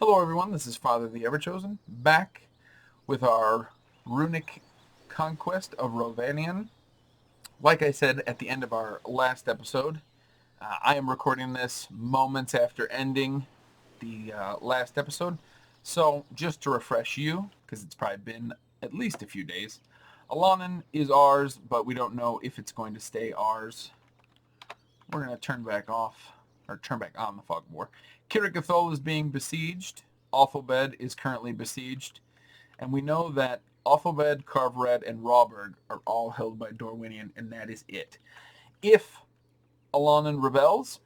Hello everyone, this is Father the Everchosen, back with our runic conquest of Dorwinnion. Like I said at the end of our last episode, I am recording this moments after ending the last episode. So just to refresh you, because it's probably been at least a few days, Illanin is ours, but we don't know if it's going to stay ours. We're going to turn back on the fog of war. Kirikhgathol is being besieged. Awfulbed is currently besieged. And we know that Awfulbed, Carvered, and Rawberg are all held by Dorwinnion, and that is it. If Illanin rebels,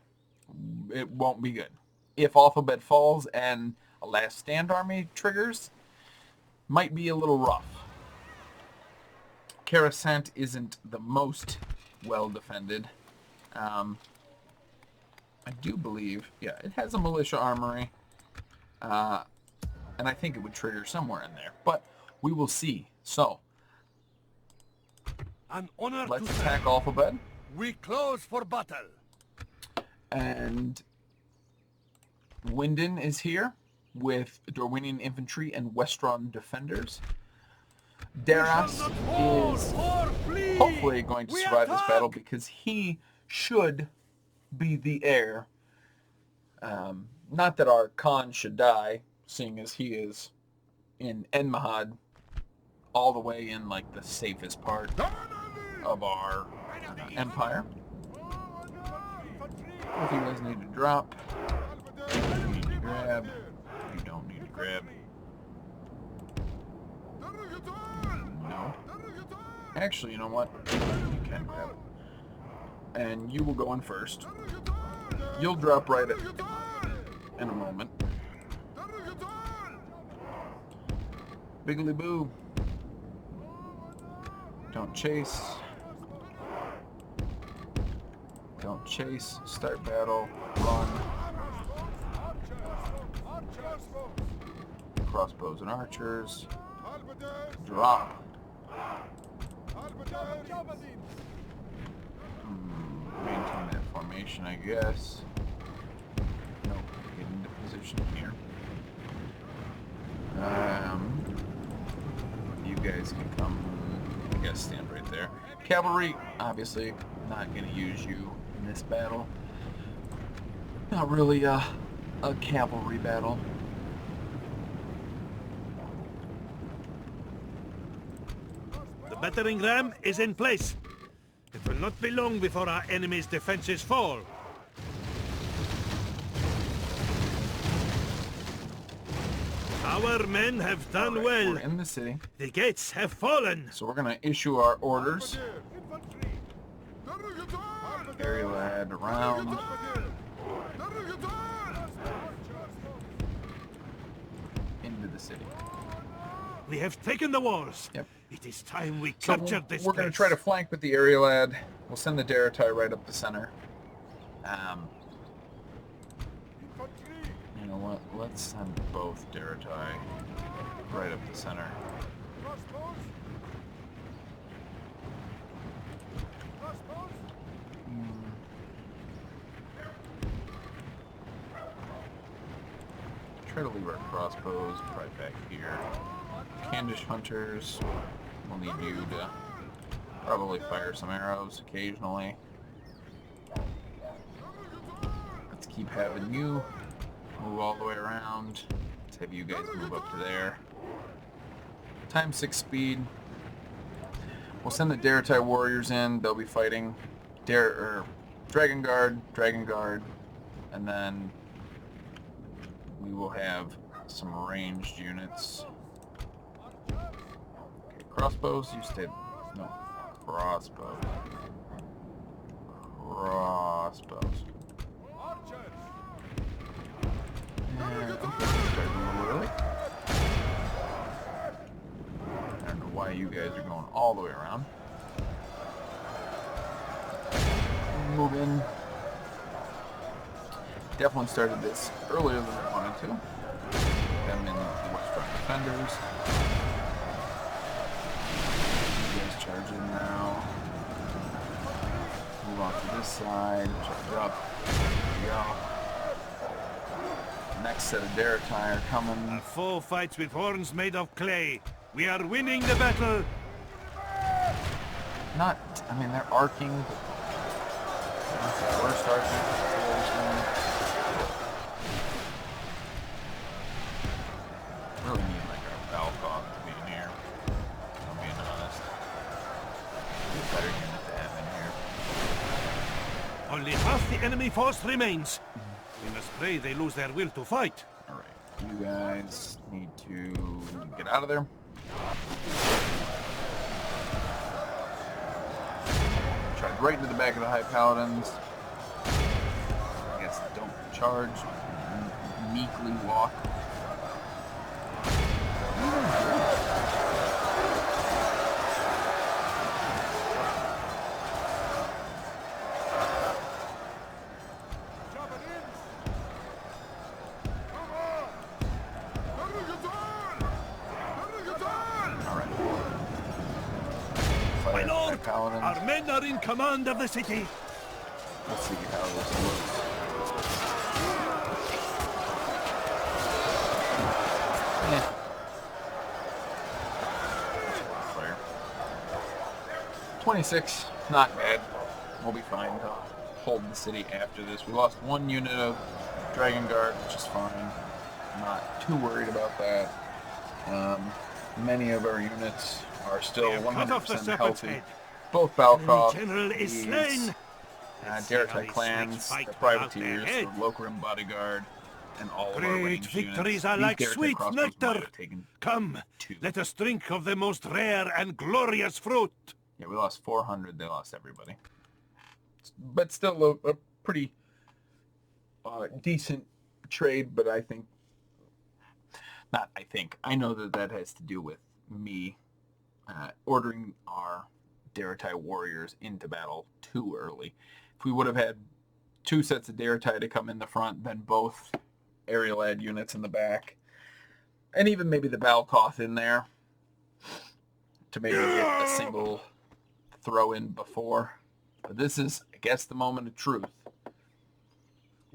it won't be good. If Awfulbed falls and a last stand army triggers, might be a little rough. Kirikhgathol isn't the most well defended. I do believe, yeah, it has a militia armory. And I think it would trigger somewhere in there. But we will see. So, An honor let's to attack serve. Awfulbed. We close for battle. And Winden is here with Dorwinnion infantry and Westron defenders. Daras is hopefully going to survive this battle because he should be the heir. Not that our Khan should die, seeing as he is in Enmahad, all the way in like the safest part of our empire. Both of you guys need to drop. You need to grab. You don't need to grab. No. Actually, you know what? You can grab. And you will go in first. You'll drop right in a moment. Biggly boo. Don't chase. Don't chase. Start battle. Run. Crossbows and archers. Drop. Maintain that formation, I guess. Nope. Get into position here. You guys can come, I guess, stand right there. Cavalry, obviously, not going to use you in this battle. Not really a cavalry battle. The battering ram is in place. It will not be long before our enemy's defenses fall. Our men have done Right, well. we're in the city. The gates have fallen. So we're going to issue our orders. Area lad around. Into the city. We have taken the walls. Yep. It is time we So captured this we're going to place. try to flank with the area lad. We'll send the Daratai right up the center. You know what? Let's send both Daratai right up the center. Try to leave our crossbows right back here. Candish hunters, we'll need you to probably fire some arrows occasionally. Let's keep having you move all the way around. Let's have you guys move up to there. Times 6 speed. We'll send the Daratai warriors in. They'll be fighting Dragon Guard, and then we will have some ranged units. Okay, crossbows, you stay. No, crossbows. And, okay, starting a little early. I don't know why you guys are going all the way around. Move in. Definitely started this earlier than I wanted to. Them in the Western Defenders. You guys charge in now. Move on to this side. Charge up. There we go. Next set of Daratai are coming. Our foe fights with horns made of clay. We are winning the battle. Not, I mean, they're arcing, but not the worst arcing situation. Really need like our Balcog to be in here. I'm being honest. Be better unit to have in here. Only half the enemy force remains. We must pray they lose their will to fight. Alright, you guys need to get out of there. Charge right into the back of the High Paladins. I guess don't charge. Meekly walk. My lord, Paladins. our men are in command of the city. Let's see how this looks. Yeah. 26, not bad. We'll be fine to hold the city after this. We lost one unit of Dragon Guard, which is fine. Not too worried about that. Many of our units are still 100% healthy. Both Balcog, General is slain. Daratai clans, the privateers, the Lokrim bodyguard, and all of our Great ranged victories units. are These like Daratai sweet crossbows might nectar. have taken Come, 2. let us drink of the most rare and glorious fruit. Yeah, we lost 400. They lost everybody. But still a pretty decent trade, but I know that has to do with me ordering our Daratai warriors into battle too early. If we would have had 2 sets of Daratai to come in the front, then both aerial ad units in the back, and even maybe the Balcoth in there to maybe get a single throw in before. But this is, I guess, the moment of truth.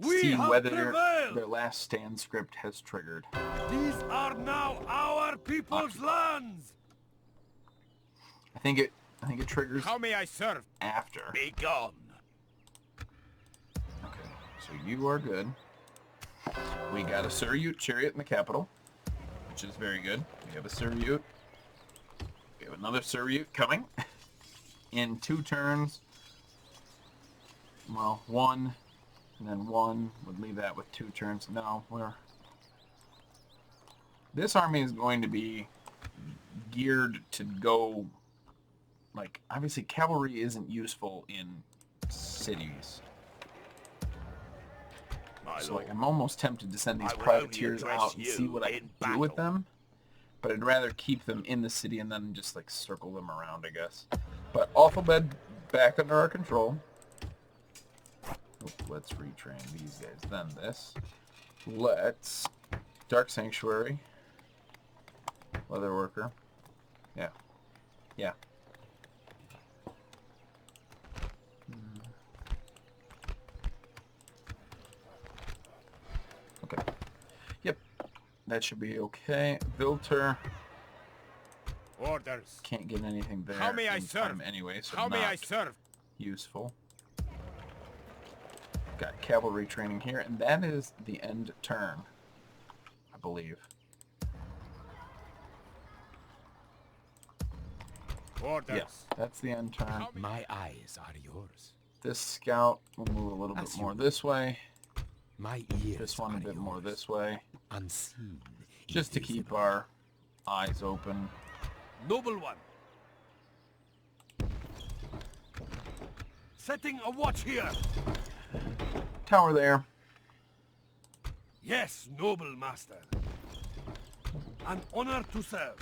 See whether their last stand script has triggered. These are now our people's lands. I think it triggers. How may I serve? After. Be gone. Okay, so you are good. We got a Suryut chariot in the capital, which is very good. We have a Suryut. We have another Suryut coming in 2 turns. Well, 1, and then 1 would leave that with 2 turns. No, this army is going to be geared to go. Like, obviously, cavalry isn't useful in cities. So, like, I'm almost tempted to send these privateers out and see what I can do with them. But I'd rather keep them in the city and then just, like, circle them around, I guess. But Awfulbed back under our control. Oh, let's retrain these guys. Then this. Let's... Dark Sanctuary. Leatherworker. Yeah. Yeah. Okay. Yep. That should be okay. Vilter. Orders. Can't get anything there. How may I serve? Anyway, so How may I serve? Useful. Got cavalry training here, and that is the end turn, I believe. Orders. Yes, that's the end turn. My eyes are yours. This scout will move a little bit more this way. My ears This one a are bit yours. more this way. Unseen. Just to keep our eyes open. Noble one. Setting a watch here. Tower there. Yes, noble master. An honor to serve.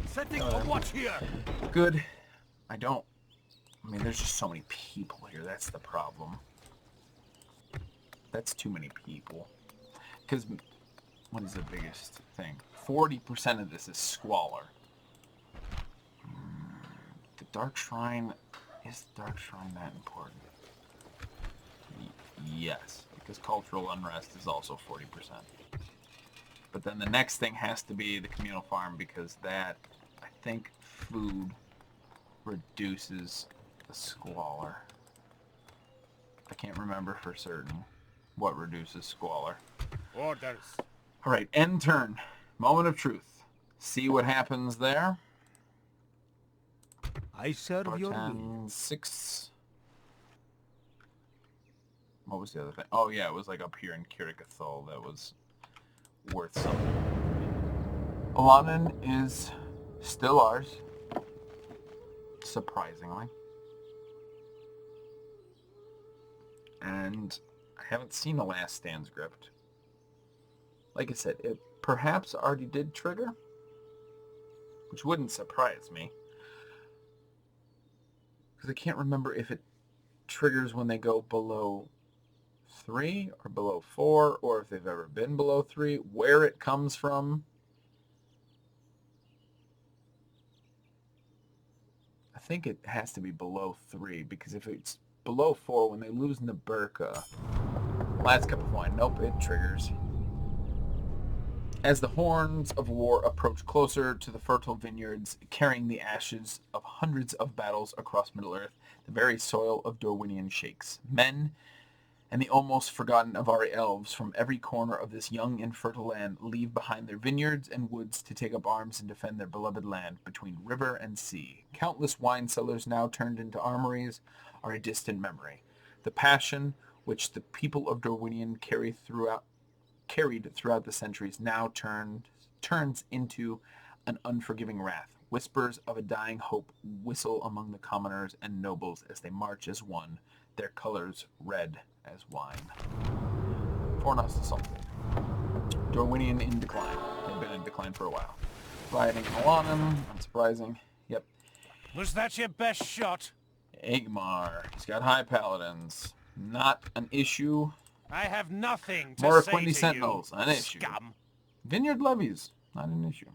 Setting a watch here. Good. I mean, there's just so many people here. That's the problem. That's too many people. Because, what is the biggest thing? 40% of this is Squalor. The Dark Shrine, is the Dark Shrine that important? Yes, because cultural unrest is also 40%. But then the next thing has to be the communal farm, because that, I think, food reduces the squalor. I can't remember for certain what reduces squalor. Orders. All right, end turn. Moment of truth. See what happens there. I serve your will. 10, 6. What was the other thing? Oh, yeah, it was like up here in Kirikhgathol that was worth something. Illanin is still ours, surprisingly. And I haven't seen the last stand script. Like I said, it perhaps already did trigger, which wouldn't surprise me. Because I can't remember if it triggers when they go below 3 or below 4, or if they've ever been below 3, where it comes from. I think it has to be below 3, because if it's below 4, when they lose Naburka, last cup of wine, nope, it triggers. As the horns of war approach closer to the fertile vineyards, carrying the ashes of hundreds of battles across Middle-earth, the very soil of Dorwinnion shakes. Men and the almost forgotten Avari elves from every corner of this young and fertile land leave behind their vineyards and woods to take up arms and defend their beloved land between river and sea. Countless wine cellars now turned into armories are a distant memory. The passion which the people of Dorwinnion carried throughout the centuries now turns into an unforgiving wrath. Whispers of a dying hope whistle among the commoners and nobles as they march as one, their colors red as wine. Fornos assaulted. Dorwinnion in decline. They've been in decline for a while. Rioting in Illanin, unsurprising. Yep. Was that your best shot? Agmar. He's got high paladins. Not an issue. I have nothing to More say Quinty to Sentinels, you, an issue. scum. Vineyard levies, not an issue.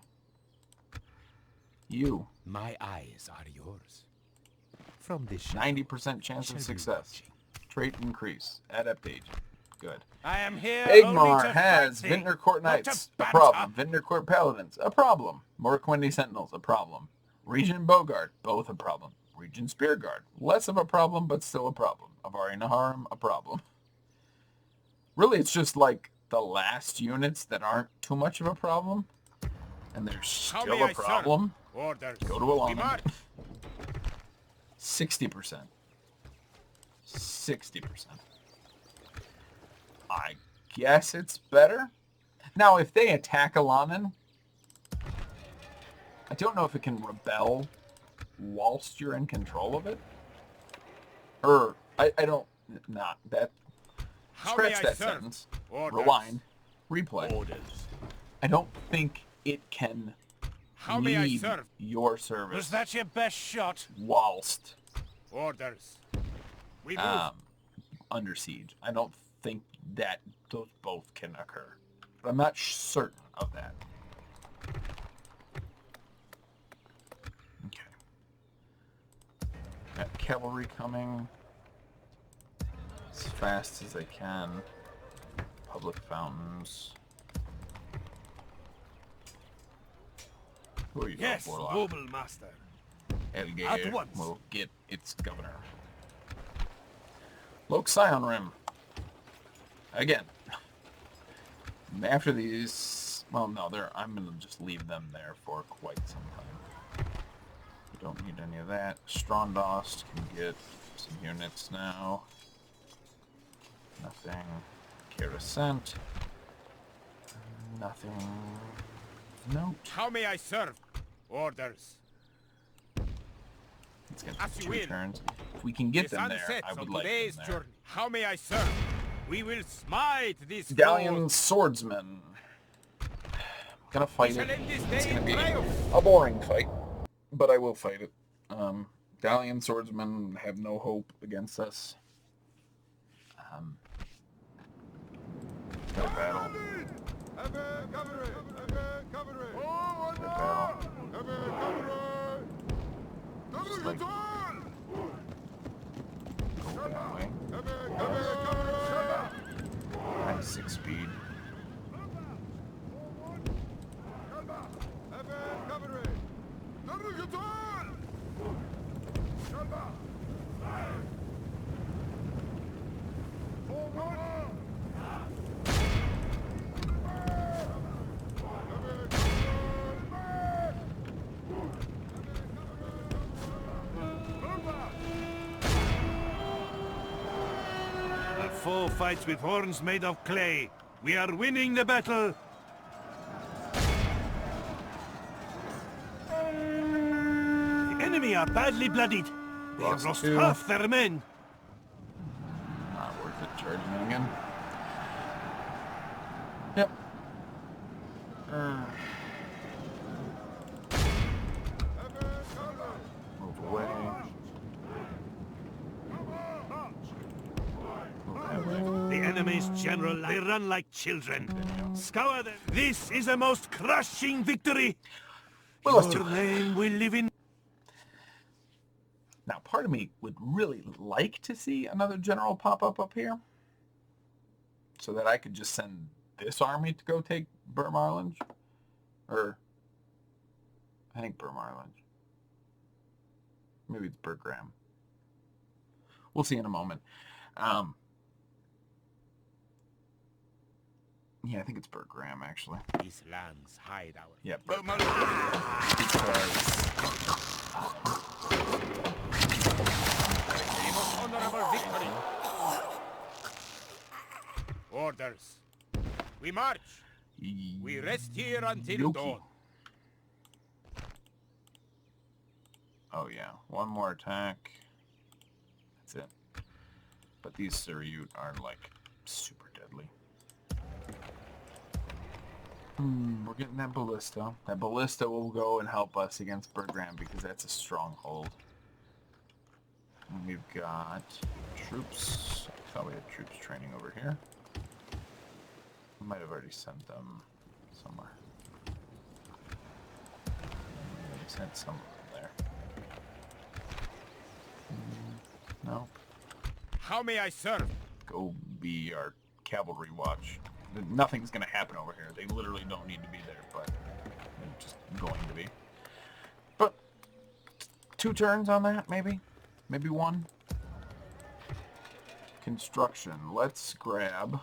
You. My eyes are yours. From this 90% chance of shall be success. watching. Trait increase. Adaptation. Good. I am here Agmar only to has fight thee, Vintner Court not to Knights. A banter. problem. Vintner Court Paladins. A problem. More Quinty Sentinels. A problem. Regent Bogard. Both a problem. Regent Spearguard. Less of a problem, but still a problem. Avari Naharim. A problem. Really, it's just like the last units that aren't too much of a problem. And they're How still may a I serve? problem. Orders. Go to Illanin. We march. 60%. 60%. I guess it's better. Now, if they attack Illanin, I don't know if it can rebel whilst you're in control of it. Or, I don't, not that. How may Scratch I that serve? sentence. Orders. Rewind. Replay. Orders. I don't think it can How may I lead serve? your service Was that your best shot? whilst Orders. We move. under siege. I don't think that those both can occur. But I'm not certain of that. Okay. Got cavalry coming as fast as they can. Public fountains. Who are you, Yes, Warlock? noble master. Elgir At once. will get its governor. Lok Sion Rim. Again. After these... Well, no, I'm going to just leave them there for quite some time. We don't need any of that. Strondost can get some units now. Nothing. Kerosent. Nothing. Note. How may I serve? Orders. It's going As to you two will. turns. If we can get The them there, sun I sets would on like today's them there. journey. How may I serve? We will smite this Galleon foe. Swordsman. Gonna fight We it. shall end this It's day gonna in be triumph. a boring fight, but I will fight it. Galleon Swordsmen have no hope against us. Good battle. Good battle. Just like go that way. Nice 6 speed. foe fights with horns made of clay. We are winning the battle. The enemy are badly bloodied. They have Lost lost two. half their men. Not worth it charging in again. Yep. Move away. The enemy's general, they run like children. Scour them. This is a most crushing victory. Well, let's Your do it. name will live in... Now, part of me would really like to see another general pop up here, so that I could just send this army to go take Burmarlinge, or I think Burmarlinge. Maybe it's Burgram. We'll see in a moment. Yeah, I think it's Burgram actually. These lands hide our... Yeah, But my... Honorable victory. Orders. We march. We rest here until Yoki. dawn. Oh yeah, one more attack. That's it. But these Suryut are like super deadly. We're getting that ballista. That ballista will go and help us against Burgram because that's a stronghold. And we've got troops. I thought we had troops training over here. We might have already sent them somewhere. We sent some of them there. No. How may I serve? Go be our cavalry watch. Nothing's going to happen over here. They literally don't need to be there, but they're just going to be. But 2 turns on that, maybe? Maybe 1? Construction. Let's grab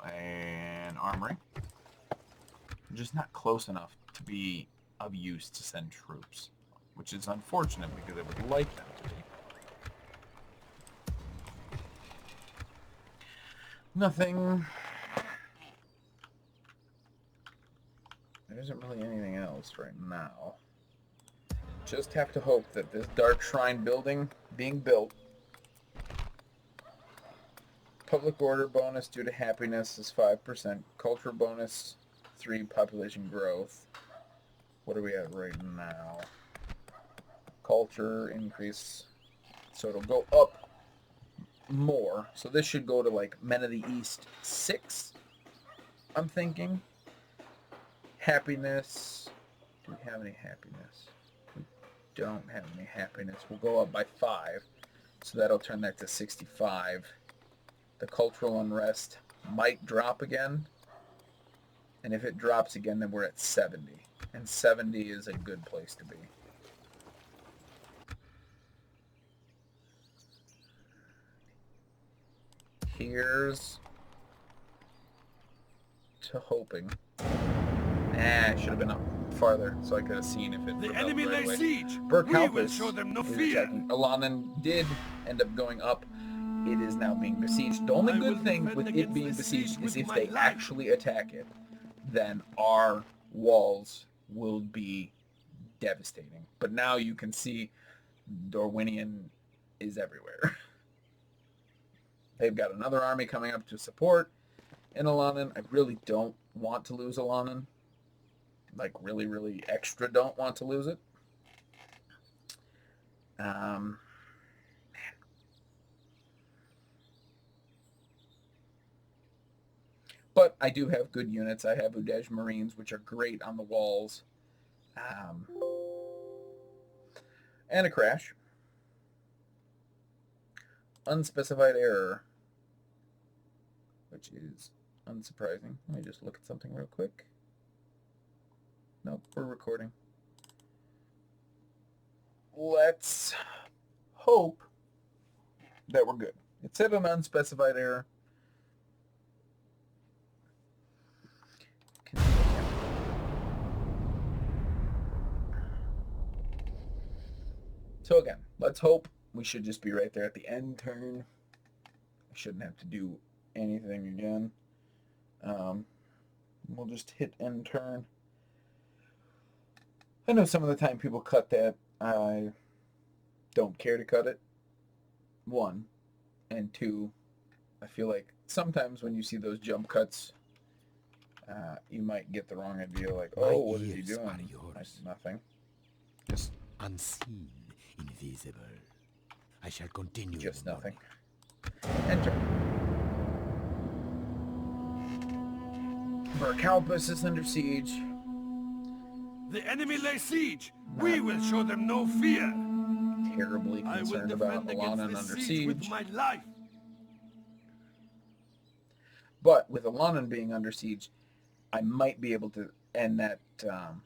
an armory. Just not close enough to be of use to send troops, which is unfortunate because I would like them to be. Nothing. There isn't really anything else right now. Just have to hope that this Dark Shrine building being built, public order bonus due to happiness is 5%, culture bonus 3, population growth. What are we at right now? Culture increase, so it'll go up more. So this should go to like Men of the East 6, I'm thinking. Happiness. Do we have any happiness? We don't have any happiness. We'll go up by 5. So that'll turn that to 65. The cultural unrest might drop again. And if it drops again, then we're at 70. And 70 is a good place to be. Here's to hoping. Nah, should have been up farther so I could have seen if it The rebelled enemy right lay away. siege. Burke We will Halpus show them no is fear. attacking. Illanin did end up going up. It is now being besieged. The only I will good thing defend with it against being this besieged siege is with if my they life. actually attack it, then our walls will be devastating. But now you can see Dorwinnion is everywhere. They've got another army coming up to support in Illanin. I really don't want to lose Illanin. Like, really, really extra don't want to lose it. Man. But I do have good units. I have Udej Marines, which are great on the walls. And a crash. Unspecified error, which is unsurprising. Let me just look at something real quick. Nope, we're recording. Let's hope that we're good. It said an unspecified error. So again, let's hope. We should just be right there at the end turn. I shouldn't have to do anything again. We'll just hit end turn. I know some of the time people cut that. I don't care to cut it. One. And two, I feel like sometimes when you see those jump cuts, you might get the wrong idea, like, My oh, what is he ears doing? are yours. Like, nothing. Just Unseen, invisible. I shall continue. Just in the nothing. morning. Enter. Burkalpus is under siege. The enemy lay siege. We will show them no fear. Terribly I will concerned about defend against Illanin this under siege with siege. my life. But with Illanin being under siege, I might be able to end that. Well,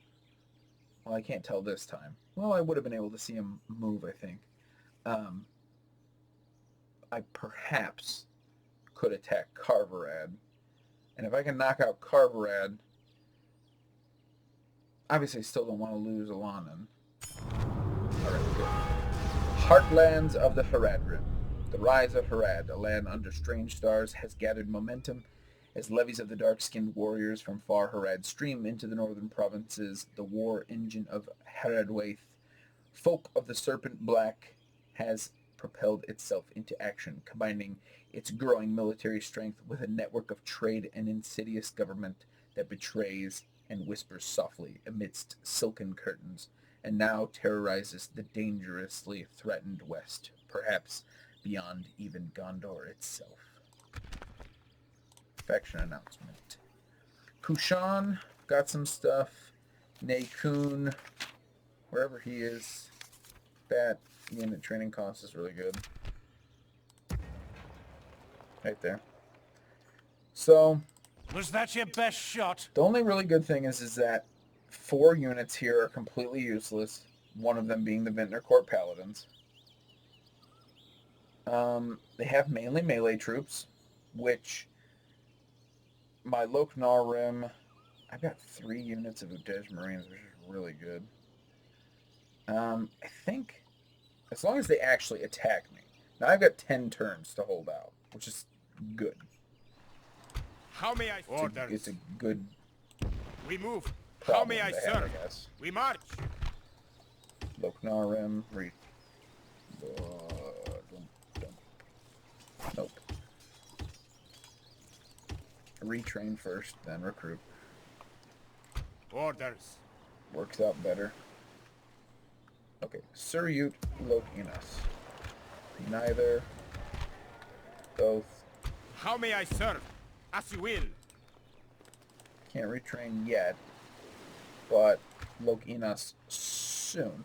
I can't tell this time. Well, I would have been able to see him move, I think. I perhaps could attack Carverad. And if I can knock out Carverad, obviously I still don't want to lose Illanin. Alright, good. Heartlands of the Faradrim. The rise of Harad, a land under strange stars, has gathered momentum as levies of the dark-skinned warriors from far Harad stream into the northern provinces. The war engine of Haradwaith, folk of the Serpent Black, has propelled itself into action, combining its growing military strength with a network of trade and insidious government that betrays and whispers softly amidst silken curtains, and now terrorizes the dangerously threatened west, perhaps beyond even Gondor itself. Faction announcement. Kushan got some stuff. Nakun, wherever he is, that unit training cost is really good. Right there. So, Was that your best shot? the only really good thing is that 4 units here are completely useless, one of them being the Vintner Court Paladins. They have mainly melee troops, which my Loknar Rim, I've got 3 units of Udej Marines, which is really good. I think, as long as they actually attack me. Now I've got 10 turns to hold out, which is good. How may I order? It's a good We move. How problem may I to have, serve? I guess. We march. Loknar Rim, Nope. Retrain first, then recruit. Orders. Works out better. Okay, Suryut, Lokinas. Neither. Both. How may I serve? As you will. Can't retrain yet, but Lokinas soon.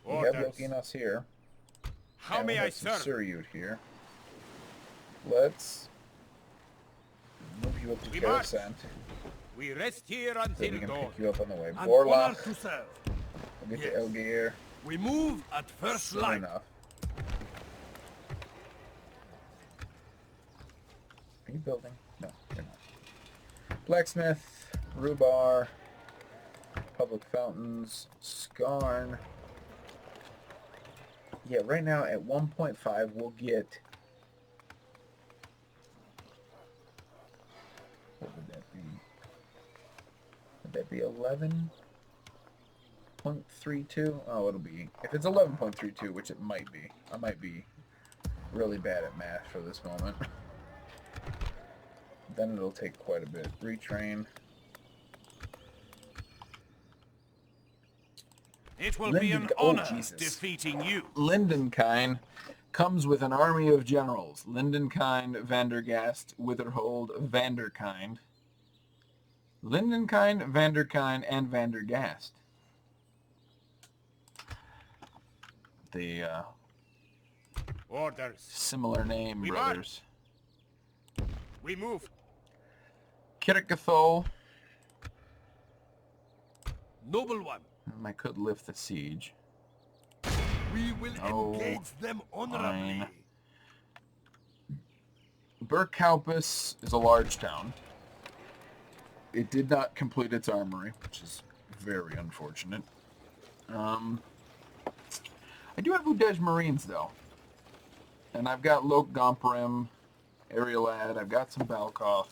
We have Orders. Lokinas here. How and we may I have some serve? Suryut here. Let's move you up to We march. Coruscant, We rest here so we until can dawn. pick you up on the way. An honor Borlock, to serve. we'll get Yes. to Elgeir We move at first soon light. enough. Are you building? No, you're not. Blacksmith, Rhubar, Public Fountains, Skarn. Yeah, right now at 1.5 we'll get... What would that be? Would that be 11.32? Oh, it'll be... If it's 11.32, which it might be. I might be really bad at math for this moment. Then it'll take quite a bit. Retrain. It will be an honor defeating you. Lindenkind comes with an army of generals. Lindenkind, Vandergast, Witherhold, Vanderkind. Lindenkind, Vanderkind, and Vandergast. The Orders. similar name We brothers. We move. Kirikhgathol. Noble one, I could lift the siege. we will No, engage them honorably. fine. Burkalpus is a large town. It did not complete its armory, which is very unfortunate. I do have Udej Marines, though. And I've got Lok Gomprim Area lad, I've got some Balkoff.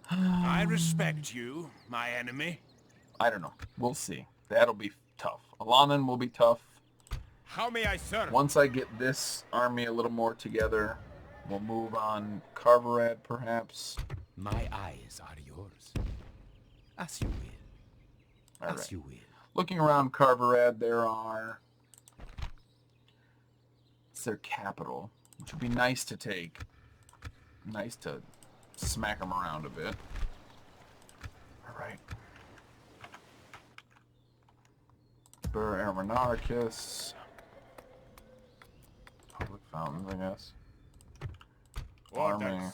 I respect you, my enemy. I don't know. We'll see. That'll be tough. Illanin will be tough. How may I serve? Once I get this army a little more together, we'll move on Carverad, perhaps. My eyes are yours. As you will. All As right. you will. Looking around Carverad, there are... It's their capital, which would be nice to take. Nice to smack them around a bit. All right. Bur Aeronarchus. Public fountains, I guess. Army. Orders.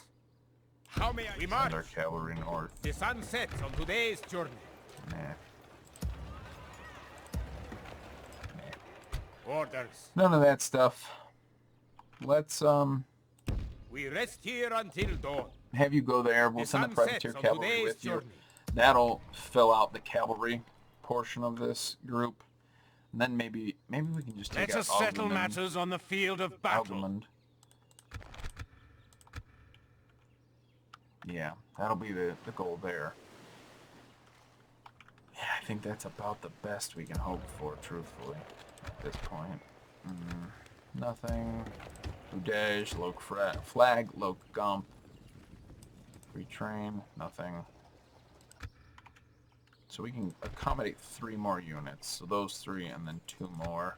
How may I... We Send our march. cavalry north. The sun sets on today's journey. Nah. Orders. None of that stuff. Let's We rest here until dawn. have you go there. We'll The send the sun privateer sets on cavalry today's with you. journey. That'll fill out the cavalry portion of this group. And then maybe we can just take Let out us settle Augmund. matters on the field of battle. Augmund. Yeah, that'll be the goal there. Yeah, I think that's about the best we can hope for, truthfully, at this point. Nothing. Udej, Loc Flag, Loc Gump. Retrain, nothing. So we can accommodate 3 more units. So those 3 and then 2 more.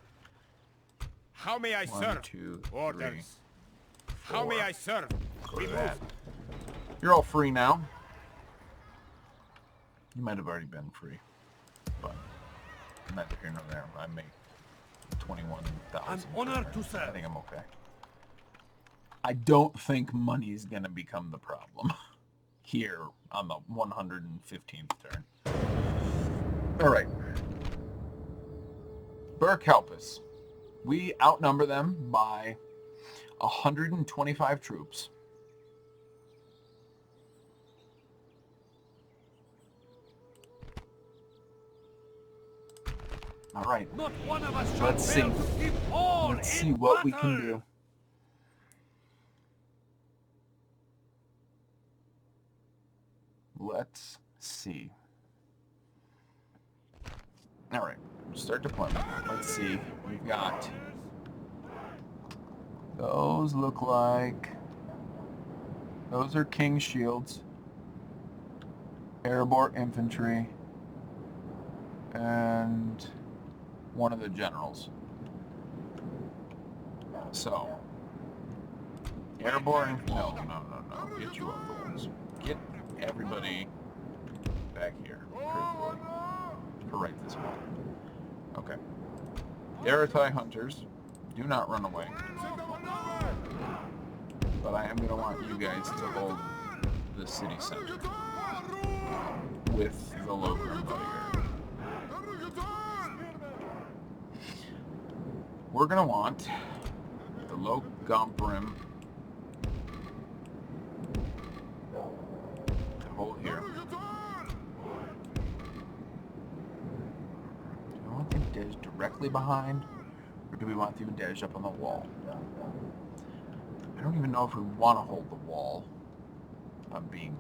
How may I 1, serve? 2, 3. Orders. How may I serve? Go We to move. that. You're all free now. You might have already been free, but neither here nor there. I make 21,000. I'm honored to serve. I think I'm okay. I don't think money is going to become the problem here on the 115th turn. All right. Burke, help us. We outnumber them by 125 troops. All right. Not one of us shall Let's fail see. to give all Let's in see what we can battle. do. Let's see. All right. Start deployment. Let's see. We've got... Those look like... Those are King's Shields. Airborne Infantry. And one of the generals. So, airborne? No. Get you up the ones. Get everybody back here. Truthfully. For right this moment. Okay. Daratai hunters, do not run away. But I am going to want you guys to hold the city center with the Logrim bodyguard. We're going to want the Loc Gomprim to hold here. Do we want the Udej directly behind, or do we want the Udej up on the wall? I don't even know if we want to hold the wall, if I'm being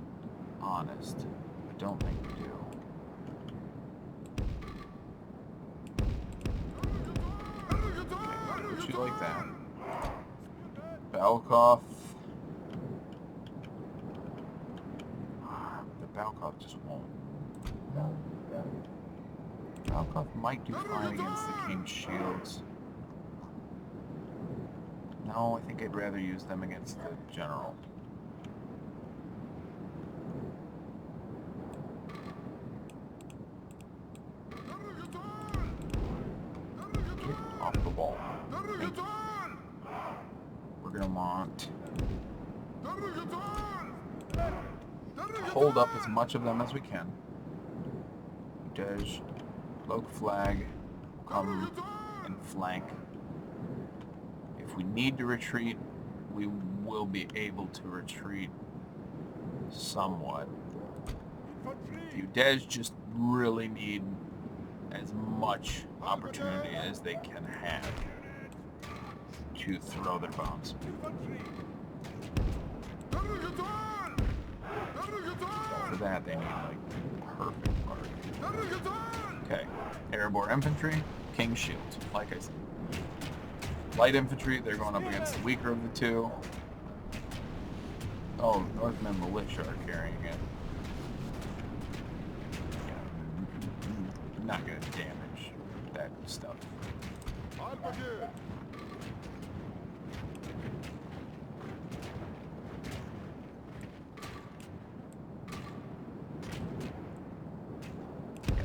honest. I don't think we do. Okay, put you like that. Balkoff. The Balkoff just won't. Balkoff might do fine against the King's Shields. No, I think I'd rather use them against the General. Get off the wall. Thank you. We're gonna want to hold up as much of them as we can. Udej, Loc Flag will come and flank. If we need to retreat, we will be able to retreat somewhat. The Udej just really need as much opportunity as they can have to throw their bombs. For that, they need like perfect party. Okay, airborne infantry, King's Shield. Like I said, light infantry, they're going up against the weaker of the two. Oh, Northmen militia are carrying it. Not gonna damage that stuff.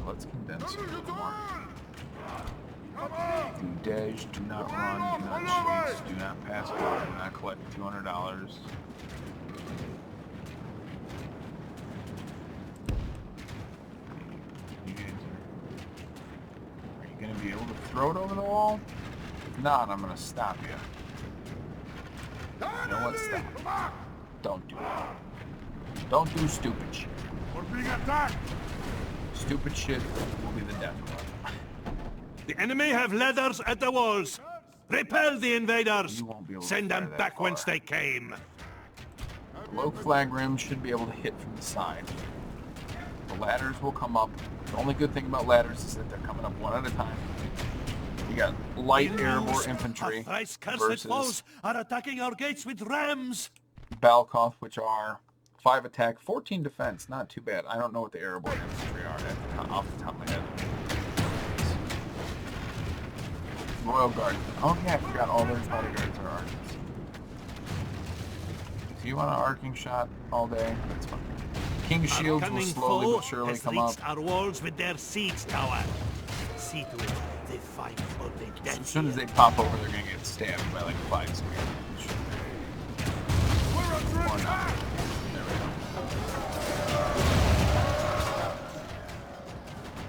Let's condense a little more. Do dej, do not run, do not chase, do not pass by, do not collect $200. You guys are you going to be able to throw it over the wall? If not, I'm going to stop you. You know what? Stop. Don't do it. Don't do stupid shit. We're being attacked! Stupid shit will be the death of us. The enemy have ladders at the walls. Repel the invaders. You won't be able to Send them fire that back far. whence they came. The low flag rim should be able to hit from the side. The ladders will come up. The only good thing about ladders is that they're coming up one at a time. You got light airborne infantry Our thrice cursed versus foes are attacking our gates with rams. Balkoth, which are 5 attack, 14 defense. Not too bad. I don't know what the airborne infantry are off the top of my head. Royal Guard. Oh yeah, I forgot all their bodyguards are archers. If you want an arcing shot all day, that's fine. King's Shields will slowly but surely come up. Our walls with their siege tower. See to it, they fight for the dead. As soon as they pop over, they're gonna get stabbed by like 5 spears. Or not. There we go.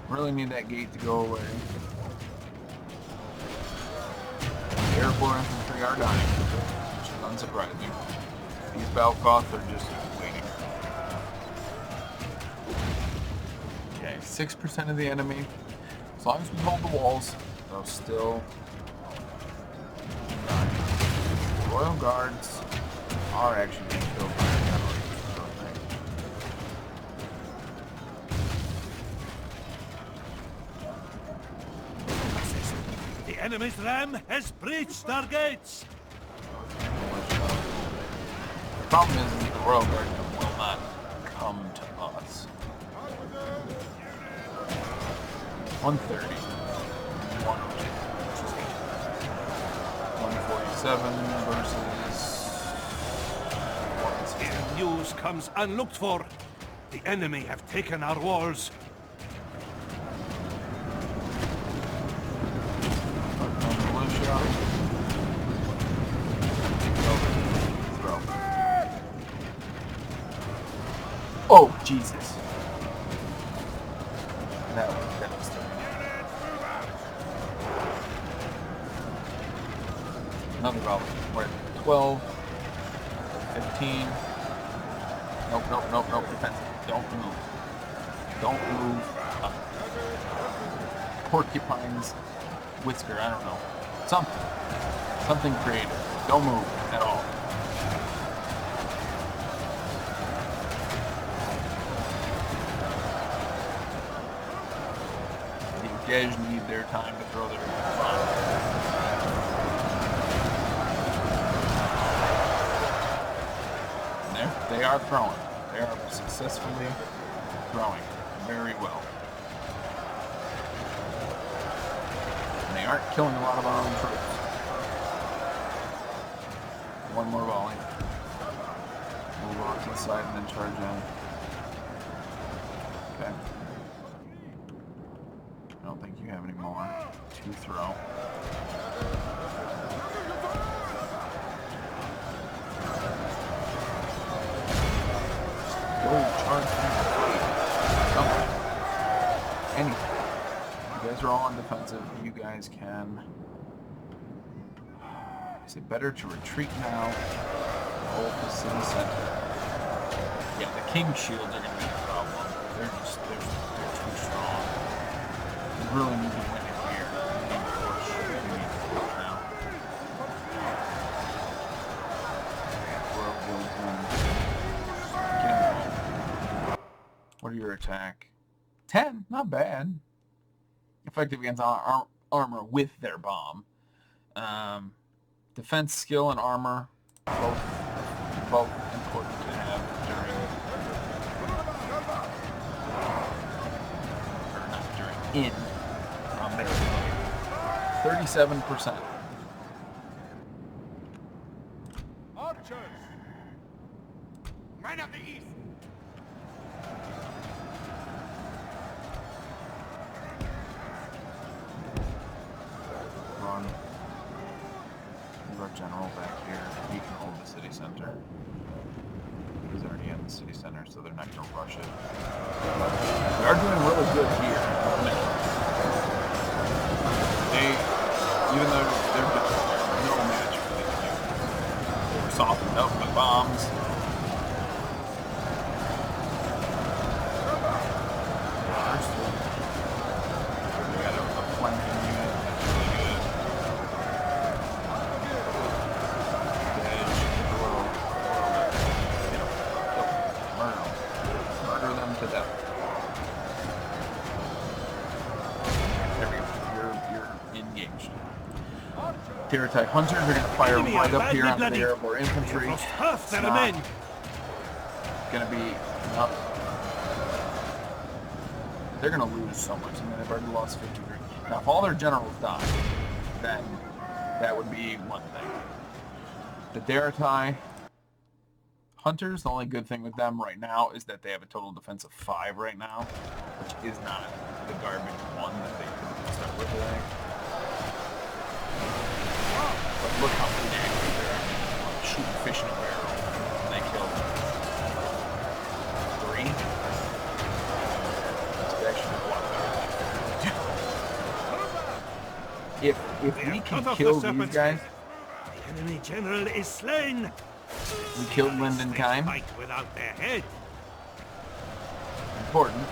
Really need that gate to go away. Airborne infantry are dying, which is unsurprising. These Balkoth are just waiting. Okay, 6% of the enemy. As long as we hold the walls, they'll still die. Royal Guards are actually being killed by the cavalry. The enemy's ram has breached our gates. The problem is the Royal Guard will not come to us. 130. 147 versus 110. News comes unlooked for. The enemy have taken our walls. Oh, Jesus. That was another problem. We're at 12, 15. Nope. Defensive. Don't move. Don't move. Porcupine's whisker, I don't know. Something creative. Don't move at all. The Gej need their time to throw their bomb. They are throwing. They are successfully throwing very well. And they aren't killing a lot of our own troops. One more volley. Move off to the side and then charge in. Okay. I don't think you have any more to throw. Go charge something. Anything. You guys are all on defensive. You guys can. Is it better to retreat now? Hold the city center. Yeah, the King's Shields are going to be a problem. They're too strong. We really need to win it here. We need to push. We need to push now. World goes in. attack. 10, not bad. Effective against armor with their bomb. Defense, skill, and armor, both important to have in battle. 37%. Archers! Men of the East! Run. Move our general back here. He can hold the city center. He's already in the city center, so they're not going to rush it. They are doing really good here. Even though they're no match for these units. They were softened up by bombs. We got a flanking unit. That's really good. Murder them to death. There we go. You're engaged. Kirikhgathol hunters are going to fire right up here onto the airborne infantry. Half their men. Going to be enough. They're going to lose so much. I mean, they've already lost 53. Now, if all their generals die, then that would be one thing. The Kirikhgathol hunters, the only good thing with them right now is that they have a total defense of 5 right now, which is not the garbage 1 that they could start with today. But look how inaccurate they are. Shooting fish in a barrel. And they killed 3. It's actually a lot better. If we can kill these guys, the enemy general is slain. We killed Lindenheim. Fight without their head. Important.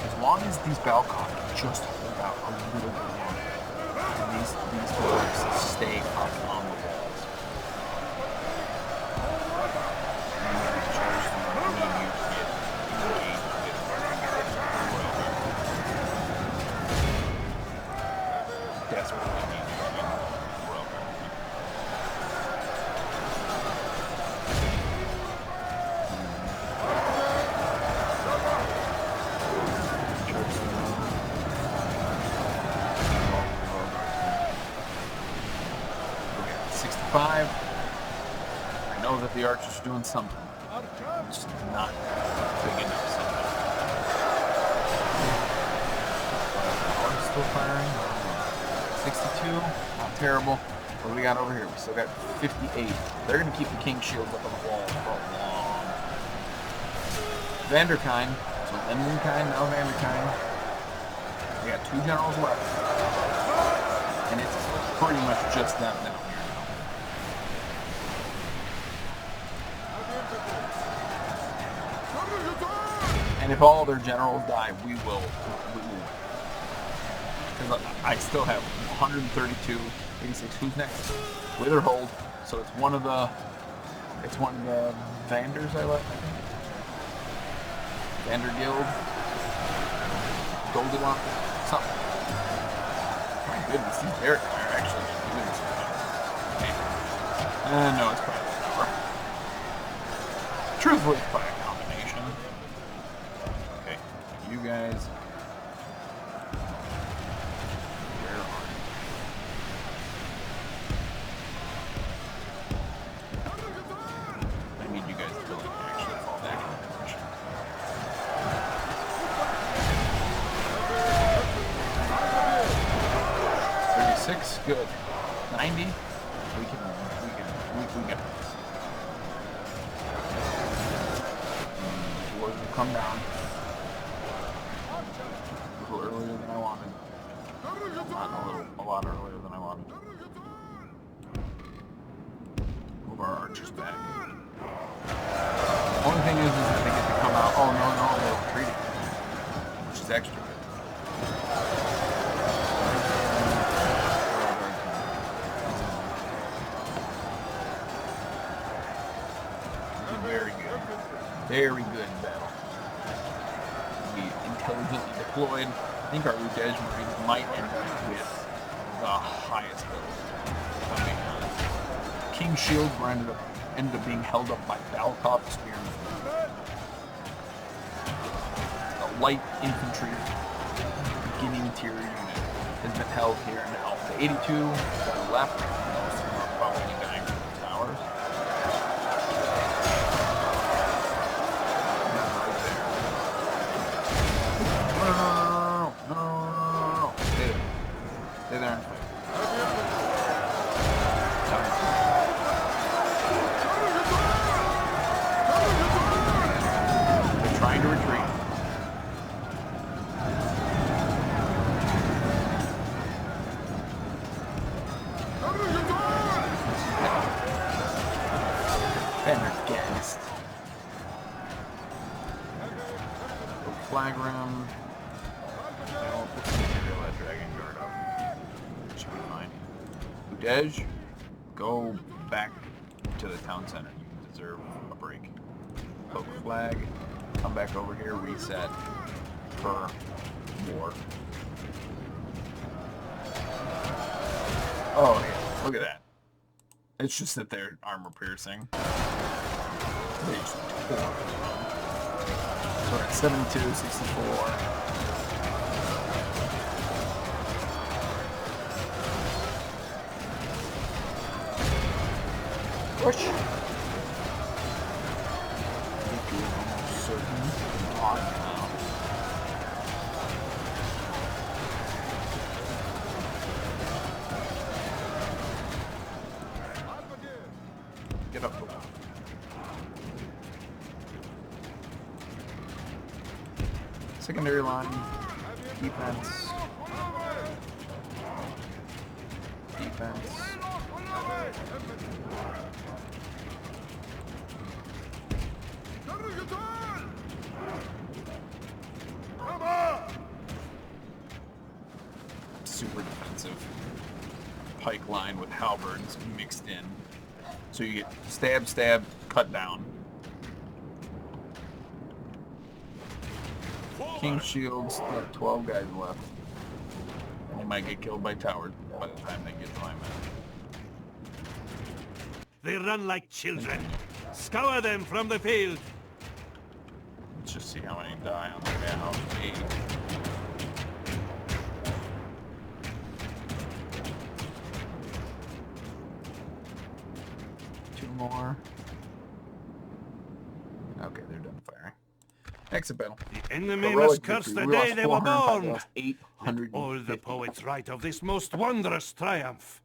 As long as these Balcon just hold out a little bit longer, and these dwarves stay up on the walls. Desperately need you in Royal Guard. I know that the archers are doing something. It's not big enough something. Still firing. 62. Not terrible. What do we got over here? We still got 58. They're going to keep the king shields up on the wall for a long. Vanderkind. So Lindenkind, now Vanderkind. We got 2 generals left. And it's pretty much just them now. And if all their generals die, we will win. Because I still have 132, 86. Who's next? Witherhold. So it's one of the Vanders I left, I think. Vandergild. Goldilocks. Something. My goodness, these Derek are actually doing something. No, it's probably power. Truthfully, it's probably a combination. Okay, you guys. Where are you? I need you guys to actually fall back into position. Good. 90. We can get this. Dwarves will come down. A little earlier than I wanted. Not a lot earlier than I wanted. Move our archers back. Only thing is that they get to come out. Oh no, they're retreating, which is extra good. very good in battle. We intelligently deployed. I think our Udej Marines might end up with the highest build. If I'm being honest. King's Shield ended up being held up by Balkov Spearmen. The light infantry beginning tier unit has been held here now. The 82 to the left, most of them are probably dying from the towers. No. Stay there. Stay there and fight. They're trying to retreat. Pendergast. Flag rim. I'll put some that Dragon Guard up. Should be fine. Udej, go back to the town center. You deserve a break. Poke flag. Come back over here. Reset for war. Oh, yeah. Look at that. It's just that they're armor piercing. They just tore it. So we're at 72, 64. Push. Certain on now. Get up the wall. Secondary line, defense. Super defensive. Pike line with halberds mixed in. So you get stab, stab, cut down. King Shields, like 12 guys left. And they might get killed by towers by the time they get to my men. They run like children. Scour them from the field. Let's just see how many die on the way out. 8. Two more. Okay, they're done firing. Exit battle. The enemy Heroic must curse victory. the We day lost they were 405, born. we lost 850. All the poets write of this most wondrous triumph.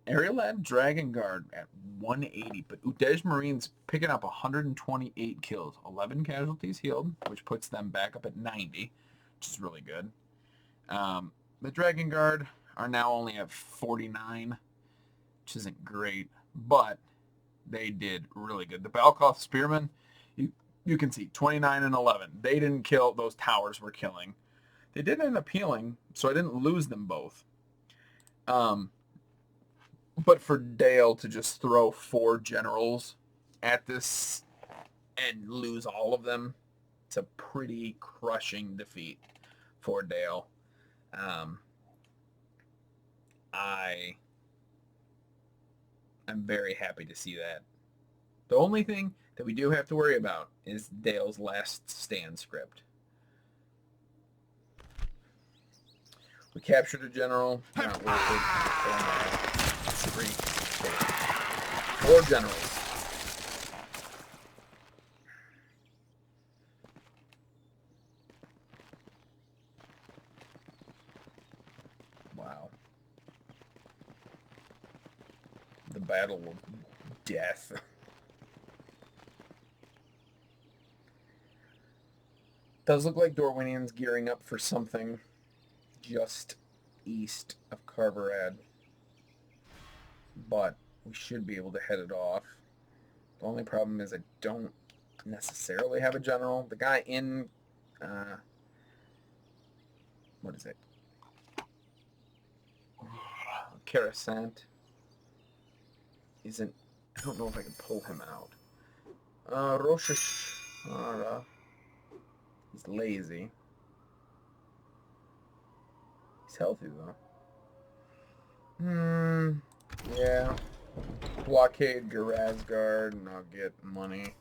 Aerial Dragon Guard at 180, but Udej Marines picking up 128 kills, 11 casualties healed, which puts them back up at 90, which is really good. The Dragon Guard are now only at 49, which isn't great, but they did really good. The Balkoth Spearmen, you can see 29 and 11. They didn't kill, those towers were killing. They did end up healing, so I didn't lose them both. But for Dale to just throw 4 generals at this and lose all of them, it's a pretty crushing defeat for Dale. I'm very happy to see that. The only thing that we do have to worry about is Dale's last stand script. We captured a general. Not worth it. 3, 4 generals. Wow. The battle of death. Does look like Dorwinion's gearing up for something just east of Carverad. But we should be able to head it off. The only problem is I don't necessarily have a general. The guy in, what is it? Kirikhgathol isn't, I don't know if I can pull him out. Alright. He's lazy. He's healthy, though. Yeah. Blockade Garazgard, and I'll get money.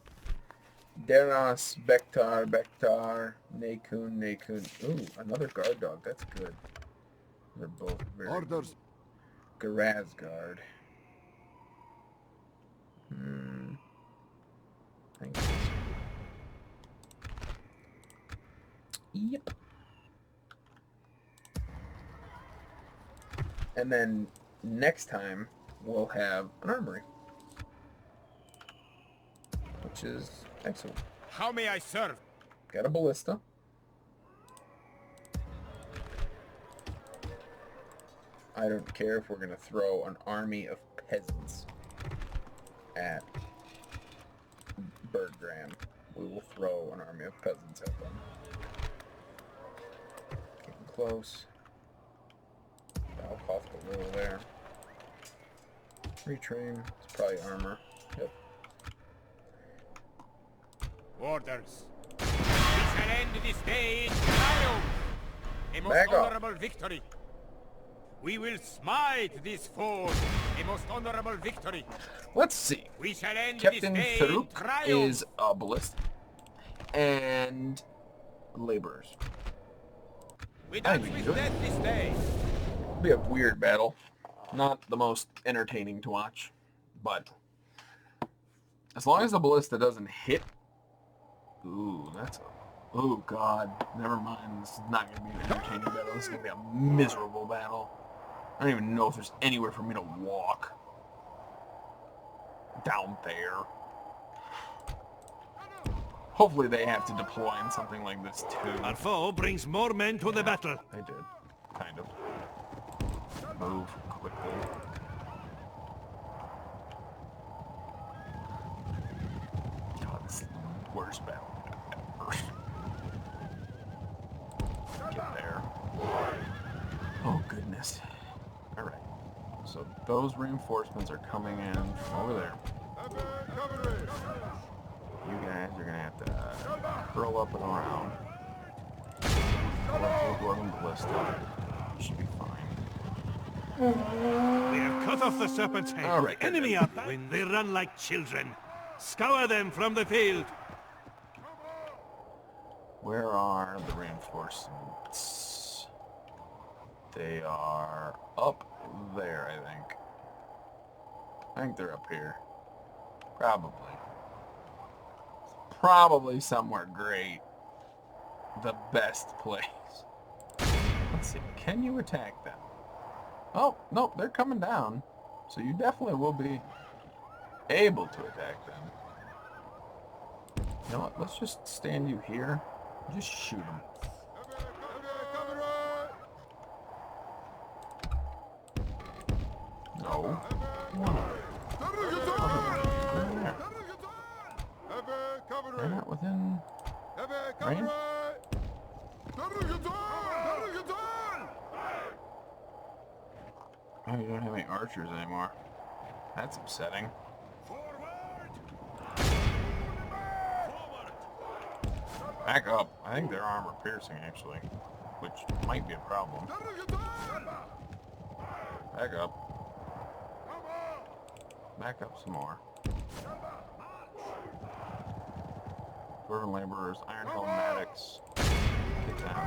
Denos, Bektar, Nakun. Ooh, another guard dog. That's good. They're both very Orders. good. Garazgard. Thanks. Yep. And then next time we'll have an armory, which is excellent. How may I serve? Got a ballista. I don't care if we're going to throw an army of peasants at Berggram. We will throw an army of peasants at them. Getting close. I'll cough a little there. Retrain. It's probably armor. Yep. Orders. We shall end this day in triumph. A most Back off. honorable victory. We will smite this foe. A most honorable victory. Let's see. We shall end Captain this day in Farouk triumph. is a ballista. And laborers. We I dance can with do it. death this day. It'll be a weird battle. Not the most entertaining to watch. But as long as the ballista doesn't hit. Ooh, that's a... Oh, God. Never mind. This is not going to be an entertaining battle. This is going to be a miserable battle. I don't even know if there's anywhere for me to walk. Down there. Hopefully they have to deploy in something like this, too. Our foe brings more men to the battle. I did. Kind of. Move quickly. God, this is the worst battle ever. Get there. Oh, goodness. Alright. So those reinforcements are coming in from over there. You guys are going to have to curl up and around. Curl up to the Dwarven Ballista. You should be fine. We have cut off the serpent's head. All right, The enemy are when they run like children. Scour them from the field. Where are the reinforcements? They are up there, I think. I think they're up here. Probably. Probably somewhere great. The best place. Let's see. Can you attack them? Oh, no, they're coming down. So you definitely will be able to attack them. You know what? Let's just stand you here. Just shoot them. No. They're not within range? Oh, you don't have any archers anymore. That's upsetting. Back up. I think they're armor piercing, actually. Which might be a problem. Back up. Back up some more. Dwarven laborers, iron helmetics. Get down.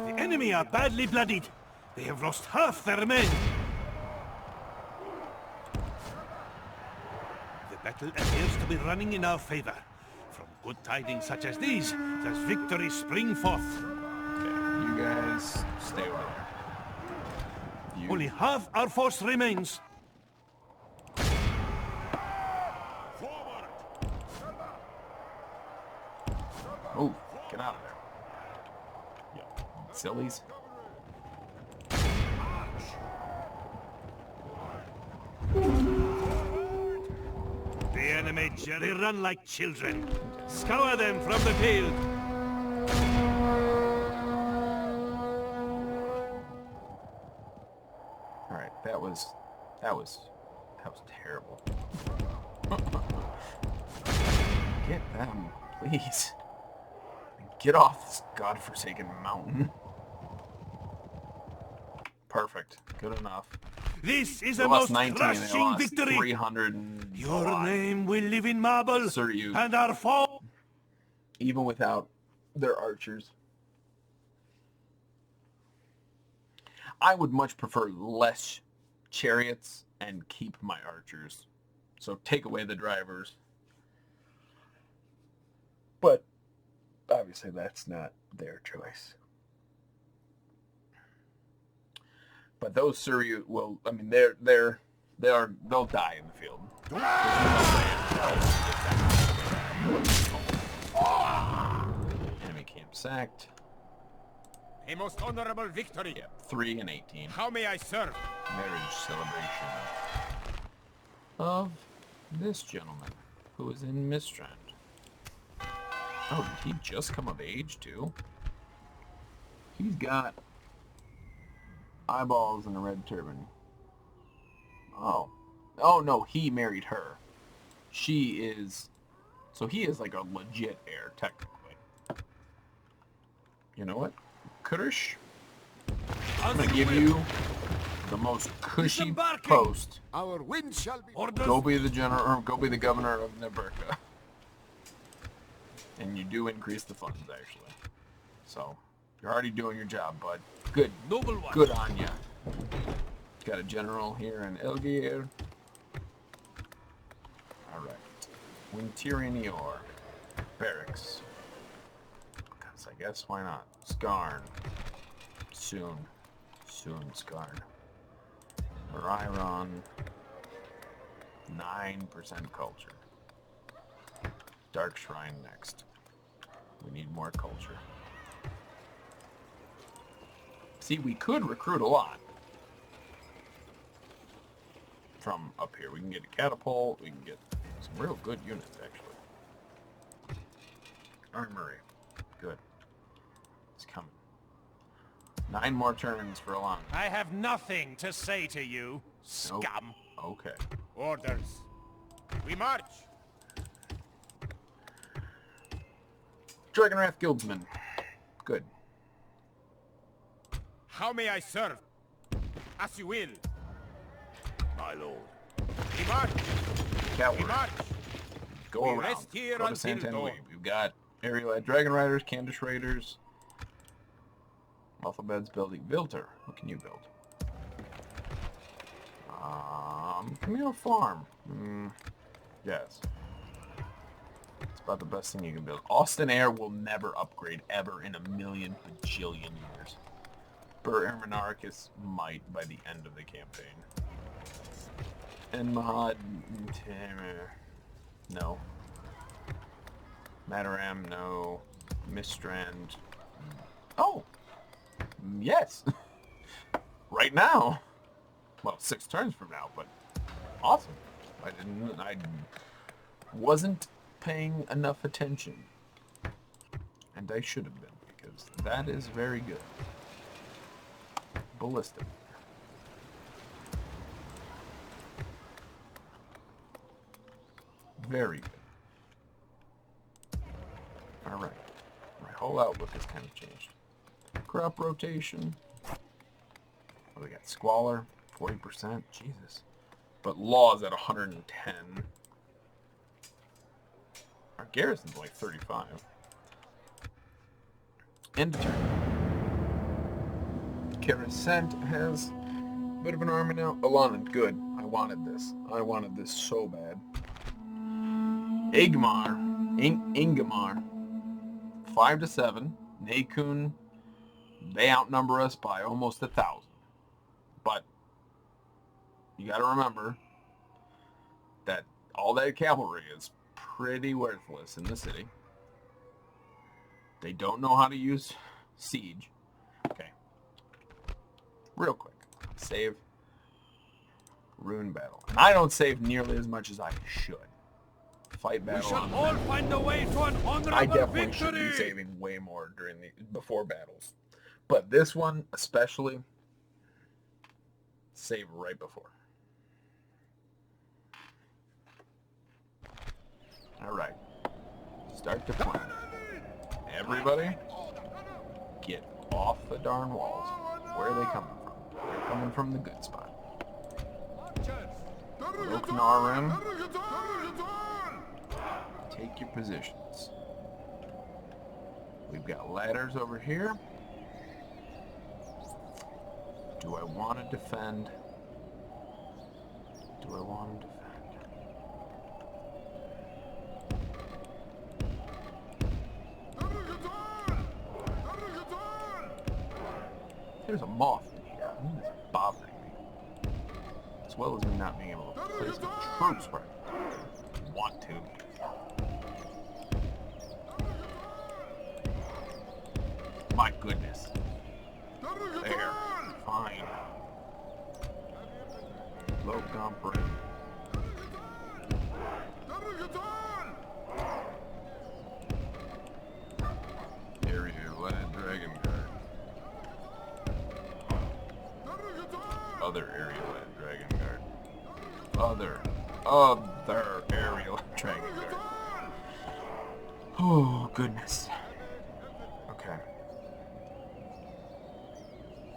The enemy are badly bloodied. They have lost half their men. The battle appears to be running in our favor. From good tidings such as these, does victory spring forth. Okay, you guys stay over there. You... Only half our force remains. Oh, get out of there. Yeah, sillies. The enemy, they run like children. Scour them from the field. All right, that was terrible. Get them, please. Get off this godforsaken mountain. Perfect. Good enough. This is They the lost most 19, they crushing lost victory. 300 and a Your lot. name will live in marble, Sir, you, and our foe. even without their archers. I would much prefer less chariots and keep my archers. So take away the drivers. But obviously that's not their choice. But those Surrey will, I mean, they'll die in the field. Enemy camp sacked. A most honorable victory. Yep, 3 and 18. How may I serve? Marriage celebration of this gentleman who is in Mistrand. Oh, did he just come of age too? He's got eyeballs and a red turban. Oh. Oh no, he married her. She is... So he is like a legit heir, technically. You know what? Kurish, I'm gonna give you the most cushy post. Our wind shall be... Go be the general, or go be the governor of Neberka. And you do increase the funds, actually. So, you're already doing your job, bud. Good. Noble one. Good on ya. Got a general here in Elgir. Alright. Wintirinior. Barracks. Because I guess why not? Skarn. Soon. Soon, Skarn. Ryron. 9% culture. Dark Shrine next. We need more culture. See, we could recruit a lot from up here. We can get a catapult. We can get some real good units, actually. Armory. Good. It's coming. 9 more turns for Illanin. I have nothing to say to you, Nope. scum. Okay. Orders. We march. Dragonwrath Guildsman. Good. How may I serve? As you will. My lord. We march. We Cavalry. march. Go We around. rest here Go to until Santan dawn. Weave. We've got Aerial Dragon Riders, Candish Raiders, Alphabets building. Vilter. What can you build? Camille Farm. Yes. It's about the best thing you can build. Austin Air will never upgrade ever in a million bajillion years. Bur Erminarchus might by the end of the campaign. And Mahad... No. Mataram, no. Mistrand. Oh! Yes! Right now! Well, 6 turns from now, but awesome. I wasn't paying enough attention. And I should have been, because that is very good. Ballistic. Very good. Alright. My whole outlook has kind of changed. Crop rotation. What do we got? Squalor, 40%. Jesus. But laws at 110. Our garrison's only 35. End of turn. Kirikhgathol has a bit of an army now. Illanin, good. I wanted this. I wanted this so bad. Ingamar, 5-7. Nakun, they outnumber us by almost 1,000. But you got to remember that all that cavalry is pretty worthless in the city. They don't know how to use siege. Okay. Real quick. Save. Rhûn battle. And I don't save nearly as much as I should. fight We battle. shall all find a way to an I honorable definitely should be victory. saving way more before battles, but this one especially, save right before. All right, start to plan. Everybody, get off the darn walls. Where are they coming from? They're coming from the good spot. Loknarim, take your positions. We've got ladders over here. Do I want to defend? Do I want to defend? There's a moth in here. It's bothering me. As well as me not being able to place my troops where I want to. My goodness. There. Fine. Low comfort. Area Land Dragon Guard. Other area Land Dragon Guard. Other area Land Dragon Guard. Oh, goodness. Okay.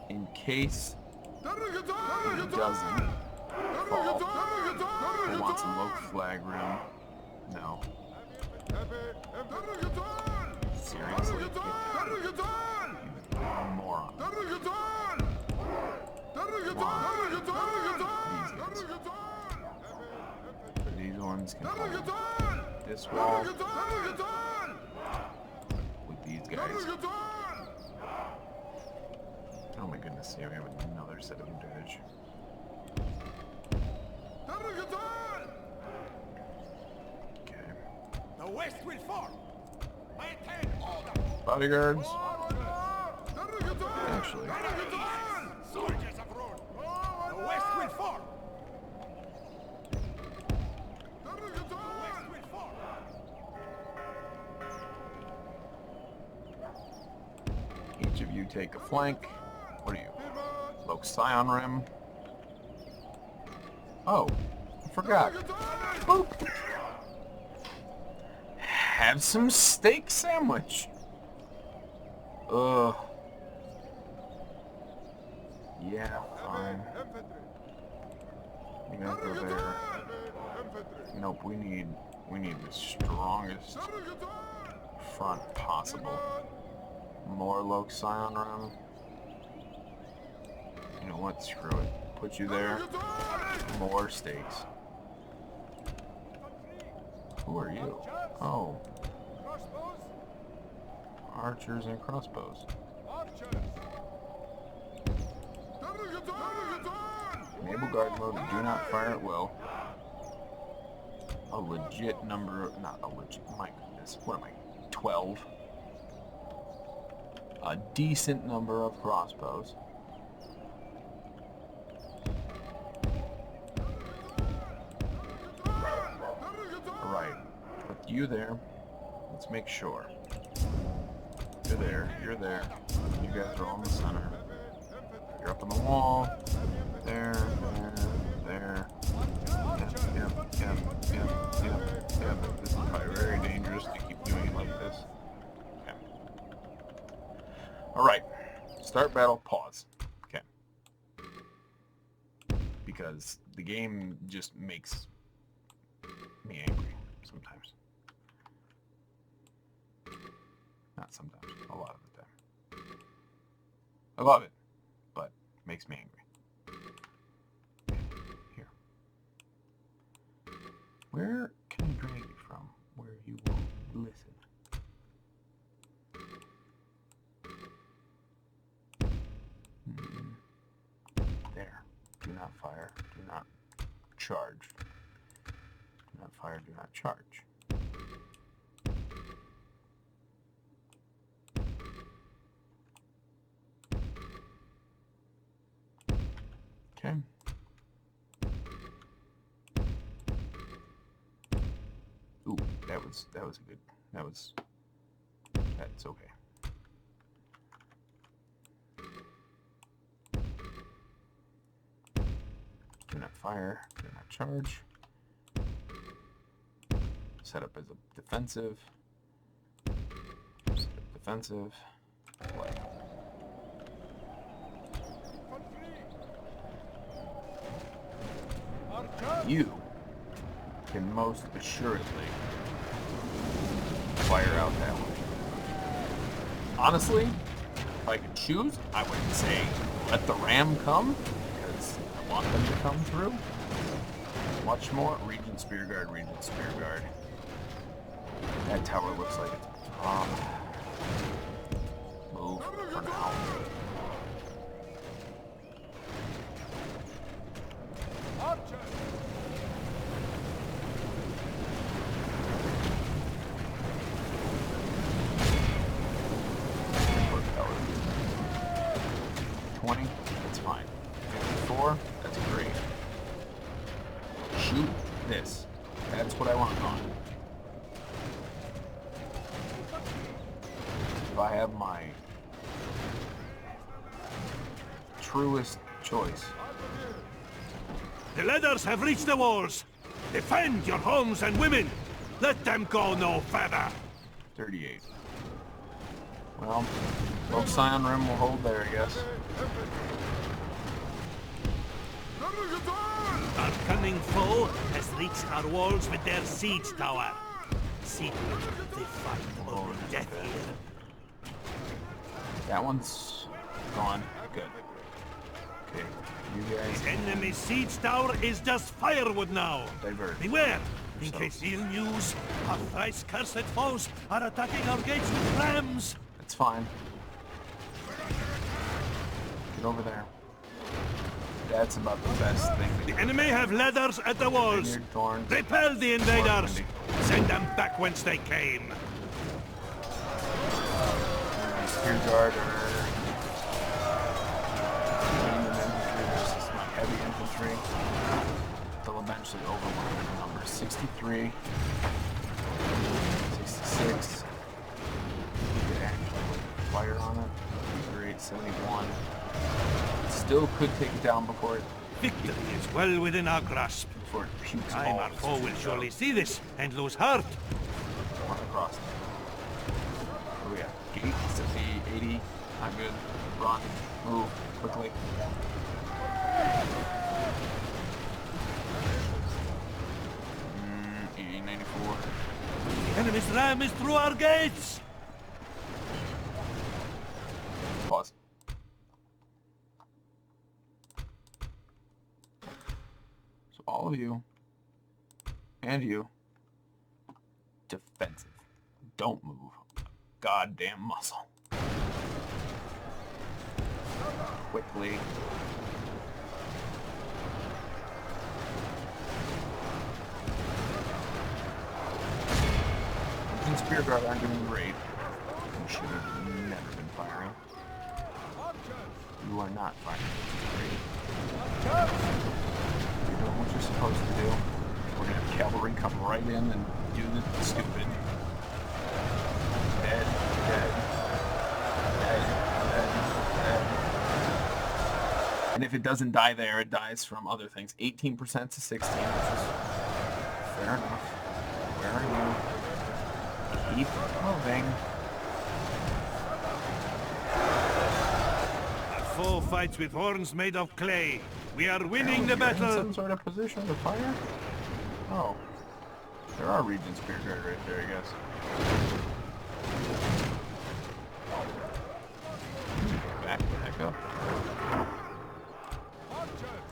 In case it doesn't fall, I want some low flag room. No. Seriously? Even moron. These ones can hold this wall with these guys. Oh my goodness, yeah, we have another set of advantage. Okay. The west will fall. Maintain order. Bodyguards. Actually, Soldiers of Rhûn. The west will fall. The west will fall. each of you take a flank. What are you? Loc Scion Rim. Oh, I forgot. Boop. Have some steak sandwich. Ugh. Yeah, fine. You guys go there. Nope, we need the strongest front possible. More Loc Scion Rim. You know what? Screw it. Put you there. More steaks. Who are you? Oh. Archers and crossbows. Enable guard mode. Do not fire at will. A legit number. Not a legit. My goodness. What am I? 12. A decent number of crossbows. Alright. Put you there. Let's make sure. You're there. You're there. You guys are all in the center. You're up on the wall. There, there, there. Yep. This is probably very dangerous to keep doing it like this. Okay. Alright. Start battle, pause. Okay. Because the game just makes me angry sometimes. Not sometimes, a lot of the time. I love it, but makes me angry. Here. Where can I drag you from where you won't listen? There. Do not fire. Do not charge. Do not fire. Do not charge. Okay. was a good. That's okay. Do not fire. Do not charge. Set up as a defensive. Set up defensive. Play. You can most assuredly fire out that way. Honestly, if I could choose, I would say let the ram come, because I want them to come through. Much more. Regent Spear Guard, Regent Spear Guard. That tower looks like it's move for now. That's fine. 54, that's great. Shoot this. That's what I want on. If I have my truest choice. The ladders have reached the walls. Defend your homes and women. Let them go no further. 38. Well, Oak Scion Rim will hold there, I guess. Our cunning foe has reached our walls with their siege tower. See to it, they fight over death here. That one's gone. Good. Okay, you guys The enemy siege tower is just firewood now. divert. Beware! In case ill news, our thrice cursed foes are attacking our gates with rams. It's fine. Get over there. That's about the best thing to The do. enemy have ladders at the walls. Vineyard Thorns. Repel the invaders. Dorwinnion. Send them back whence they came. Spear Guard or medium infantry versus my heavy infantry. They'll eventually overwhelm the numbers. 63, 66. You could actually fire on it. That'd be great. 71. Still could take it down before it Victory is well within our grasp. pukes Time all our its foe will troops surely out. see this and lose heart. Run across. What do we got? Gate, 60, 80. Not good. Run. Move. Quickly. Mm, 80, 94. The enemy's ram is through our gates. Pause. So all of you and you, defensive. Don't move a goddamn muscle. Quickly. And Spear Guard aren't doing great. You should have never been firing. You are not firing. Great. You're doing what you're supposed to do. We're gonna have cavalry come right in and do the stupid. Dead, dead, dead, dead, dead. And if it doesn't die there, it dies from other things. 18% to 16, which is fair enough. Where are you? Keep moving. Our foe fights with horns made of clay. We are winning the You're in battle. some sort of position to fire? Oh. There are Regent Spear Guard right there, I guess. Back the heck up.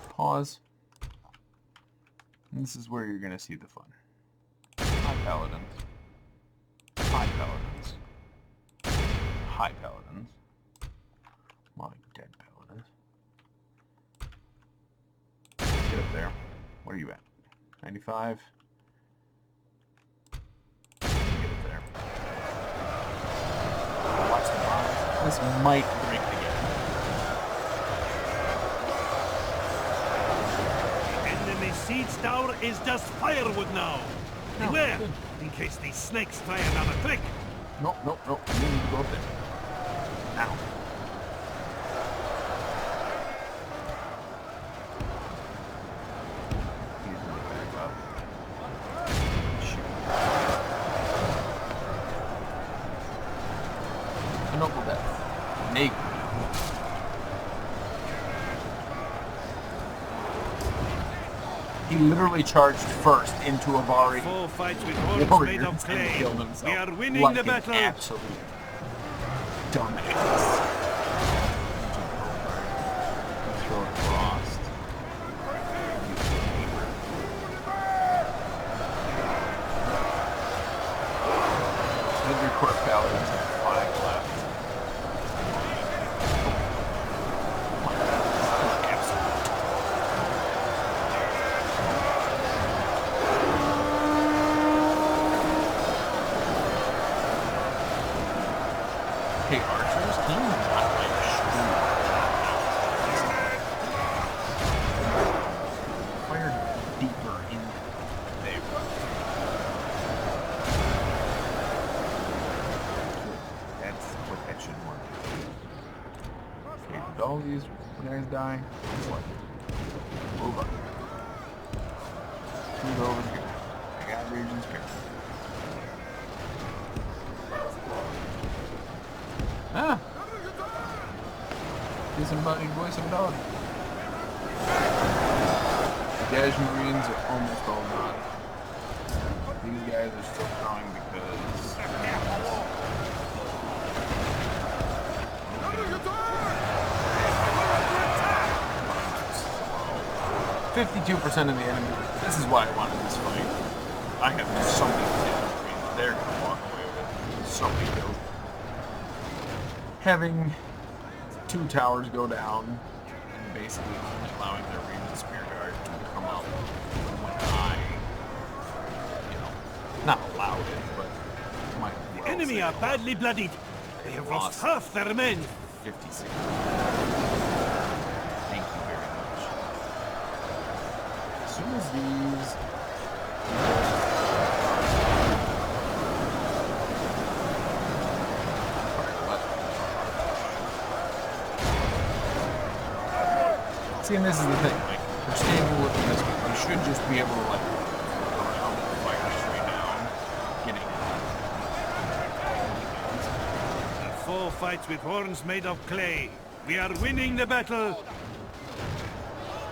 Pause. And this is where you're gonna see the fun. High Paladins. High Paladins. High Paladins. More like dead Paladins. Get up there. What are you at? 95? Get up there. Watch the bombs. This might break the game. The enemy siege tower is just firewood now. Beware, in case these snakes try another trick. Nope, nope, nope. You need to go up there. Now. He's gonna back up. Shoot. A noble death. Naked. He literally charged first into a Vari Four fights with horns made warrior of and clay. killed himself. We are winning like the an battle. absolute dumbass. Throw it across. Maybe your court paladins have 5 left. Hey, archers, can you not like shoot? Fire deeper in there. That's what that should work. Okay, did all these guys die? What? Move up. Move over here. I got regions here. Ah! Disembodied voice of a dog. The Dash Marines are almost all gone. These guys are still throwing because... 52% of the enemy. This is why I wanted this fight. I have so many damage. They're gonna walk away with so many kills. Having 2 towers go down and basically only allowing their Reason Spear Guard to come up when I, not allowed it, but might The enemy are badly bloodied. They have lost half their men. 56. Thank you very much. As soon as these... See, and this is the thing, like, we're standing looking this way. We should just be able to, like, go around and fire straight down, getting it. 4 fights with horns made of clay. We are winning the battle.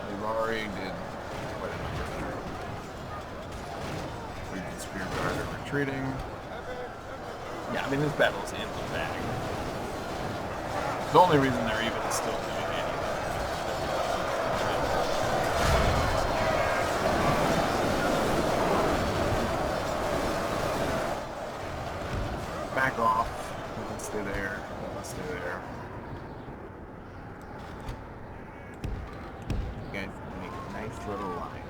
They've already did quite a number of Legion Spear Guard are retreating. Yeah, I mean, this battle's in the bag. The only reason they're even is still doing anything. Back off. Let's stay there. Let's stay there. You guys make a nice little line.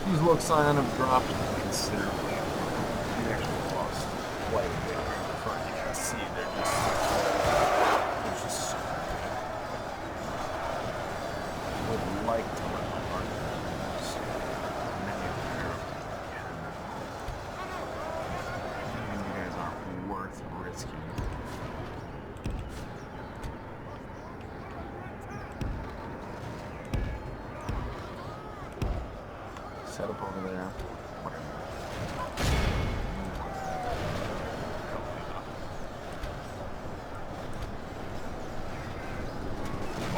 These look Scion have dropped considerably. They actually lost quite a bit in the front. You can see they're just so good. Would like to let my partner lose. Many of them are and you guys aren't worth risking. Set up over there. Whatever.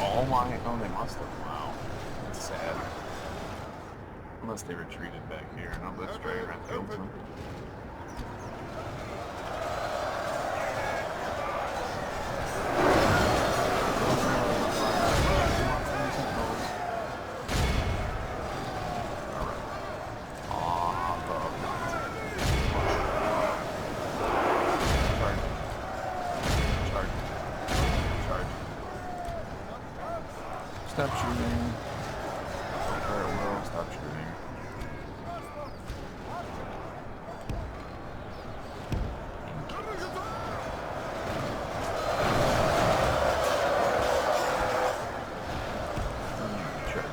Oh my, oh they must have. Wow. That's sad. Unless they retreated back here. No, let's try around kills them. Stop shooting. Or it will stop shooting. Sure.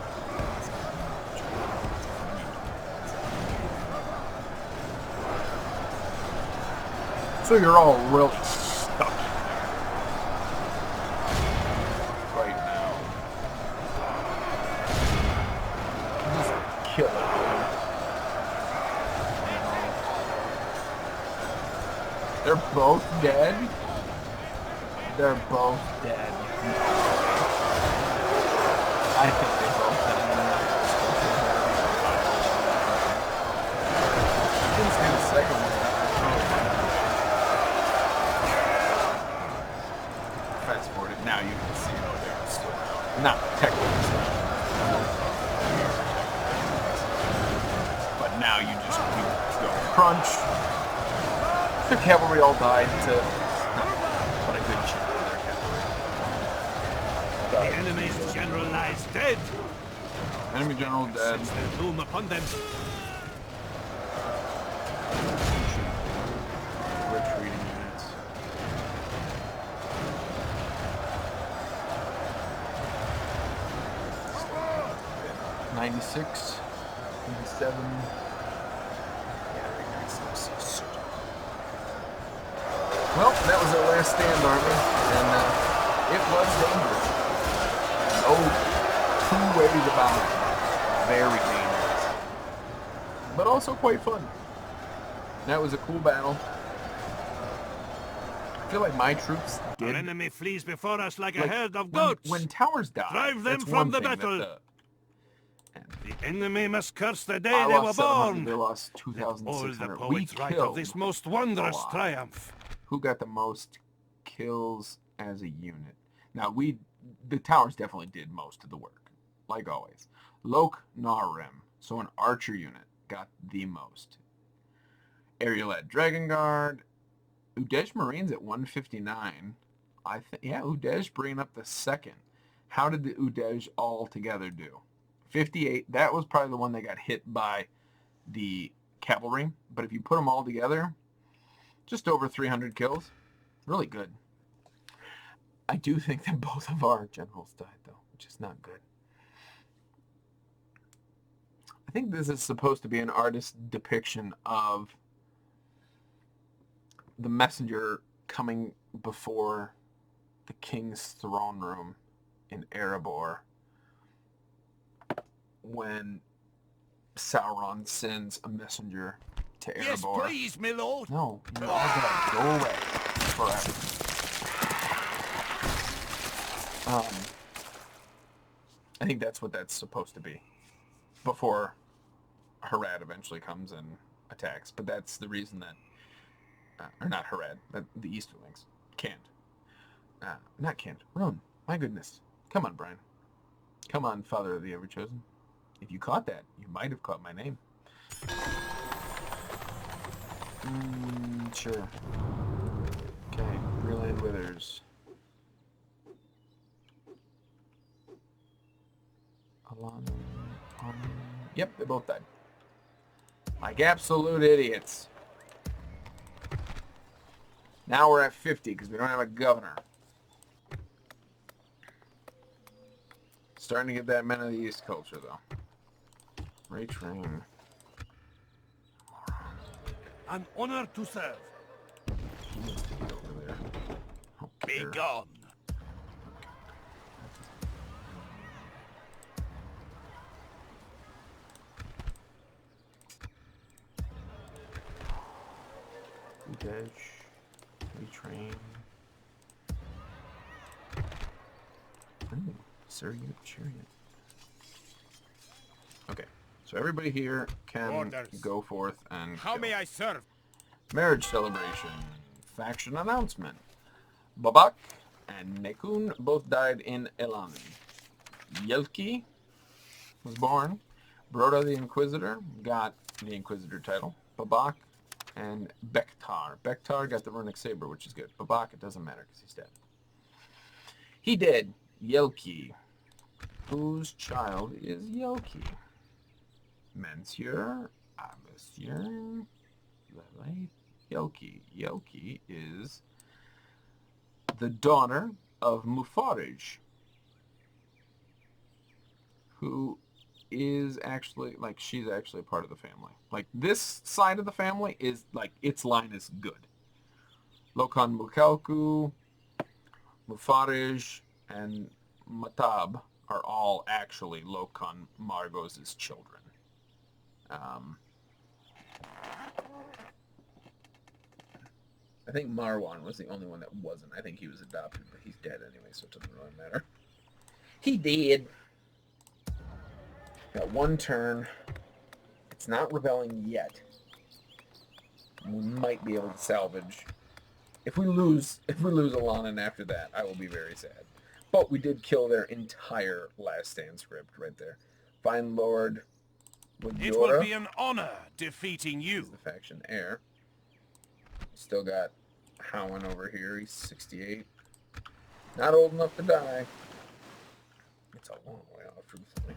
So you're all really stuck right now. Just kill it. They're both dead. They're both dead. I think they both died. Let's do the second one. Fast forward it. Now you can see it over there. It's still not technically still. But now you just go crunch. The cavalry all died to what a good chunk of their cavalry. The enemy's general lies dead. Enemy general dead. Since their doom upon them. Retreating units. '96, 97. Well, that was our last stand, Army, and it was dangerous. No two ways about it. Very dangerous. But also quite fun. That was a cool battle. I feel like my troops Our did. enemy flees before us like a Like, herd of goats. when towers die, Drive them that's from one the thing battle. that The enemy must curse the day I they were lost 700, they born. lost All the 2,600. We poets write of killed this most wondrous a lot. triumph. Who got the most kills as a unit? Now, the towers definitely did most of the work, like always. Lok Narem, so an archer unit, got the most. Aerial-led Dragon Guard. Udej Marines at 159. Yeah, Udej bringing up the second. How did the Udej all together do? 58. That was probably the one that got hit by the cavalry. But if you put them all together, just over 300 kills. Really good. I do think that both of our generals died, though, which is not good. I think this is supposed to be an artist's depiction of the messenger coming before the king's throne room in Erebor when Sauron sends a messenger to Erebor. Yes, please, my lord. No, you're all gonna go away forever. I think that's what that's supposed to be before Harad eventually comes and attacks. But that's the reason that, or not Harad, but the Easterlings can't. Not can't. Rhûn. My goodness. Come on, Brian. Come on, Father of the Ever-Chosen. If you caught that, you might have caught my name. Sure. Okay, Breland Withers. Illanin. Yep, they both died. Like absolute idiots. Now we're at 50 because we don't have a governor. Starting to get that Men of the East culture, though. Retrain. An honor to serve. He needs to be over there. Be There. gone. Udej. Retrain. Ooh, Surrogate Chariot. Okay, so everybody here can Orders. go forth and How kill. may I serve? Marriage celebration. Faction announcement. Babak and Nekun both died in Illanin. Yelki was born. Broda the Inquisitor got the Inquisitor title. Babak and Bektar. Bektar got the Runic Saber, which is good. Babak, it doesn't matter because he's dead. He did. Yelki. Whose child is Yelki? Monsieur, Monsieur, Lele, Yelki. Yelki is the daughter of Mufarij, who is actually, like, she's actually part of the family. Like, this side of the family is, like, its line is good. Lokon Mukalku, Mufarij, and Matab are all actually Lokon Margos' children. I think Marwan was the only one that wasn't. I think he was adopted, but he's dead anyway, so it doesn't really matter. He did. Got one turn. It's not rebelling yet. We might be able to salvage. If we lose Illanin after that, I will be very sad. But we did kill their entire Last Stand script right there. Fine Lord It will Woodora be an honor defeating is you. the faction heir. Still got Howen over here. He's 68. Not old enough to die. It's a long way off, truthfully.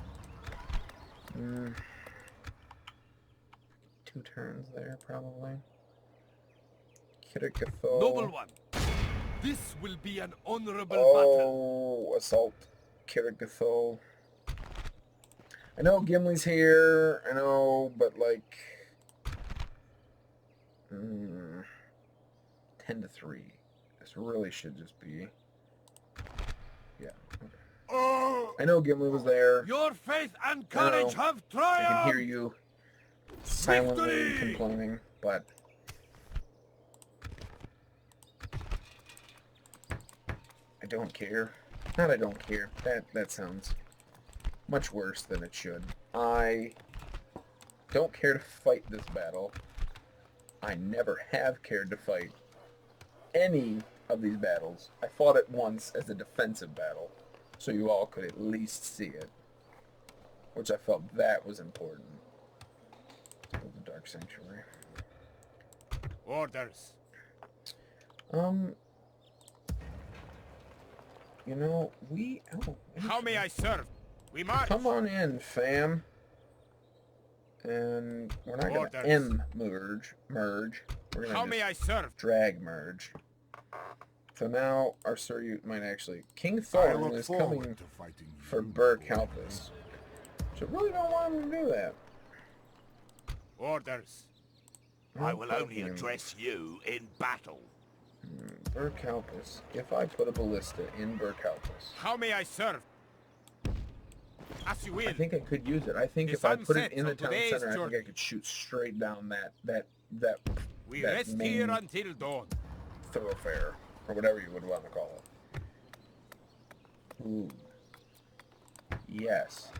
2 turns there, probably. Kirikhgathol. Noble one. This will be an honorable battle. Oh, assault Kirikhgathol. I know Gimli's here. I know, but like 10-3. This really should just be. Yeah. Okay. I know Gimli was there. Your faith and courage have I triumphed. can hear you silently Victory! complaining, but I don't care. Not I don't care. That sounds much worse than it should. I don't care to fight this battle. I never have cared to fight any of these battles. I fought it once as a defensive battle, so you all could at least see it, which I felt that was important. The Dark Sanctuary. Orders. You know, How may I serve? We march. Come on in, fam. And we're not going to merge. We're going How to may I serve? drag merge. So now our Suryut might actually... King Thorn is coming for Kirikhgathol. So I really don't want him to do that. Orders. I will only address you in battle. Kirikhgathol. If I put a ballista in Kirikhgathol, How may I serve? As you will. I think I could use it. I think The if I sun put it sets in the on town today's center, I think journey. I could shoot straight down that We that rest main here until dawn. thoroughfare, or whatever you would want to call it. Ooh. Yes.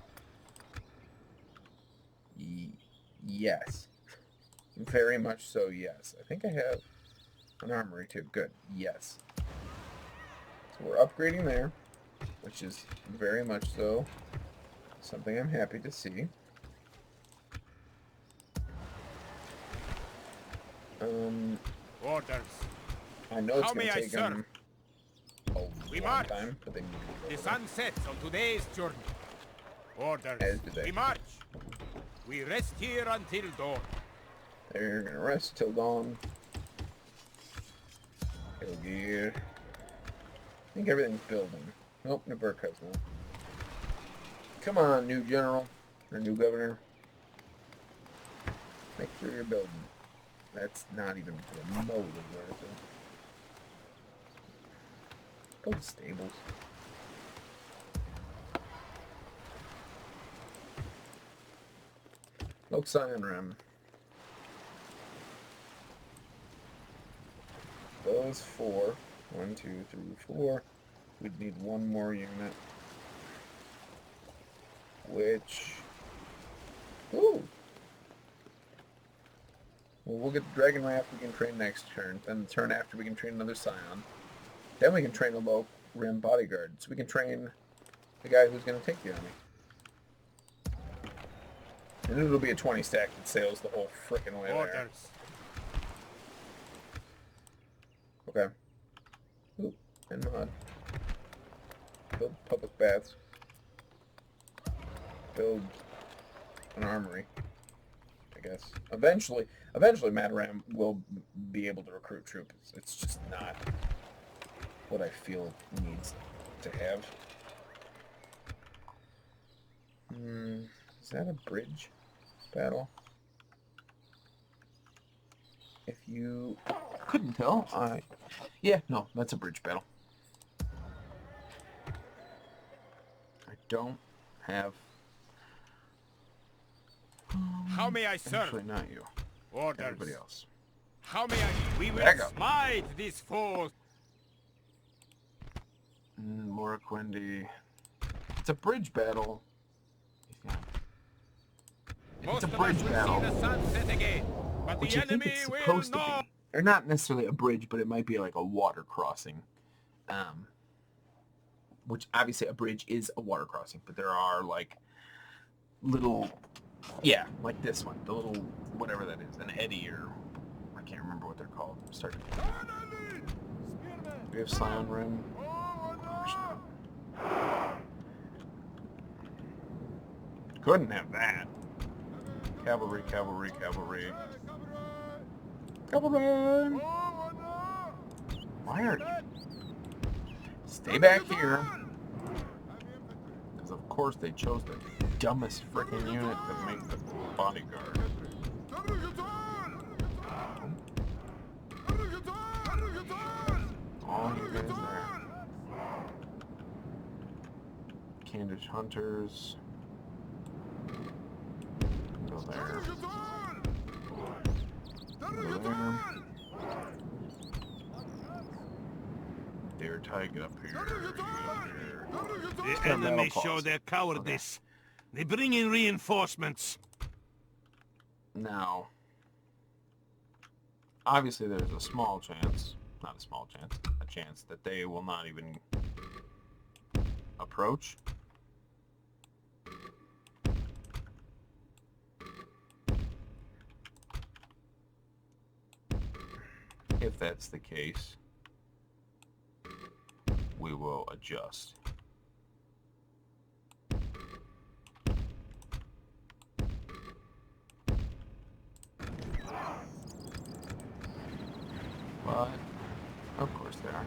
Yes. Very much so, yes. I think I have an armory too. Good. Yes. So we're upgrading there, which is very much so something I'm happy to see. Orders. I know it's How going may to I take them a We long march. time, but they need to The go sun sets on today's journey. Orders. As do they. We march. We rest here until dawn. They're going to rest till dawn. Go gear. I think everything's building. Nope, New Burkhouse now. Come on, new general. Or new governor. Make sure you're building. That's not even remotely worth it. Build the stables. Look, Cyan Rim. Those 4. 1, 2, 3, 4. We'd need one more unit. Which... Ooh! Well, we'll get the Dragon Raft we can train next turn. Then the turn after we can train another Scion. Then we can train a low rim bodyguard. So we can train the guy who's going to take the army. And it'll be a 20 stack that sails the whole frickin' way there. Orders. Okay. Oop, and mod. Build public baths. Build an armory, I guess. Eventually Mataram will be able to recruit troops. It's just not what I feel it needs to have. Is that a bridge battle? If you couldn't tell. Yeah, no, that's a bridge battle. I don't have... How may I serve? Actually, not you. Orders. Everybody else. How may I? We will Back up. smite these foes. Moraquendi. It's a bridge battle. If Most it's a of us bridge will see battle, the sunset again, but which the I think enemy it's will supposed to not. be. Or not necessarily a bridge, but it might be like a water crossing. Which obviously a bridge is a water crossing, but there are like little, yeah, like this one, the little whatever that is, an eddy, or I can't remember what they're called. I'm starting to... We have Scion Rim. Couldn't have that. Cavalry, cavalry, cavalry. Cavalry! Why are you? Stay back here. Because of course they chose the dumbest freaking unit to make the bodyguard. All you guys there. Candish Hunters. Go there. Go there. Dare tie, get up here. Get up here. The enemy show their cowardice. They bring in reinforcements. Now, obviously there's a small chance, not a small chance, a chance that they will not even approach. If that's the case, we will adjust. But, of course they are.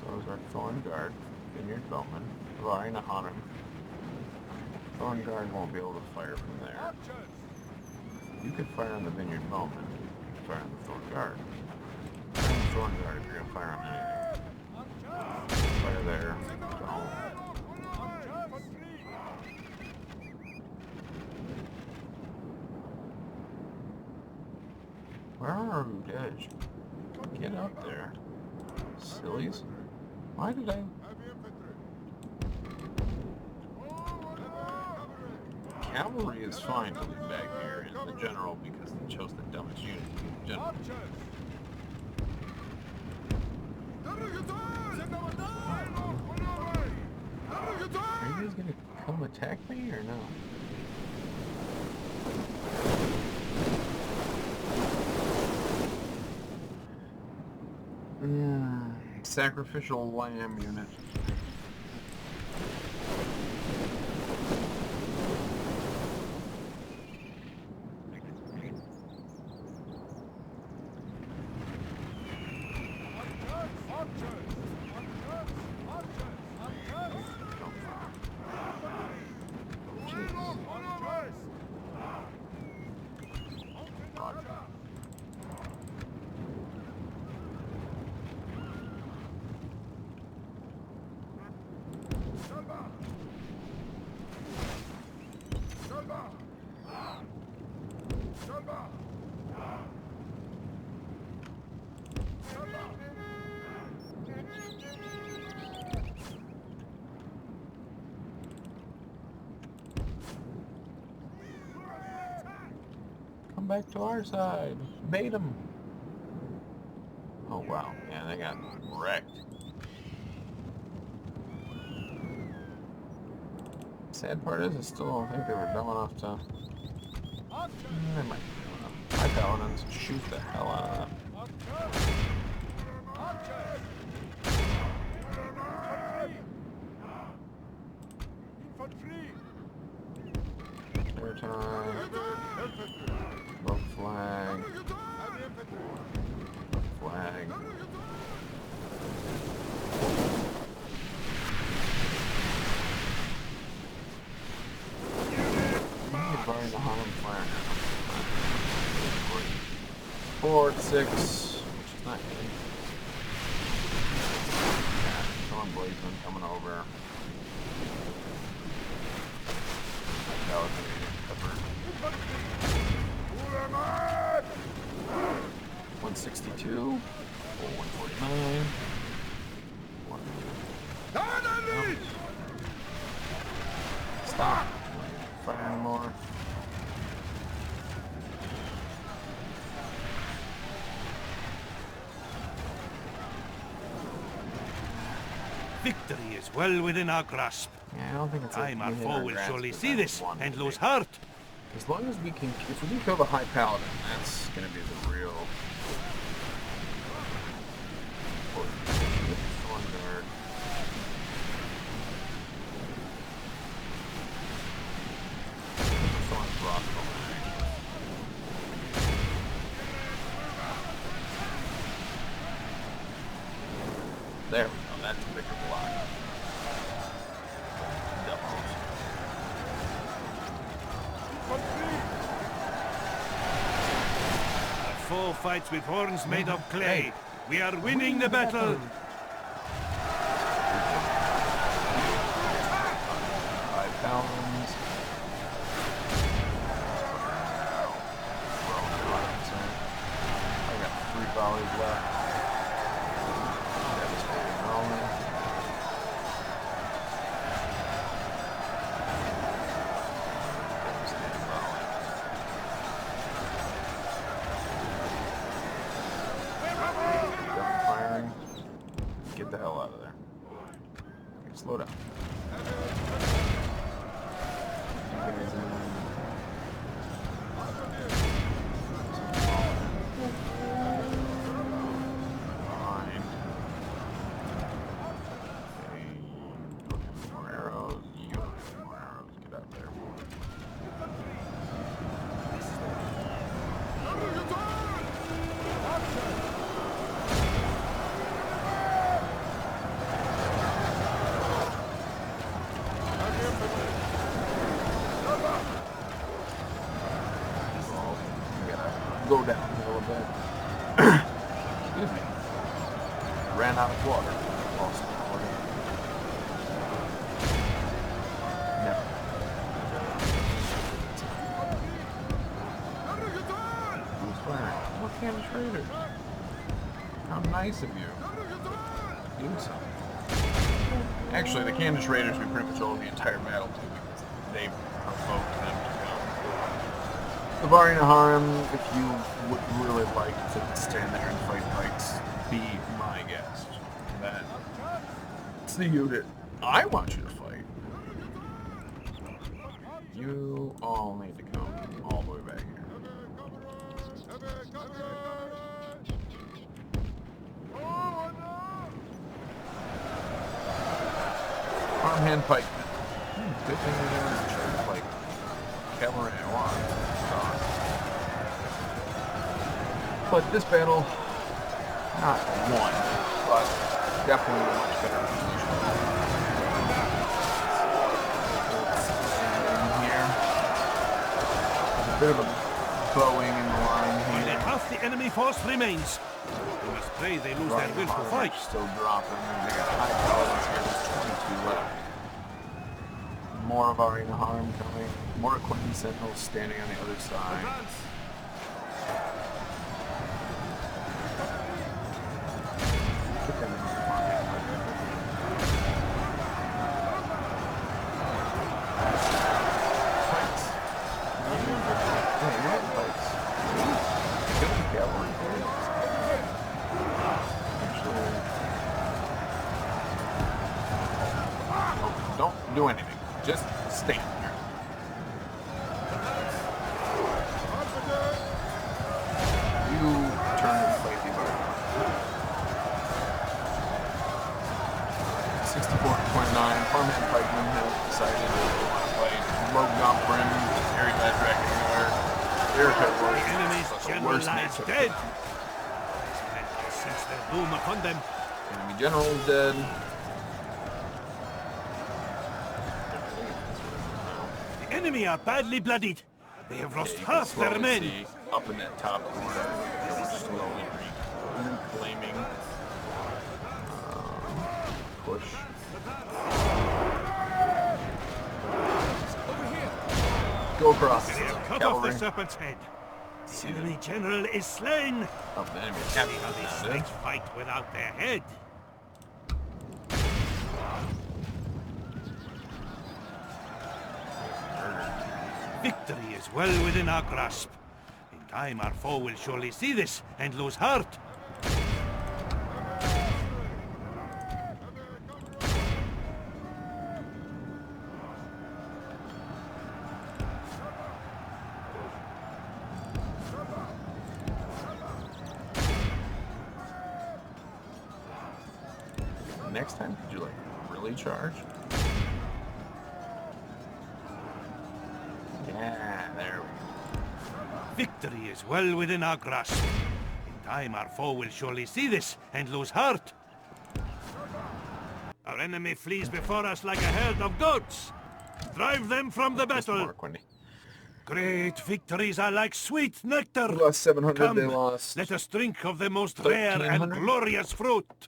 Those are Thorn Guard, Vineyard Bowman, Varina Hanum. Thorn Guard won't be able to fire from there. You could fire on the Vineyard Bowman. You could fire on the Thorn Guard. Thorn Guard if you're going to fire on anything. Fire there. Go home. Where are you guys? Get up there. Sillies. Why did I... Cavalry is fine to leave back here in the general because they chose the dumbest unit in the general. Are you guys gonna come attack me or no? Sacrificial lamb unit. Come back to our side. Bait them. Oh wow, yeah, they got wrecked. Sad part is, I still don't think they were dumb enough to... They might be dumb enough. My paladins shoot the hell out of them. Airtime. Above flag. Flag. Burn the Harlem flag. 4 to 6, which is not good. Storm Blazeman coming over. That was covered. 162. 149. Stop. Fire anymore. Victory is well within our grasp. Yeah, I don't think it's Time our within foe our will grasp, surely but see that this was one and to lose do. heart. As long as we can, if we can kill the High Paladin, that's gonna be the real. Thorn Guard. Thorn's Rockville. There we go. That's a bigger block. Doubles. Our foe fights with horns made of clay. We are winning the battle. Five pounds. I got 3 volleys left. Devastating rolling. Devastating rolling. Done firing. Get the hell out of there. Okay, slow down. You guys in. Behind. Okay, more arrows. You have more arrows. Get out there. We gotta go downhill a bit. Excuse me. Ran out of water. Lost water. Never. Who's firing? What kind of traitors? How nice of you. Do something. Actually, the Candace Raiders we pretty much owe the entire battle to because they provoked them to come. The Varina Harem, if you would really like to stand there and fight fights, be my guest. That's the unit I want you to fight. You all need to come all the way back here. Farmhand pikemen. Good thing we didn't charge like cavalry I want. But this battle, not won, but definitely a much better position. In here, there's a bit of a bowing in the line Only here. half the enemy force remains. We must pray they lose their will to fight. Still dropping. They got high paladins here. There's 22 left. More of our harm coming. More Quentin Sentinels standing on the other side. Put them in the farmhand pikemen. Pikes. Hey, we have pikes. Kill the cavalry here. Don't do anything. Just stand there. You turn and fight the other. 64-29. Farmhand pikemen have decided that they want to fight. Rogue Gomprin, Harry Bad Dragon Miller, The enemy's general lies dead. And sense their doom upon them. Enemy general is dead. The enemy are badly bloodied. They have lost half their men. See up in that top corner, there were flaming push. Go across. They have cut off Cavalry. the serpent's head. The enemy general is slain. Oh, the enemy See captain how is these not snakes fight without their head. Victory is well within our grasp. In time, our foe will surely see this and lose heart. Next time, could you like really charge? Yeah, there we go. Victory is well within our grasp. In time, our foe will surely see this and lose heart. Our enemy flees before us like a herd of goats. Drive them from the Just battle. mark, Wendy. Great victories are like sweet nectar. They lost 700. Come, They lost. let us drink of the most rare and 1300? glorious fruit.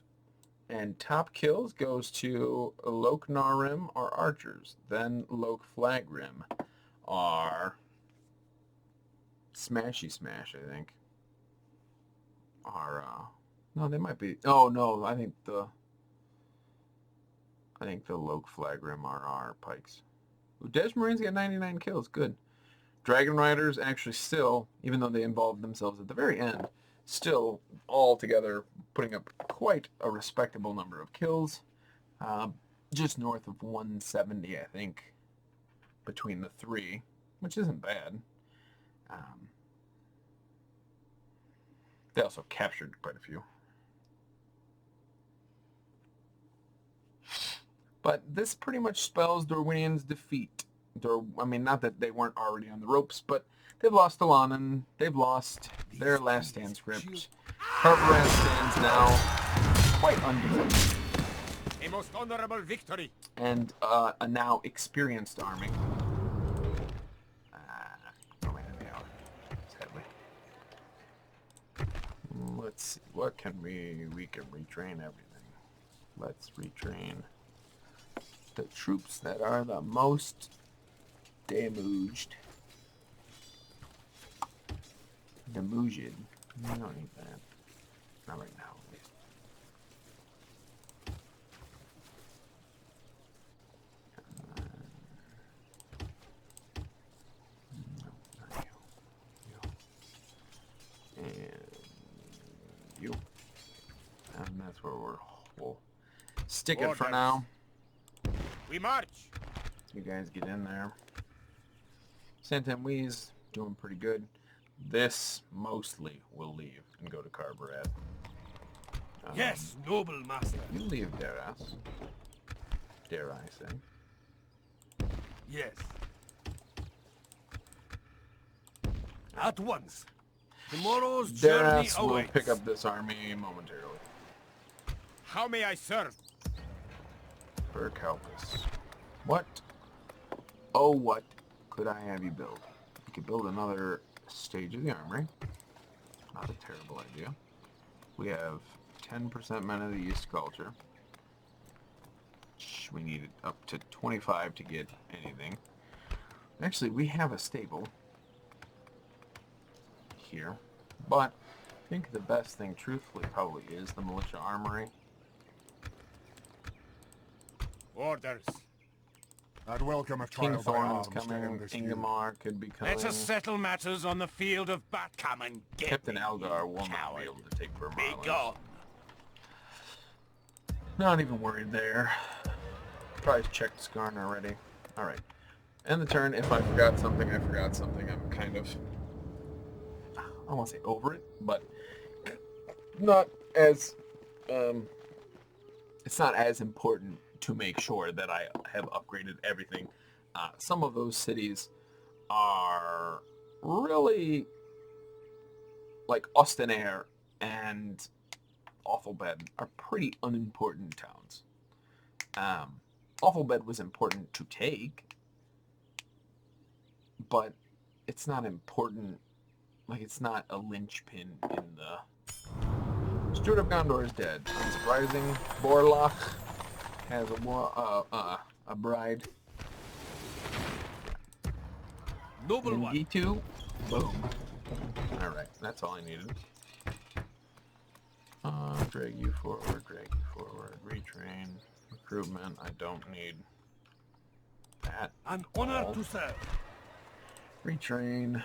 And top kills goes to Lok Narim or archers. Then Lok Flagrim are Smashy Smash, I think. Are no, they might be. Oh no, I think the Lok Flagrim are our pikes. Ooh, Des Marines get 99 kills. Good. Dragon Riders actually still, even though they involved themselves at the very end, still all together putting up quite a respectable number of kills. Just north of 170, I think, between the three, which isn't bad. They also captured quite a few. But this pretty much spells Dorwinnion's defeat. I mean, not that they weren't already on the ropes, but they've lost Illanin. They've lost their last stand script. Carburet stands now quite undefeated. A most honorable victory. And a now experienced army. Sadly. Let's see. What can we can retrain everything. Let's retrain the troops that are the most damaged. Damaged. We don't need that. Not right now, at least. No, not you. And you. And that's where we'll stick it for Orders. now. We march. You guys get in there. Santamwee's doing pretty good. This mostly will leave and go to Carburet. Yes, noble master. You leave Deras. Dare I say. Yes. At once. Tomorrow's journey Deras will awaits. pick up this army momentarily. How may I serve? Burkalkus. What? Oh, what could I have you build? You could build another stage of the armory. Not a terrible idea. We have 10% men of the East culture. We need it up to 25 to get anything. Actually, we have a stable here, but I think the best thing, truthfully, probably is the militia armory. Orders. I'd welcome a King trial by Thorn arms is to end coming. this feud. Ingemar could be coming. Let us settle matters on the field of battle. Come and get Captain me, Algar you will not coward. be able to take Be Vermont. gone. Not even worried there. Probably checked Skarn already. Alright. End the turn. If I forgot something, I forgot something. I'm kind of, I don't want to say over it, but not as, it's not as important to make sure that I have upgraded everything. Some of those cities are really, like Ostenair and Awfulbed are pretty unimportant towns. Awfulbed was important to take, but it's not important, like it's not a linchpin in the Steward of Gondor is dead. Unsurprising. Borlach has a bride. Noble And one. D2. Boom. Alright, that's all I needed. Drag you forward, retrain, recruitment, I don't need that. An honor to serve. Retrain.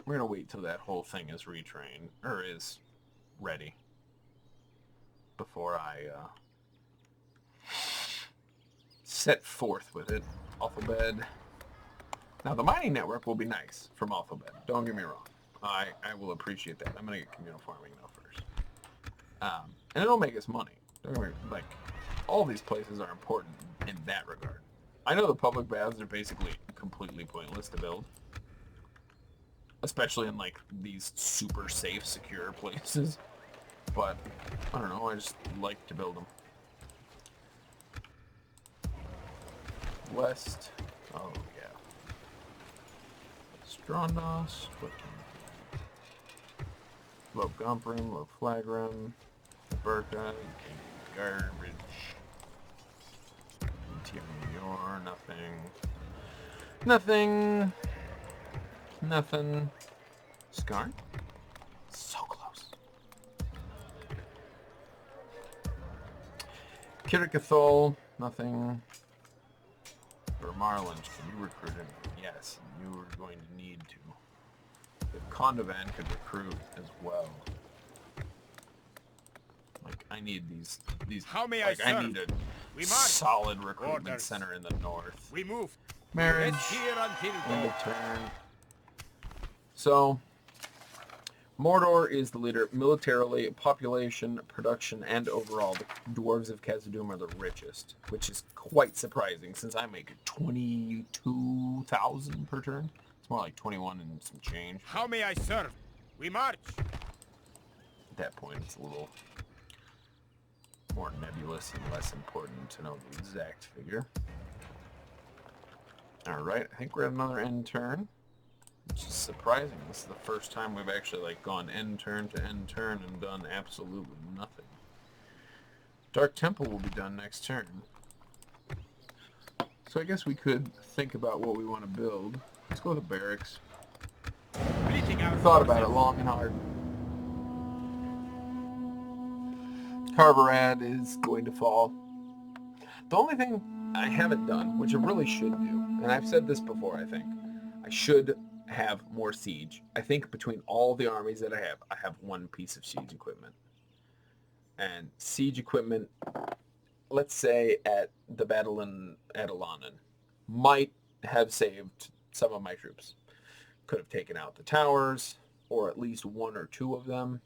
We're gonna wait till that whole thing is retrained, or is ready, before I set forth with it. Alphabet. Now the mining network will be nice from Alphabet. Don't get me wrong. I will appreciate that. I'm gonna get communal farming though first, and it'll make us money. Don't get me, like, all these places are important in that regard. I know the public baths are basically completely pointless to build, especially in like these super safe, secure places. But I don't know. I just like to build them. West. Oh, yeah. Strondos. Low Gomprim, Low Flagrum, Berka, Garbage. Interior, nothing. Nothing. Scarn? So close. Kirikhgathol, nothing. For Marlin, can you recruit him? Yes, you are going to need to. If Kondovan could recruit as well. Like, I need these How may like, I I serve? need a We march. solid recruitment Orders. center in the north. We move. Marriage, Rest here until end dawn. of turn. So, Mordor is the leader. Militarily, population, production, and overall, the dwarves of Khazad-dûm are the richest, which is quite surprising since I make 22,000 per turn. It's more like 21 and some change. How may I serve? We march. At that point, it's a little more nebulous and less important to know the exact figure. Alright, I think we're at another end turn. Which is surprising. This is the first time we've actually like gone end turn to end turn and done absolutely nothing. Dark Temple will be done next turn. So I guess we could think about what we want to build. Let's go with the barracks. Bleating our Thought about it forces. long and hard. Carverad is going to fall. The only thing I haven't done, which I really should do, and I've said this before, I think, I should have more siege. I think between all the armies that I have one piece of siege equipment. And siege equipment, let's say at the battle at Illanin, might have saved some of my troops. Could have taken out the towers, or at least one or two of them.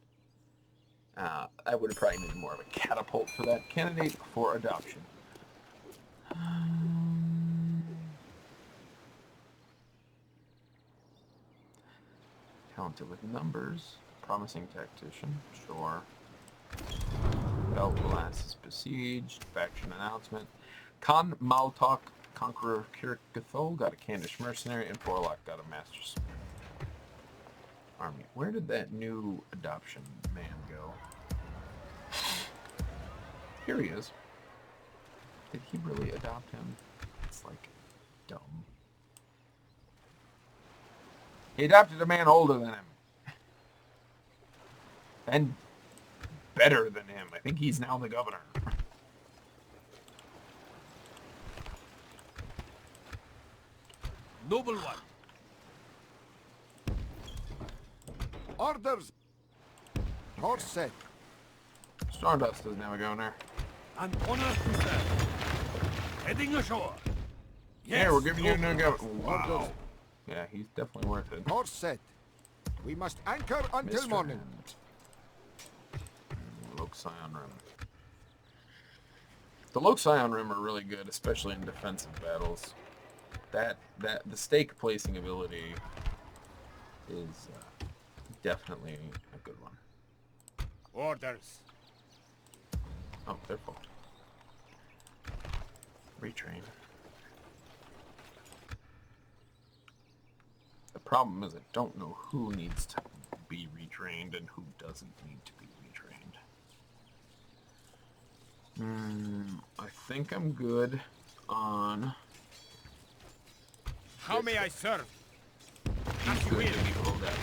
I would have probably needed more of a catapult for that. Candidate for adoption. Talented with numbers. Promising tactician. Sure. Belt Blast is besieged. Faction announcement. Khan Maltok, Conqueror of Kirikhgathol, got a Candish mercenary, and Borlach got a Master's army. Where did that new adoption man go? Here he is. Did he really adopt him? It's like dumb. He adopted a man older than him. And better than him. I think he's now the governor. Noble one. Orders! Horse set. Stardust doesn't have a governor. An honor to serve. Heading ashore. Yeah, we're giving you a new noble. governor. Wow. Yeah, he's definitely worth it. Horse set. We must anchor until Mr. morning. Hand. Loke Scion Rim. The Loke Scion Rim are really good, especially in defensive battles. The stake placing ability is definitely a good one. Orders. Oh, they're full. Retrain. Problem is, I don't know who needs to be retrained and who doesn't need to be retrained. I think I'm good on... How may I serve? He's good to be rolled out.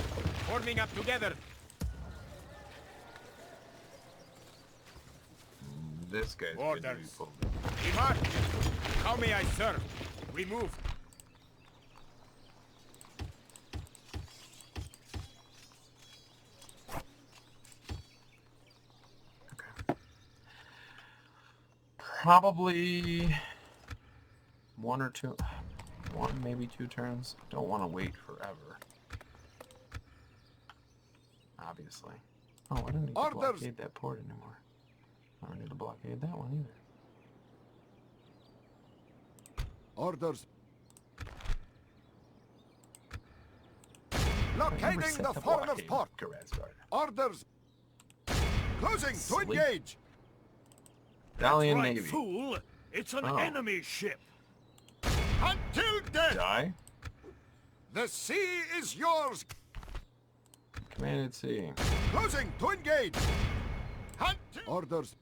Forming up together. This guy's good to be Orders. pulled out. We march. How may I serve? Remove. Probably one, maybe two turns. Don't want to wait forever. Obviously. Oh, I don't need to Orders. blockade that port anymore. I don't need to blockade that one either. Orders. I never Locating set the to foreigner's blockade port. Kirikhgathol. Orders. Closing to Sleep. engage. Dalian Right, Navy. fool! It's an Oh. enemy ship! Until death. Die. The sea is yours. Command at sea. Closing to engage. Until orders.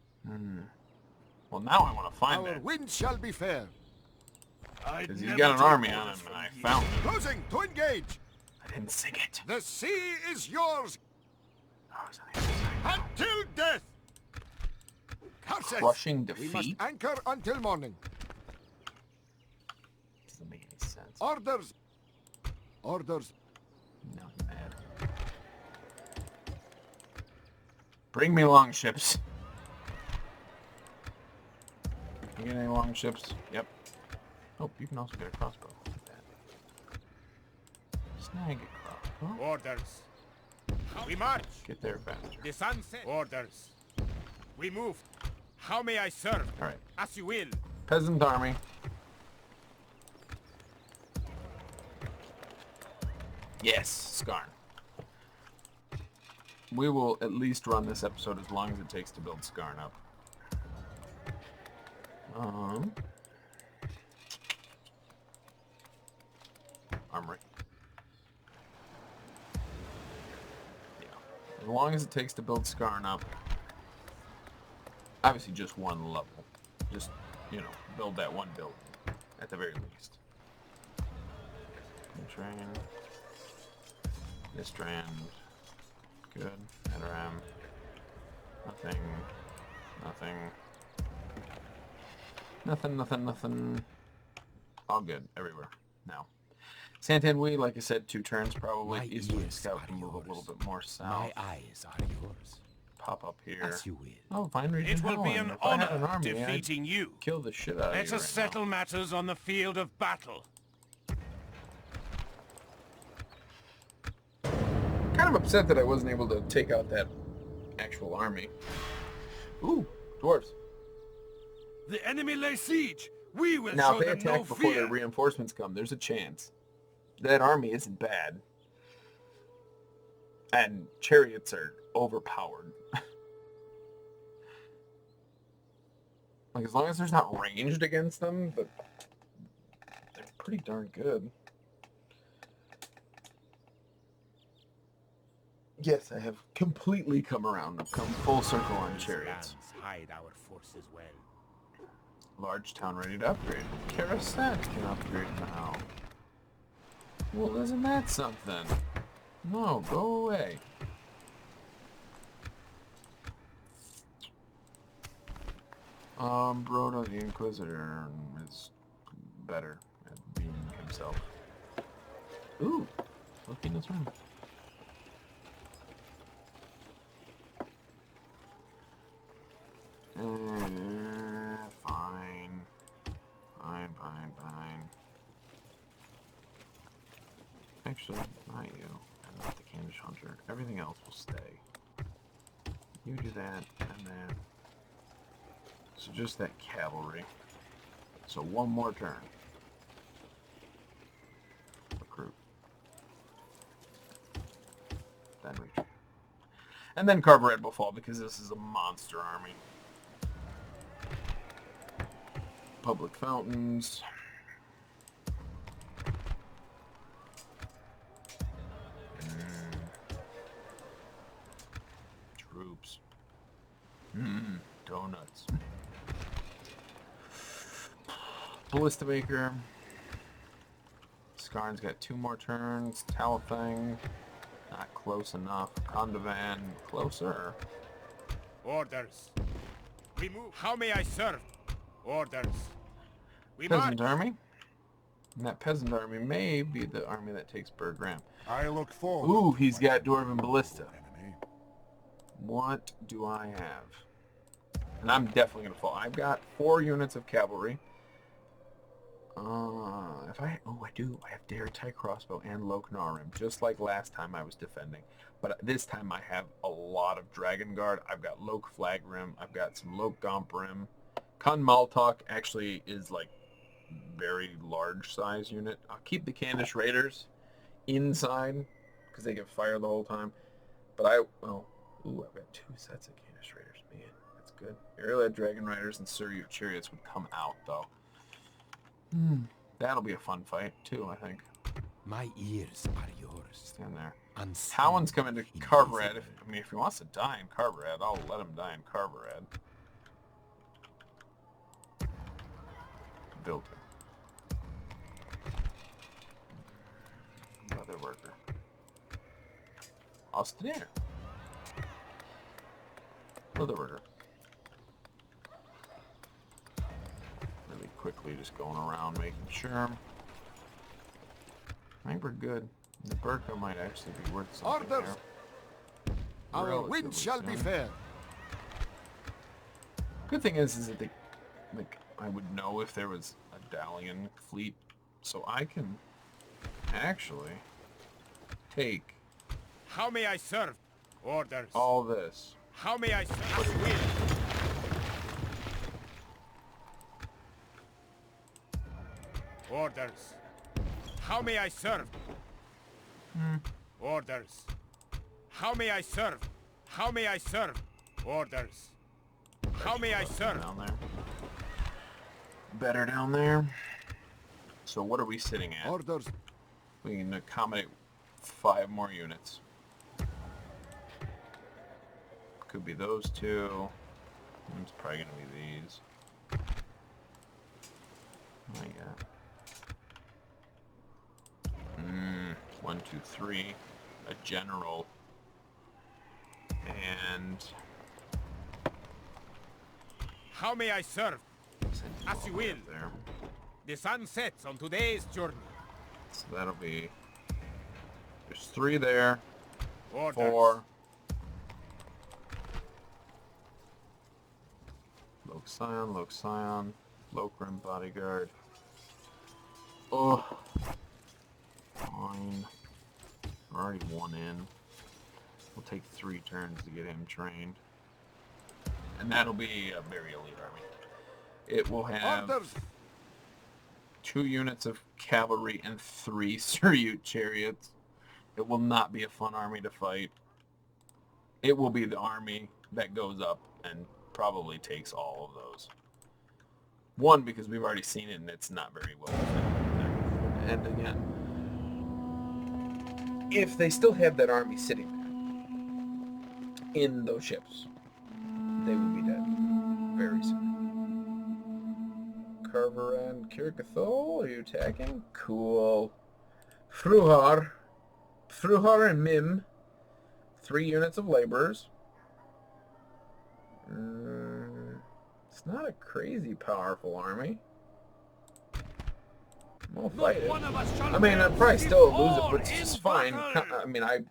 Well, now I want to find Our that. wind shall be fair. Because he's got an army on him, and I found him. Closing to engage. I didn't sing it. The sea is yours. Oh, it's on the other side. Until death. Curses. Crushing We must defeat? anchor until morning. Doesn't make any sense. Orders. Orders. No, I'm mad. Bring me longships. You get any longships? Yep. Oh, you can also get a crossbow. Look at that. Snag a crossbow. Orders. We march. Get there faster. The sun set. Orders. We move. How may I serve? Alright. As you will. Peasant army. Yes, Skarn. We will at least run this episode as long as it takes to build Skarn up. Armory. Yeah. As long as it takes to build Skarn up. Obviously just one level. Just, you know, build that one building. At the very least. Train. This strand. Good. Adaram. Nothing. Nothing. Nothing. All good. Everywhere. Now. Santanui, like I said, 2 turns probably. My Easterling ears Scout are can move a little yours. bit more south. My eyes are yours. Pop up here. As you will. Oh, fine region. It will be Helen. an If I had an honor army, I'd defeating you. kill the shit out of you Let us right settle matters on the field of battle. now. Kind of upset that I wasn't able to take out that actual army. Ooh, dwarves. The enemy lay siege. We will Now, show if they them attack no before fear. their reinforcements come, there's a chance. That army isn't bad. And chariots are overpowered. Like, as long as there's not ranged against them, but they're pretty darn good. Yes, I have completely come around. I've come full circle on These chariots. lands hide our forces well. Large town ready to upgrade. Kirikhgathol can upgrade now. Well, isn't that something? No, go away. Brodo the Inquisitor is better at being himself. Ooh, looking this room. Fine. Actually, not you. And not the Canish Hunter. Everything else will stay. You do that, and that. So just that cavalry. So one more turn. Recruit. Then retreat. And then Carburet will fall because this is a monster army. Public fountains. units. Ballista Maker. Skarn's got 2 more turns. Talathang, not close enough. Kondovan, closer. Orders. We move. How may I serve? Orders. We Peasant march. army. And that peasant army may be the army that takes Bergram. I look forward. Ooh, he's got Dwarven Ballista. Enemy. What do I have? And I'm definitely going to fall. I've got 4 units of cavalry. I do. I have Dare-Tie Crossbow and Loknarim, just like last time I was defending. But this time I have a lot of Dragon Guard. I've got Lok Flagrim. I've got some Lok Gomprim. Kun Maltok actually is like very large size unit. I'll keep the Candish Raiders inside because they get fire the whole time. But I've got 2 sets of Candish Raiders. Man, that's good. Arrowhead Dragon Riders and Suryut Chariots would come out though. That'll be a fun fight too, I think. My ears are yours. Stand there. Unseen Talon's coming to invisible. Carverad. If he wants to die in Carverad, I'll let him die in Carverad. Built it. Leather worker. Austin. Leather worker. Really quickly just going around making sure. I think we're good. The Burka might actually be worth something Orders. there. Our Relatively wind shall be soon. fair. Good thing is that I would know if there was a Dalian fleet, so I can actually take How may I serve? Orders. all this. How may I serve? As will. Orders. How may I serve? Orders. How may I serve? How may I serve? Orders. How may I serve? Down there. Better down there. So what are we sitting at? Orders. We can accommodate 5 more units. Could be those 2. It's probably going to be these. Oh, yeah. 1, 2, 3. A general. And... How may I serve? send you As all you the way will. up there. The sun sets on today's journey. So that'll be... There's 3 there. Orders. 4. Lok Scion, Lokrim Bodyguard. Oh. Fine. We're already 1 in. We'll take 3 turns to get him trained. And that'll be a very elite army. It will have Orders. 2 units of cavalry and 3 Suryut chariots. It will not be a fun army to fight. It will be the army that goes up and probably takes all of those. 1, because we've already seen it and it's not very well defended. And again, if they still have that army sitting there in those ships, they will be dead very soon. Carver and Kirikhgathol, are you attacking? Cool. Fruhar and Mim, 3 units of laborers. It's not a crazy powerful army. We'll fight it. One of us shall I mean, I'd perish. probably still lose it, All but it's in just fine. battle. I mean, I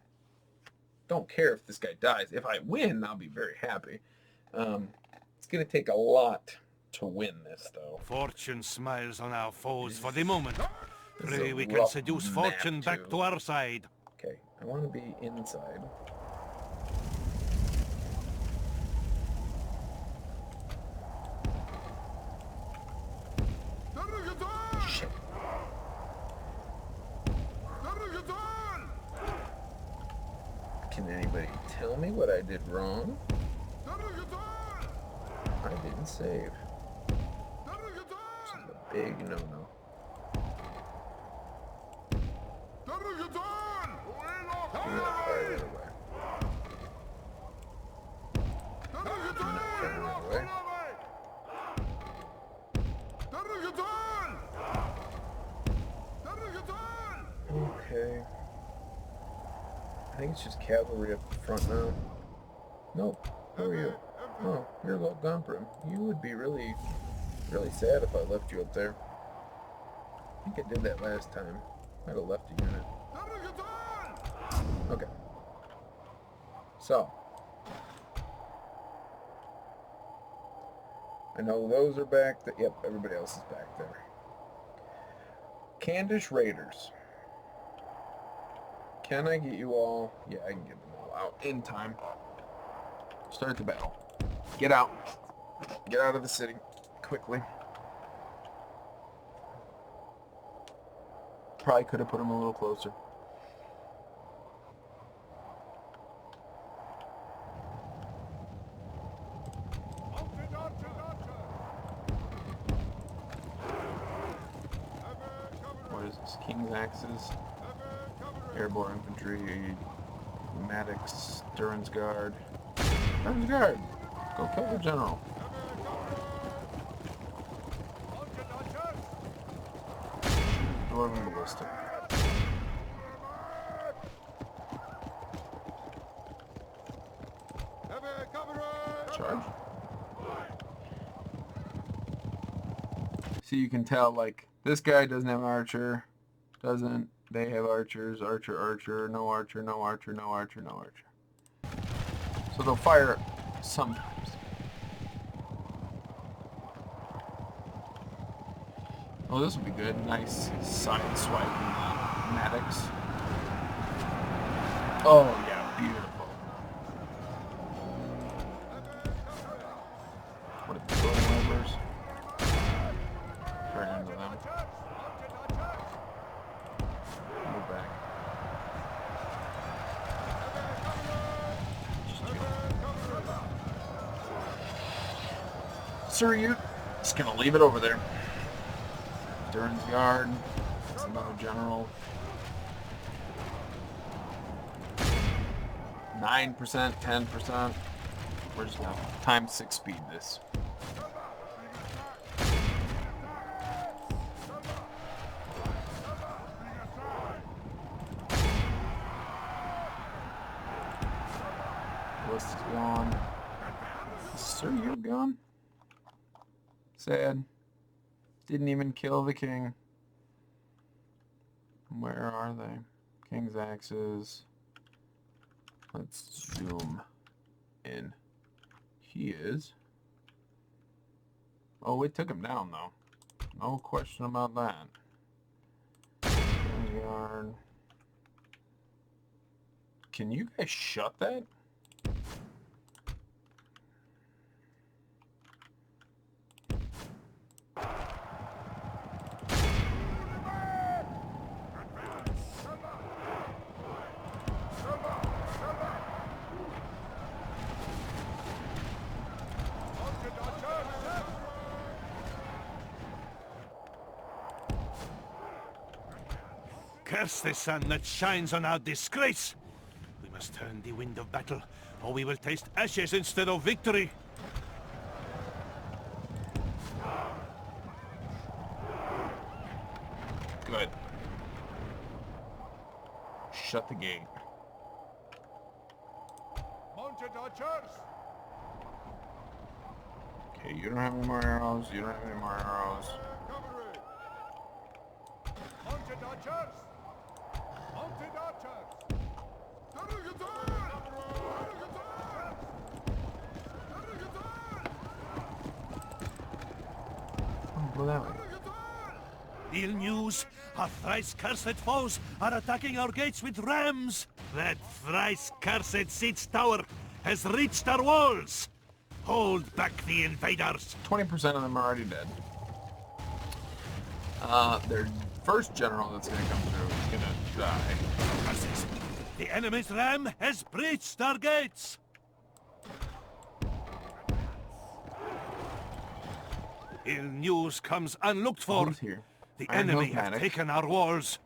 don't care if this guy dies. If I win, I'll be very happy. It's going to take a lot to win this, though. Fortune smiles on our foes for the moment. This is Pray a we can rough seduce map, fortune back too. to our side. Okay, I want to be inside. Shit. Can anybody tell me what I did wrong? I didn't save. This is a big no-no. Do not fire that away. Do not fire that away. Okay. I think it's just cavalry up front now. Nope. Who are you? Oh, you're Lord Gomprim. You would be really sad if I left you up there. I think I did that last time. Might have left a unit. Okay. So. I know those are back. Yep, everybody else is back there. Candish Raiders. Can I get you all? Yeah, I can get them all out in time. Start the battle. Get out. Get out of the city. Quickly. Probably could have put them a little closer. What is this? King's Axes. Airborne Infantry. Maddox. Durin's Guard. Durin's Guard! Go kill the general. Dwarven Ballistic. Charge. See, you can tell, like, this guy doesn't have an archer. Doesn't. They have archers. Archer, archer. No archer, no archer, no archer, no archer. So they'll fire sometimes. Oh, this would be good. Nice side swipe in the Maddox. Oh, yeah, beautiful. What are the golden levers? Right into them. Move back. Sir, you're just gonna leave it over there. Durin's Guard. It's another general. 9%, 10%. We're just gonna times 6 speed this. List is gone. Sir, you're gone? Sad. Didn't even kill the king. Where are they? King's Axes. Let's zoom in. He is. Oh, we took him down, though. No question about that. Yard. Can you guys shut that? Curse the sun that shines on our disgrace! We must turn the wind of battle, or we will taste ashes instead of victory! Good. Shut the gate. Mounted archers! Okay, you don't have any more arrows. You don't have any more arrows. Cavalry! Mounted archers! Mounted archers! Oh, go that way. Ill news! Our thrice-cursed foes are attacking our gates with rams! That thrice-cursed siege tower has reached our walls! Hold back the invaders! 20% of them are already dead. Their first general that's gonna come through is gonna die. Curses! The enemy's ram has breached our gates! Ill news comes unlooked for. Who's here? The Iron enemy Hills have Maddox. taken our walls.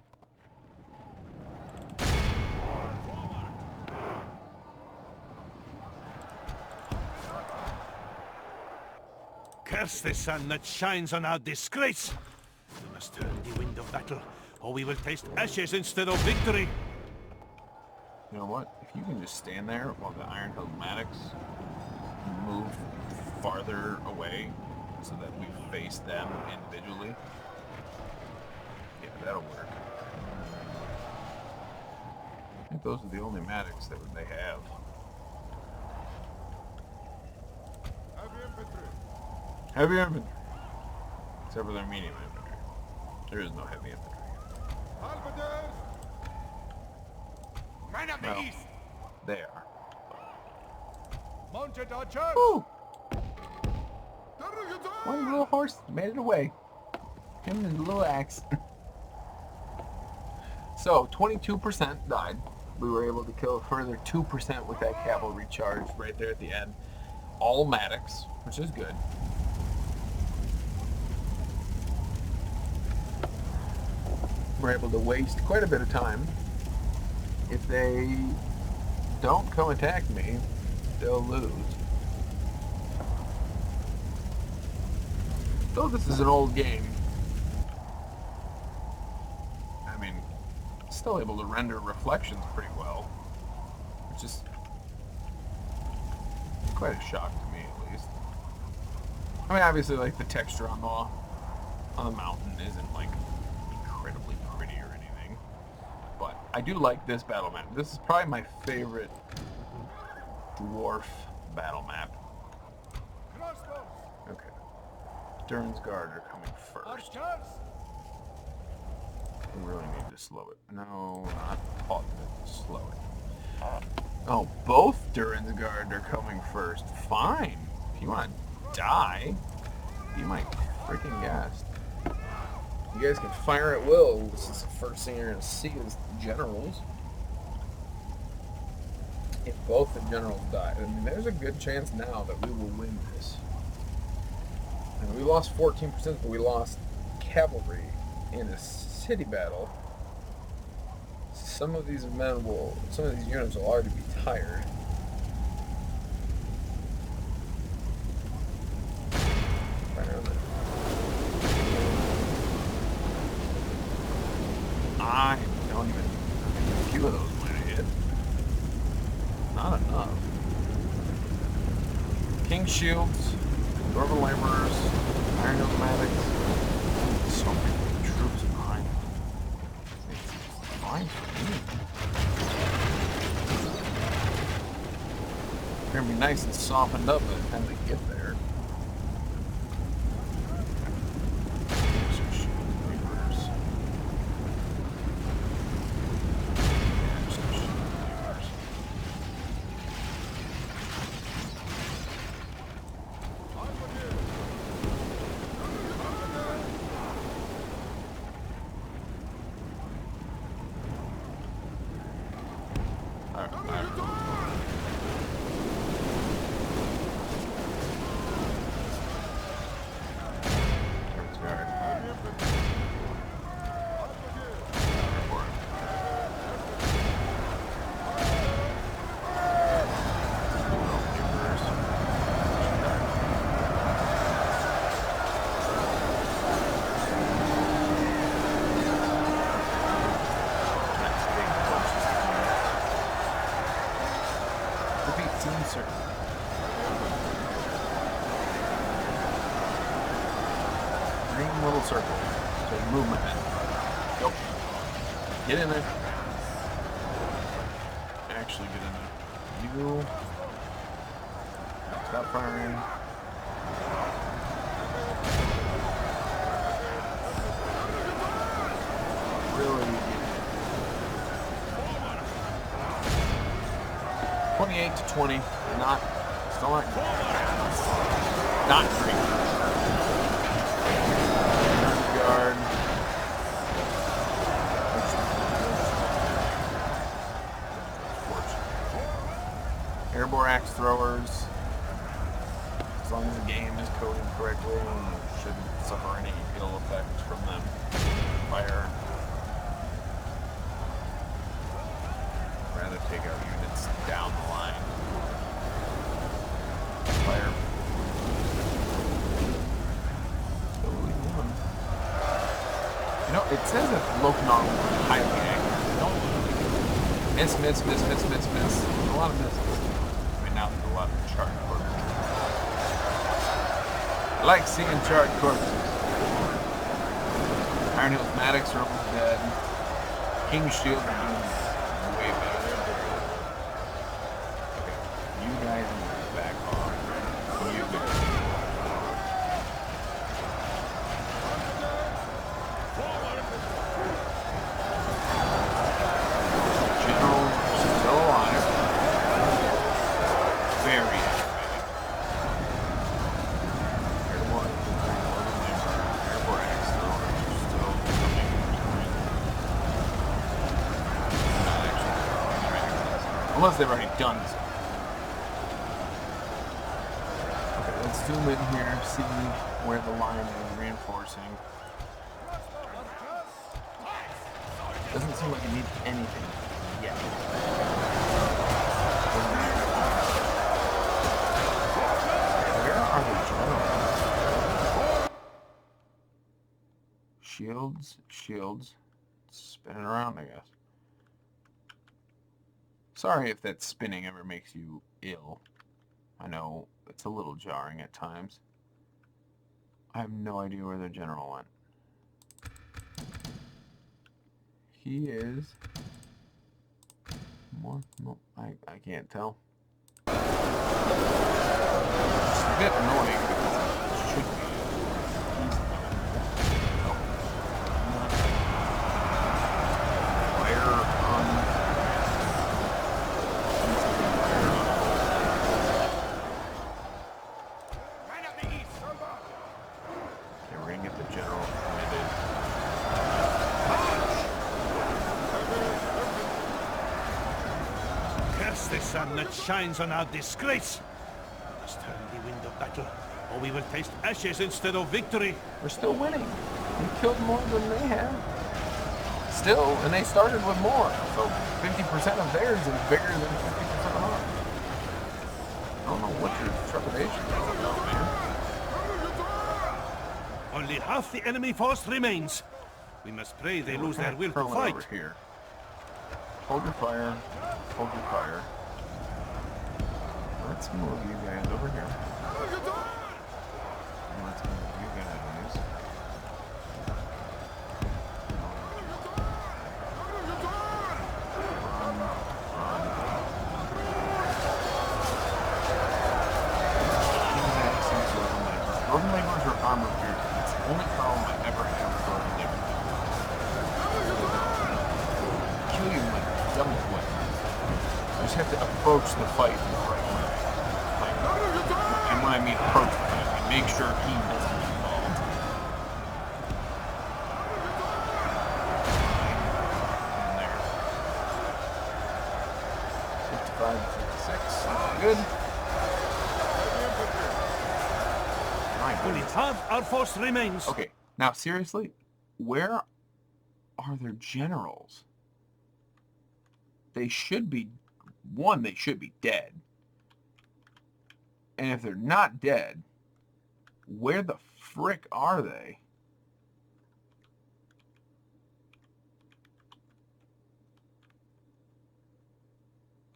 Curse the sun that shines on our disgrace! We must turn the wind of battle, or we will taste ashes instead of victory. You know what? If you can just stand there while the Iron Hill Maddox move farther away so that we face them individually. Yeah, that'll work. I think those are the only Maddox that they have. Heavy infantry. Heavy infantry. Except for their medium infantry. There is no heavy infantry. Halberdiers. Men of the Well, East! they are. Mounted archers. Woo! Kirikhgathol. One little horse made it away. Him and the little axe. So, 22% died. We were able to kill a further 2% with that cavalry charge right there at the end. All Maddox, which is good. We're able to waste quite a bit of time. If they don't come attack me, they'll lose. Though this is an old game, I mean, still able to render reflections pretty well, which is quite a shock to me, at least. I mean, obviously, like, the texture on the mountain isn't like incredibly pretty or anything, but I do like this battle map. This is probably my favorite dwarf battle map. Crossbows. Okay. Durin's Guard are coming first. Archers. We really need to slow it. No, not pause it. Slow it. Oh, both Durin's Guard are coming first. Fine. If you want to die, be my freaking guest. You guys can fire at will. This is the first thing you're going to see is generals. If both the generals die, I mean, there's a good chance now that we will win this. And we lost 14%, but we lost cavalry in a city battle. Some of these units will already be tired. I don't even. A few of those might have hit. Not enough. King's Shields, Dwarven Laborers, Iron Nomadics. So many troops behind. It's fine for me. They're gonna be nice and softened up by the time they get there. Green little circle. So move my head. Go. Get in there. Actually get in there. You. Stop firing. Really. 28 to 20. Not. Still not. Not green. Guard. Airborne axe throwers. As long as the game is coded correctly, you shouldn't suffer any ill effects from them. Fire. Rather take out units down the line. Fire. You know, It says that Lochnar was highly accurate. Don't miss. A lot of misses. Right now there's a lot of charred corpses. I like seeing charred corpses. Iron Hills Maddox are almost dead. King's Shield are doing way better. Okay, you guys need to back off. You guys. General still alive. Very activated. Airborne axe still coming. Not actually. Unless they've already done so. Okay, let's zoom in here, see where the line is reinforcing. Doesn't seem like it needs anything yet. Where are the generals? Shields. Spinning around, I guess. Sorry if that spinning ever makes you ill. I know it's a little jarring at times. I have no idea where their general went. He is more. No, I can't tell. It's a bit annoying because it should be easy. Fire on. Line up the east. Okay, we're gonna get the general committed. Curse the sun that shines on our disgrace. We must turn the wind of battle, or we will taste ashes instead of victory. We're still winning. We killed more than they have. Still, and they started with more. So 50% of theirs is bigger than 50% of ours. I don't know what your trepidation is about, man. Only half the enemy force remains. We must pray they lose their will to Curl it fight. over here. Hold your fire. Hold your fire. Let's move you guys over here. Let's move you guys. Dwarven laborers are armor piercing. It's the only problem I ever have with Dwarven laborers. Kill you like double way. I just have to approach the fight in the right way. Like, and when I mean approach the fight, I mean make sure he doesn't get involved. And there. 55 to 56. Good. Only half our force remains. Okay, now seriously, where are their generals? They should be, they should be dead. And if they're not dead, where the frick are they?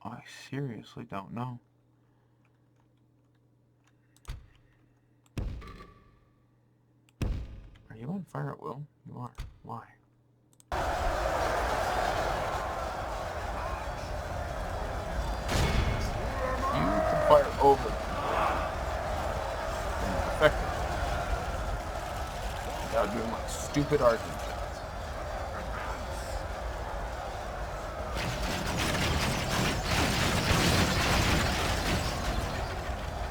I seriously don't know. Are you on fire at will? You are. Why? You can fire over and effectively without doing like stupid arcing shots.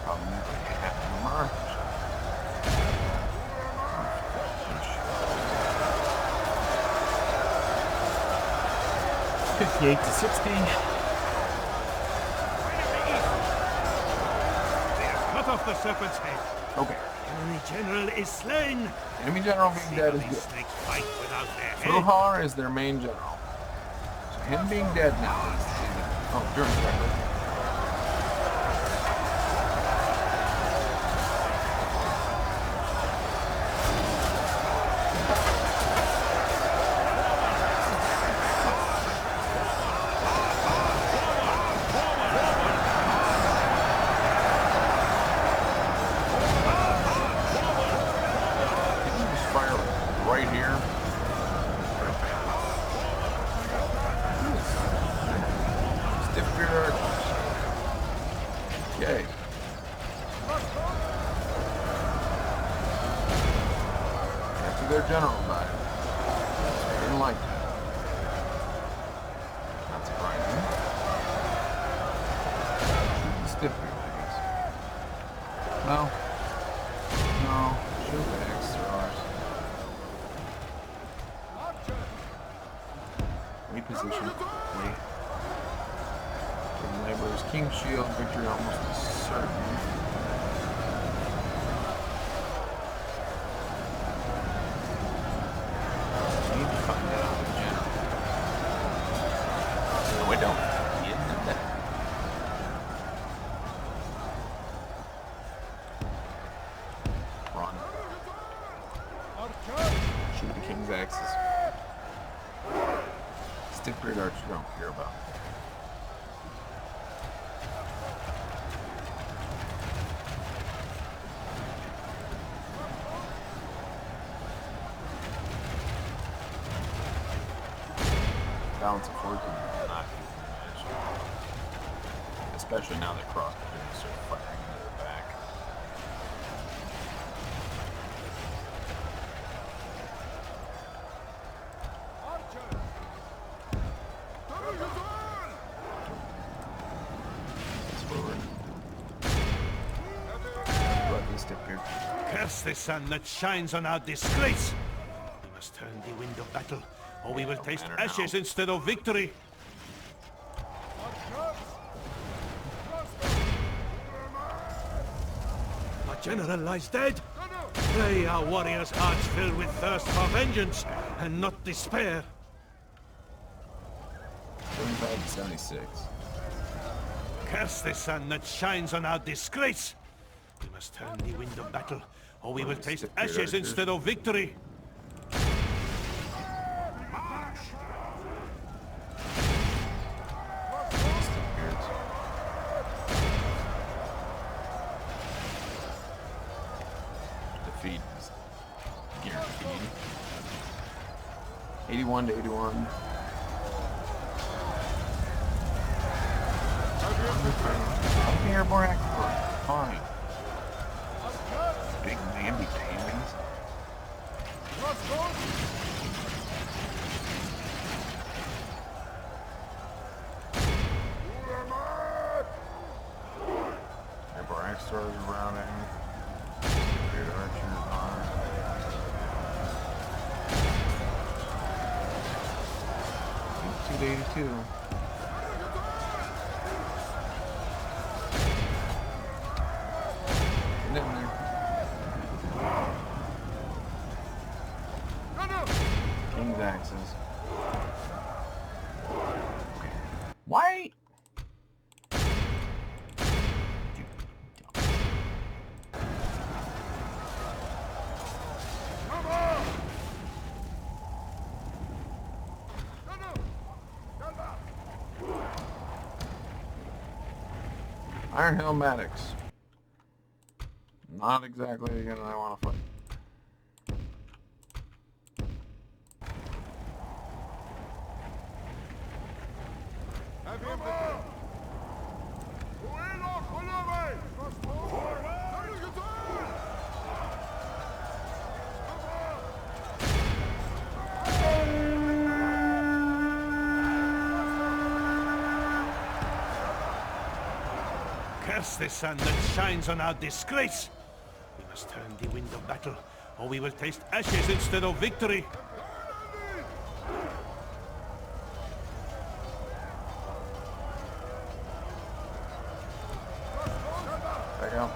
Problem is I have to mark. 58 to 60. Cut off the serpent's head. Okay. Enemy general is slain. Enemy general being dead is These good. snakes fight without their head. Fuhar is their main general. So him being dead now is oh, during the record. general died. Didn't like that. Not surprising. Shoot the stiff beard, I guess. No. No. Shoot the X throwers. Reposition. Wait. Laborer's King Shield. Victory almost is certain. Need to find out the general. No, we don't. He isn't dead. Run. Shoot the King's axes. Stiff-beard archers don't care about. Balance of fortune is not easy to manage. Especially now that crossbows are firing into their back. Let's forward. Blood and stiff-beard. Curse the sun that shines on our disgrace! We must turn the wind of battle, or we will taste matter now. ashes instead of victory. Our general lies dead. Pray our warriors' hearts filled with thirst for vengeance and not despair. 75 to 76. Curse the sun that shines on our disgrace! We must turn the wind of battle, or we will taste ashes instead of victory. Stiff-beards. Defeat is guaranteed. 81 to 81. Open airborne active. Fine. Big namby-pambies. Airborne axe throwers are routing. Great archers are. Two to 82. Get in there. King's axes. Why? Iron Helmatics. Not exactly the gun I want to fight. Curse the sun that shines on our disgrace! We must turn the wind of battle, or we will taste ashes instead of victory. Back out.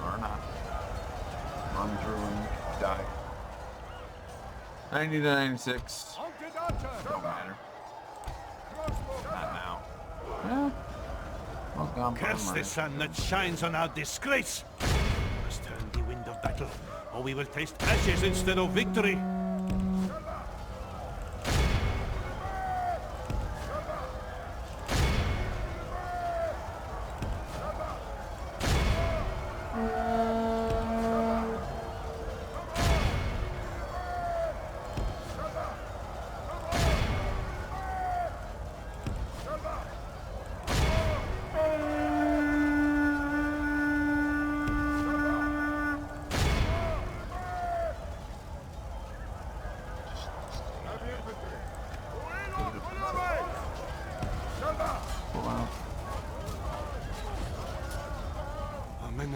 Or not. Run through and die. 90 to 96. Don't matter. Not now. Yeah. Well, gone for Curse the the sun that shines on our disgrace! We must turn the wind of battle, or we will taste ashes instead of victory.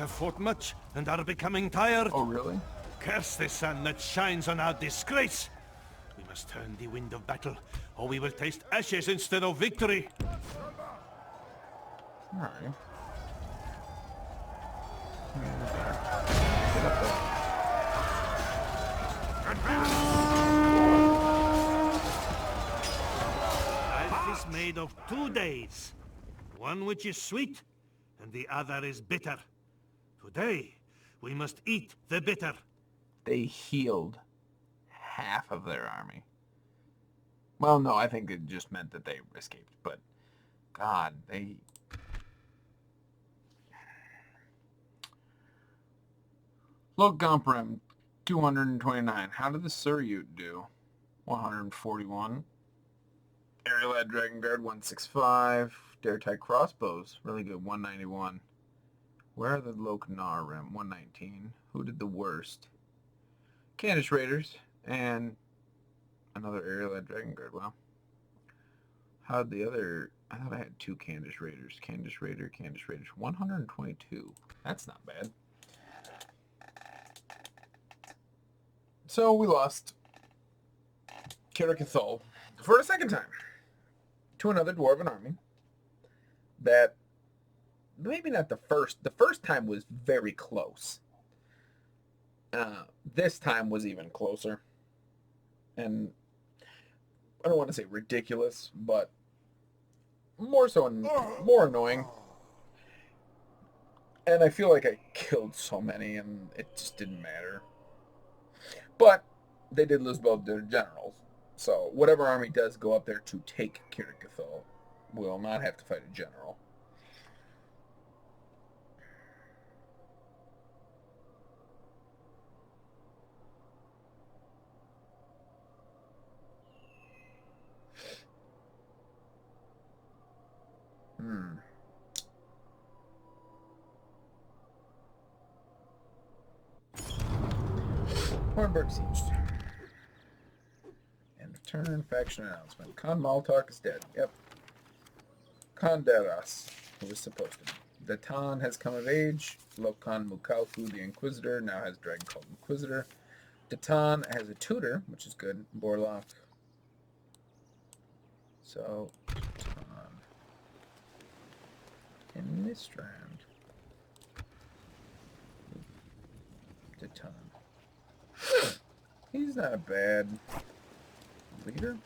have fought much and are becoming tired. Oh, really? Curse the sun that shines on our disgrace. We must turn the wind of battle, or we will taste ashes instead of victory. All right. Get up there. Life is made of 2 days. One which is sweet, and the other is bitter. Today, we must eat the bitter. They healed half of their army. Well, no, I think it just meant that they escaped, but God, they... Look, Gomprem, 229. How did the Suryut do? 141. Aerial Dragon Guard, 165. Dare Type Crossbows, really good, 191. Where are the Loknar Rim? 119. Who did the worst? Candice Raiders and another Aerial Dragon Guard. Wow. How did the other... I thought I had 2 Candice Raiders. Candice Raiders. 122. That's not bad. So we lost Kirikhgathol for a second time to another Dwarven army that maybe not the first. The first time was very close. This time was even closer. And I don't want to say ridiculous, but more so and more annoying. And I feel like I killed so many and it just didn't matter. But they did lose both their generals. So whatever army does go up there to take Kirikhgathol will not have to fight a general. Hornburg siege. End of turn. Faction announcement. Khan Maltark is dead. Yep. Khan Daras, who was supposed to be. Datan has come of age. Lokhan Mukalfu, the Inquisitor, now has Dragon called Inquisitor. Datan has a tutor, which is good. Borlock. So, Datan. In this round. Datan. He's not a bad leader.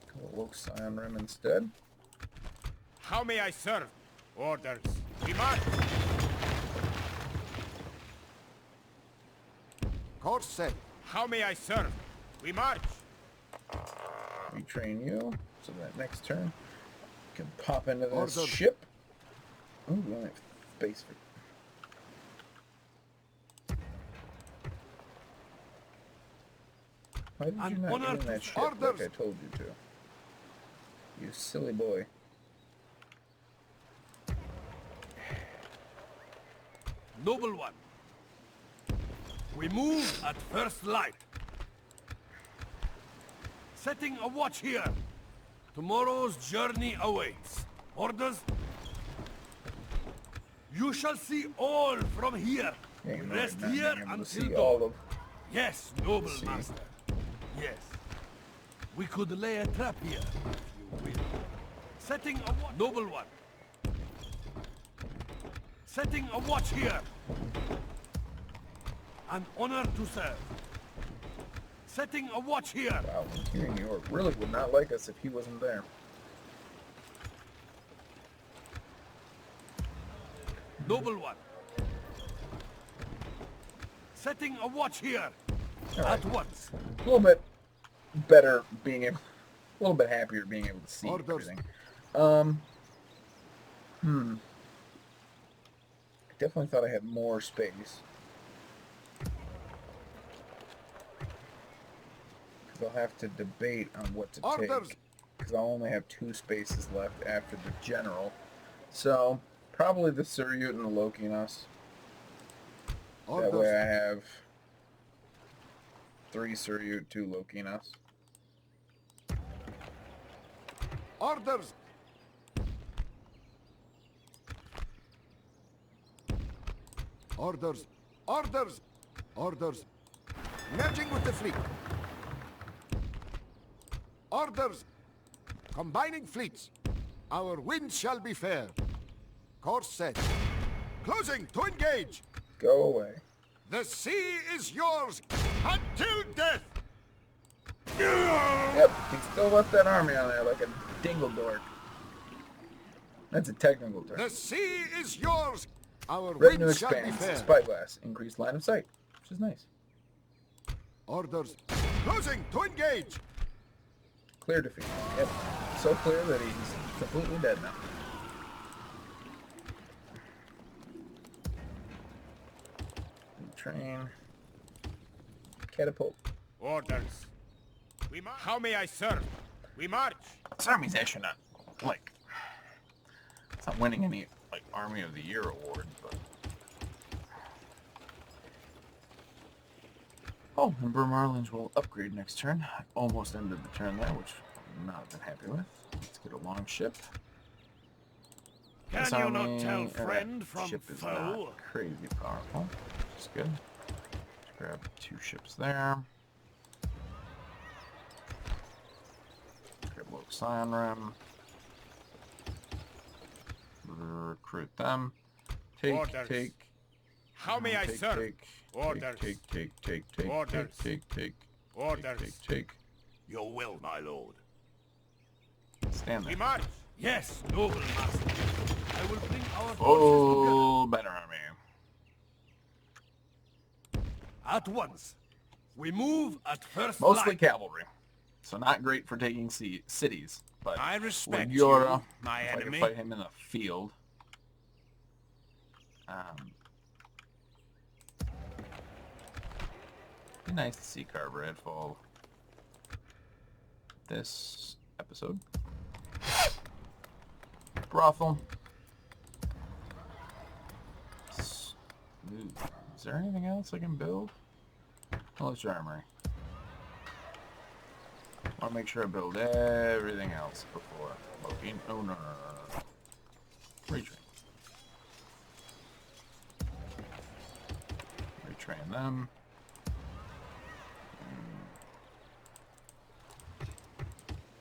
Go Woke Scion Rim instead. How may I serve? Orders. We march. Course set. How may I serve? We march. Retrain you, so that next turn you can pop into this Order. ship. Oh, we only have space for... Why did you An not honor get in to that ship orders. like I told you to? You silly boy. Noble one. We move at first light. Setting a watch here. Tomorrow's journey awaits. Orders? You shall see all from here. Yeah, you know, Rest not here being able to until see dawn. all of... Yes, noble See. master. Yes. We could lay a trap here, if you will. Setting a watch. Noble one. Setting a watch here. An honor to serve. Setting a watch here. Wow, King York really would not like us if he wasn't there. Noble one. Setting a watch here. All right. At once. A little bit better being able... A little bit happier being able to see Orders. everything. I definitely thought I had more space. Because I'll have to debate on what to Orders. take. Because I'll only have 2 spaces left after the general. So, probably the Suryut and the Lokinos. That way I have 3 Suryut, 2 Lokinos. Orders. Orders! Orders! Orders! Merging with the fleet. Orders! Combining fleets. Our wind shall be fair. Course set. Closing to engage. Go away. The sea is yours until death. Yep, he still left that army on there like a dingle dork. That's a technical term. The sea is yours. Our Retinue wind shall be expands. fair. Spyglass. Increased line of sight, which is nice. Orders. Closing to engage. Clear defeat. Yep. So clear that he's completely dead now. Train. Catapult. Orders. How may I serve? We march. This army's actually not, like, it's not winning any, like, Army of the Year awards, but... Oh, and Marlins will upgrade next turn. I almost ended the turn there, which I'm not been happy with. Let's get a long ship. Can This you army, not tell friend from ship is foe? not crazy powerful, which is good. Let's grab 2 ships there. Grab Low Scion Rim. Recruit them. Orders. Take. How may I serve? Orders. Take. Orders. Take. Orders. Take. Your will, my lord. Stand We there. march. Yes, noble master. I will bring our forces Full better army. together at once. We move at first Mostly light. cavalry. So not great for taking cities. But I respect with Yora, you, my if I enemy. can fight him in the field. Be nice to see Carver at fall this episode. Brothel. Smooth. Is there anything else I can build? Militia armory. I want to make sure I build everything else before looking. Oh, no. Retrain. Retrain them.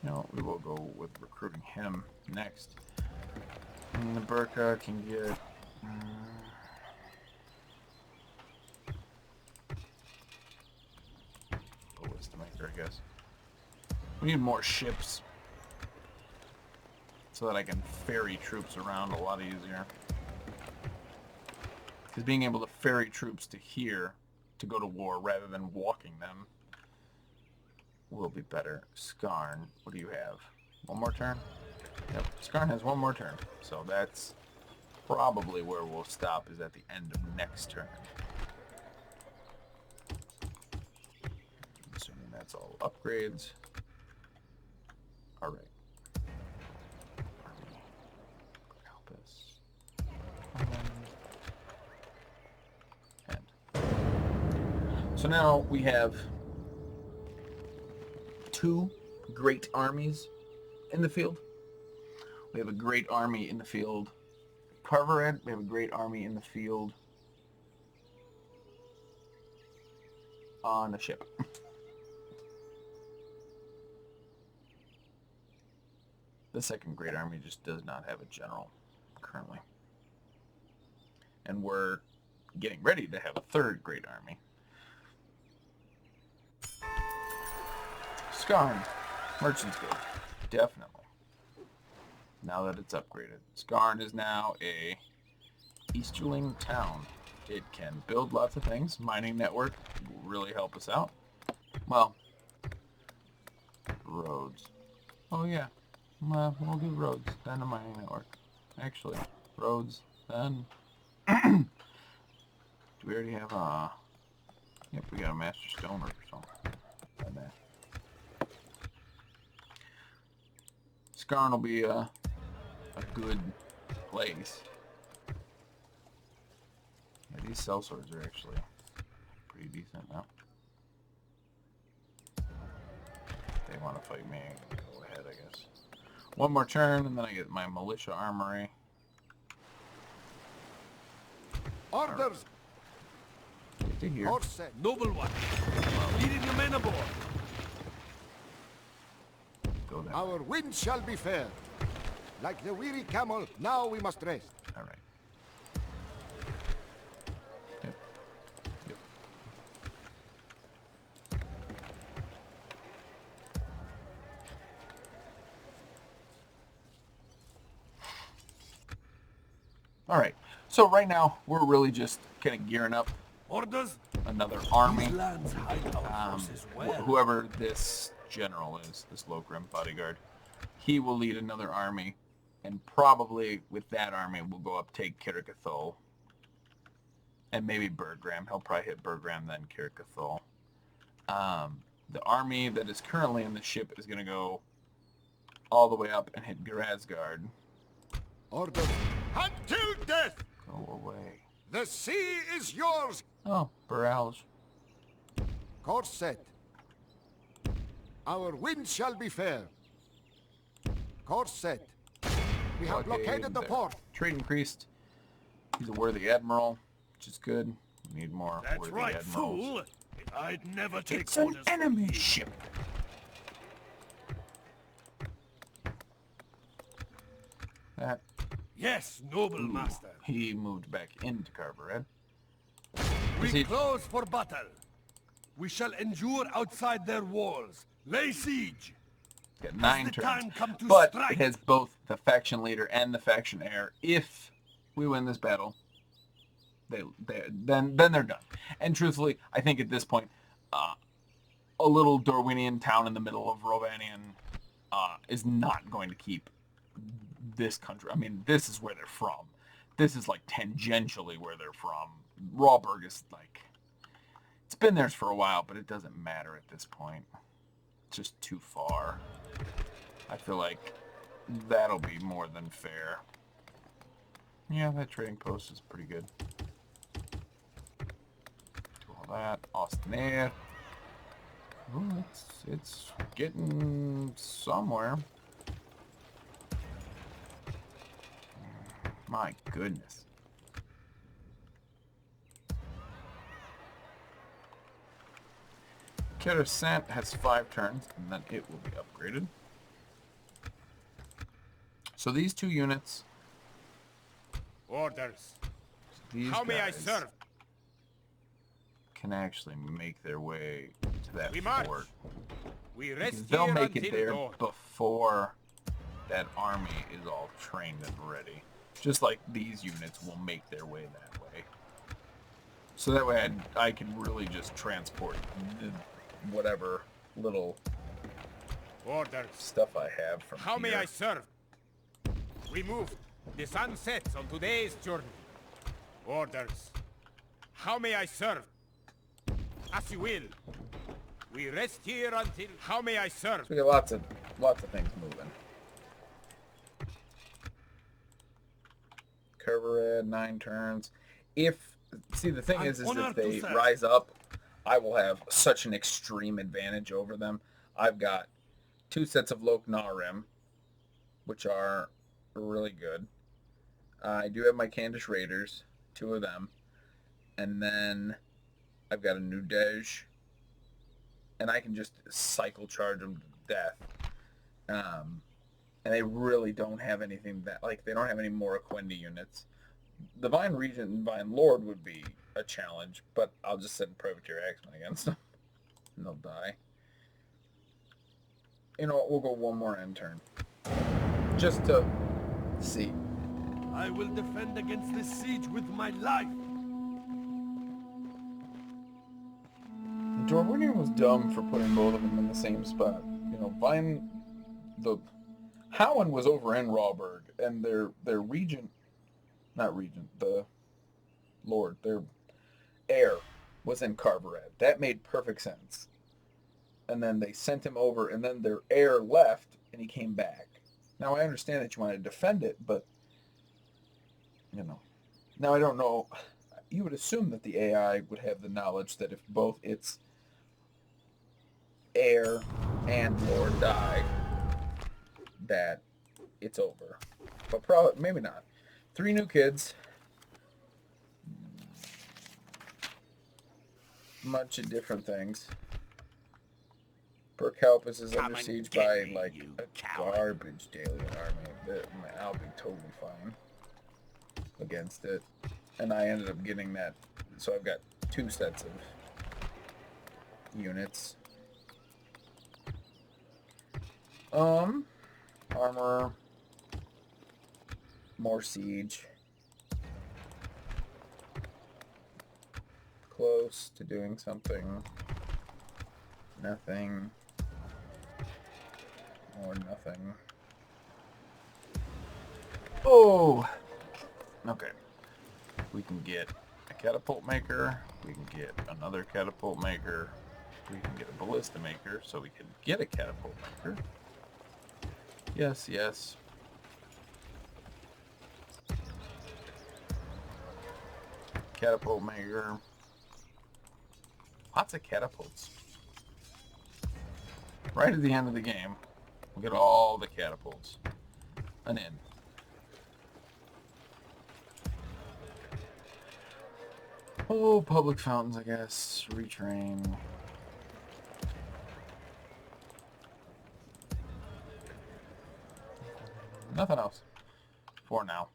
No, we will go with recruiting him next. And the Burka can get... ballista maker, I guess. We need more ships so that I can ferry troops around a lot easier. Because being able to ferry troops to here to go to war rather than walking them will be better. Skarn, what do you have? One more turn? Yep, Skarn has one more turn. So that's probably where we'll stop, is at the end of next turn. Assuming that's all upgrades. Alright. Help us. And. So now we have 2 great armies in the field. We have a great army in the field. Carvered, we have a great army in the field on a ship. The second great army just does not have a general currently. And we're getting ready to have a third great army. Skarn. Merchant's Guild. Definitely. Now that it's upgraded. Skarn is now a Easterling town. It can build lots of things. Mining network will really help us out. Well, roads. Oh yeah. Well, we'll do roads, then a mining network. Actually, roads, then... Do we already have a... Yep, we got a master stoner or something. And that. Skarn will be a good place. Yeah, these sellswords are actually pretty decent now. If they want to fight me, I can go ahead, I guess. One more turn, and then I get my militia armory. Orders! to here. Course set. Noble one. Leading the men aboard. Go that way. Our wind shall be fair. Like the weary camel, now we must rest. All right. Yep. Yep. All right. So right now we're really just kind of gearing up Orders. another army. These lands hide our forces well. Whoever this general is, this Lokrim bodyguard, he will lead another army, and probably with that army we'll go up take Kirikhgathol, and maybe Bergram. He'll probably hit Bergram then Kirikhgathol. The army that is currently in the ship is going to go all the way up and hit Grazgard. Order. Until death! Go away. The sea is yours! Oh, Burrals. Course set. Our wind shall be fair. Course set. We have blockaded the there. port. Trade increased. He's a worthy admiral, which is good. We need more That's worthy right, admirals. fool. I'd never take It's an orders. enemy ship. That Yes, noble master. he moved back into Carvered. We Is he- close for battle. We shall endure outside their walls. Lay siege. Got 9 the turns, time come to but strike? it has both the faction leader and the faction heir. If we win this battle, then they're done. And truthfully, I think at this point, a little Dorwinnion town in the middle of Rhûn is not going to keep this country. I mean, this is where they're from. This is like tangentially where they're from. Rawburg is like, it's been theirs for a while, but it doesn't matter at this point. It's just too far. I feel like that'll be more than fair. Yeah, that trading post is pretty good. Do all that. Austin. Ooh, it's getting somewhere. My goodness. Kirikhgathol has 5 turns, and then it will be upgraded. So these 2 units, Orders. these How may I guys serve? can actually make their way to that We march. fort. We rest They'll here make it until there dawn. before that army is all trained and ready. Just like these units will make their way that way. So that way I can really just transport whatever little Orders. stuff I have from How may here. I serve? We move. The sun sets on today's journey. Orders. How may I serve? As you will. We rest here until... How may I serve? We got lots of things moving. Carvered, 9 turns. The thing is honor if they to serve. rise up, I will have such an extreme advantage over them. I've got 2 sets of Lok Narim, which are really good. I do have my Candish Raiders, 2 of them. And then I've got a new Dej. And I can just cycle charge them to death. And they really don't have anything that, like, they don't have any more Aquendi units. The Vine Regent and Vine Lord would be a challenge, but I'll just send Privateer Axeman against them. And they'll die. You know what, we'll go one more end turn. Just to see. I will defend against this siege with my life. Dorwinnion was dumb for putting both of them in the same spot. You know, Howen was over in Rawburg, and their heir was in Carvered. That made perfect sense. And then they sent him over, and then their heir left, and he came back. Now, I understand that you want to defend it, but, you know. Now, I don't know. You would assume that the AI would have the knowledge that if both its heir and lord die, that it's over. But probably, maybe not. 3 new kids. bunch of different things. Burkalpus is Come under and siege get by, me, like, you a coward. garbage daily army. I'll be totally fine against it. And I ended up getting that, so I've got 2 sets of units. Armor. More siege. Close to doing something. Nothing. Or nothing. Oh! Okay. We can get a catapult maker. We can get another catapult maker. We can get a ballista maker, so we can get a catapult maker. Yes, yes. Catapult maker. Lots of catapults. Right at the end of the game, we'll get all the catapults. An inn. Oh, public fountains, I guess. Retrain. Nothing else. For now.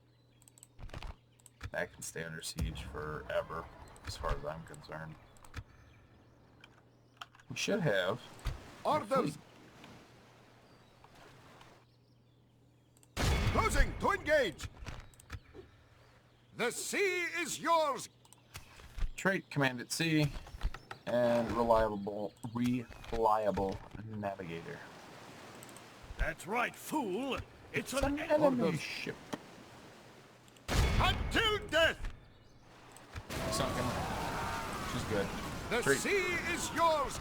That can stay under siege forever, as far as I'm concerned. We should have a Orders! fleet. Closing to engage! The sea is yours! Trait command at sea and reliable navigator. That's right, fool. It's It's an an enemy Orders. ship. Until death! Sunken. Which is good. The Trait sea is yours!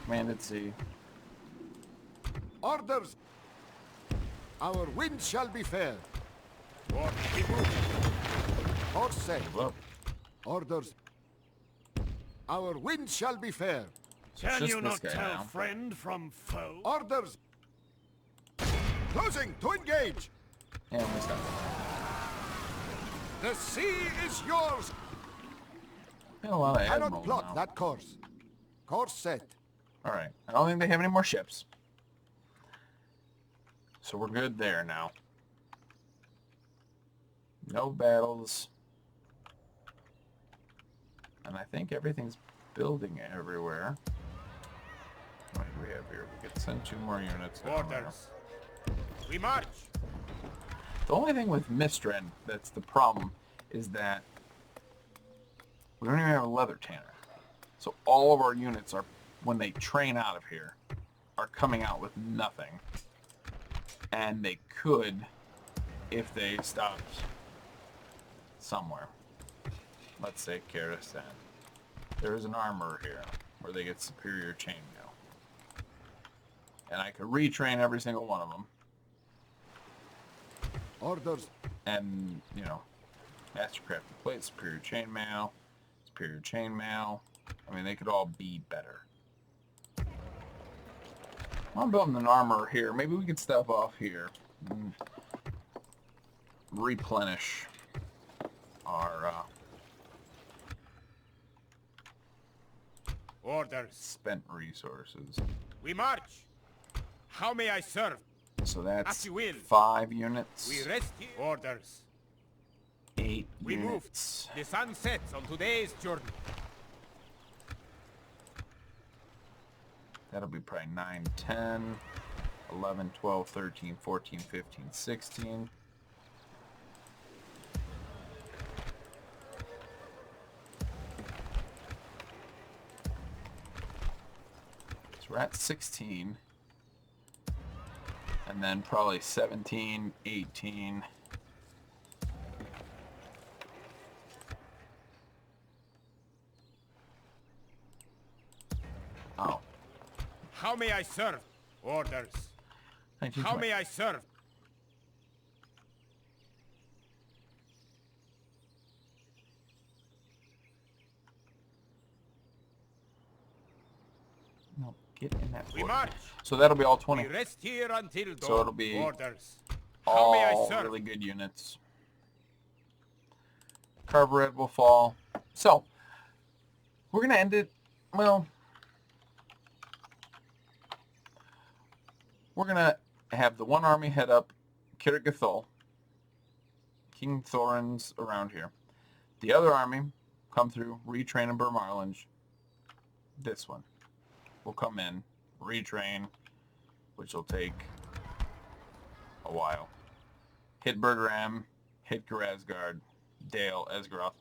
command at sea. Orders! Our wind shall be fair. Or we move. Course set. Move up. Orders. Our wind shall be fair. Can just you this not guy tell now. friend from foe? Orders. Closing to engage. And we stop. The sea is yours. Got a lot of Cannot admirals plot now. that course. Course set. Alright. I don't think they have any more ships. So we're good there now. No battles. And I think everything's building everywhere. What do we have here? We could send 2 more units down there. Orders. We march. The only thing with Mistren that's the problem is that we don't even have a leather tanner. So all of our units are, when they train out of here, are coming out with nothing. And they could if they stopped somewhere. Let's say Kirikhgathol. There is an armorer here where they get superior chainmail. And I could retrain every single one of them. Orders. And, you know, mastercrafted plate, superior chainmail. I mean, they could all be better. I'm building an armor here. Maybe we could step off here and replenish our Orders. spent resources. We march. How may I serve? So As that's you will. 5 units, We rest here. Orders. 8 We move. units. The sun sets on today's journey. That'll be probably 9, 10, 11, 12, 13, 14, 15, 16. So we're at 16. And then probably 17, 18. Oh. How may I serve? Orders. 19, How 20. may I serve? No, get in that We fort. march. So that'll be all 20. We rest here until dawn. So it'll be Orders. How may I All serve? really good units. Carburet will fall. So, we're going to end it well, we're going to have the one army head up Kirikhgathol, King Thorin's around here. The other army come through, retrain in Burmarlinge. This one will come in, retrain, which will take a while. Hit Bergeram, hit Kirikhgathol, Dale, Esgaroth.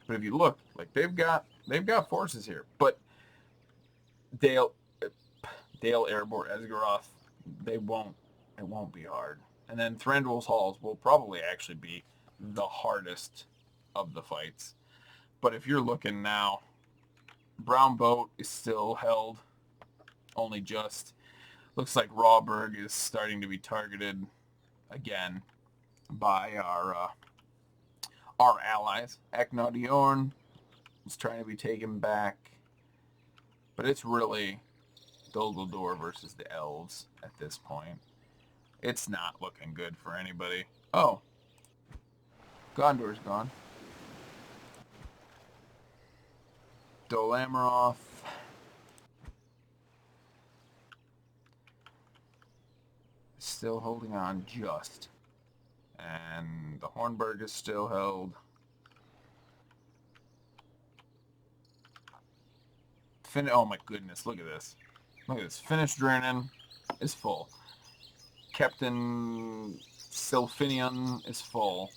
But if you look, like they've got forces here. But Dale, Erebor, Esgaroth, it won't be hard. And then Thranduil's Halls will probably actually be the hardest of the fights. But if you're looking now, Brown Boat is still held, only just. Looks like Rawburg is starting to be targeted again by our allies. Aknodiorn is trying to be taken back. But it's really Dol versus the elves at this point. It's not looking good for anybody. Oh. Gondor's gone. Dol Amroth. Still holding on just. And the Hornburg is still held. Oh my goodness, look at this. Look at this. Finnish Dwarwinnion is full. Captain Silfinion is full.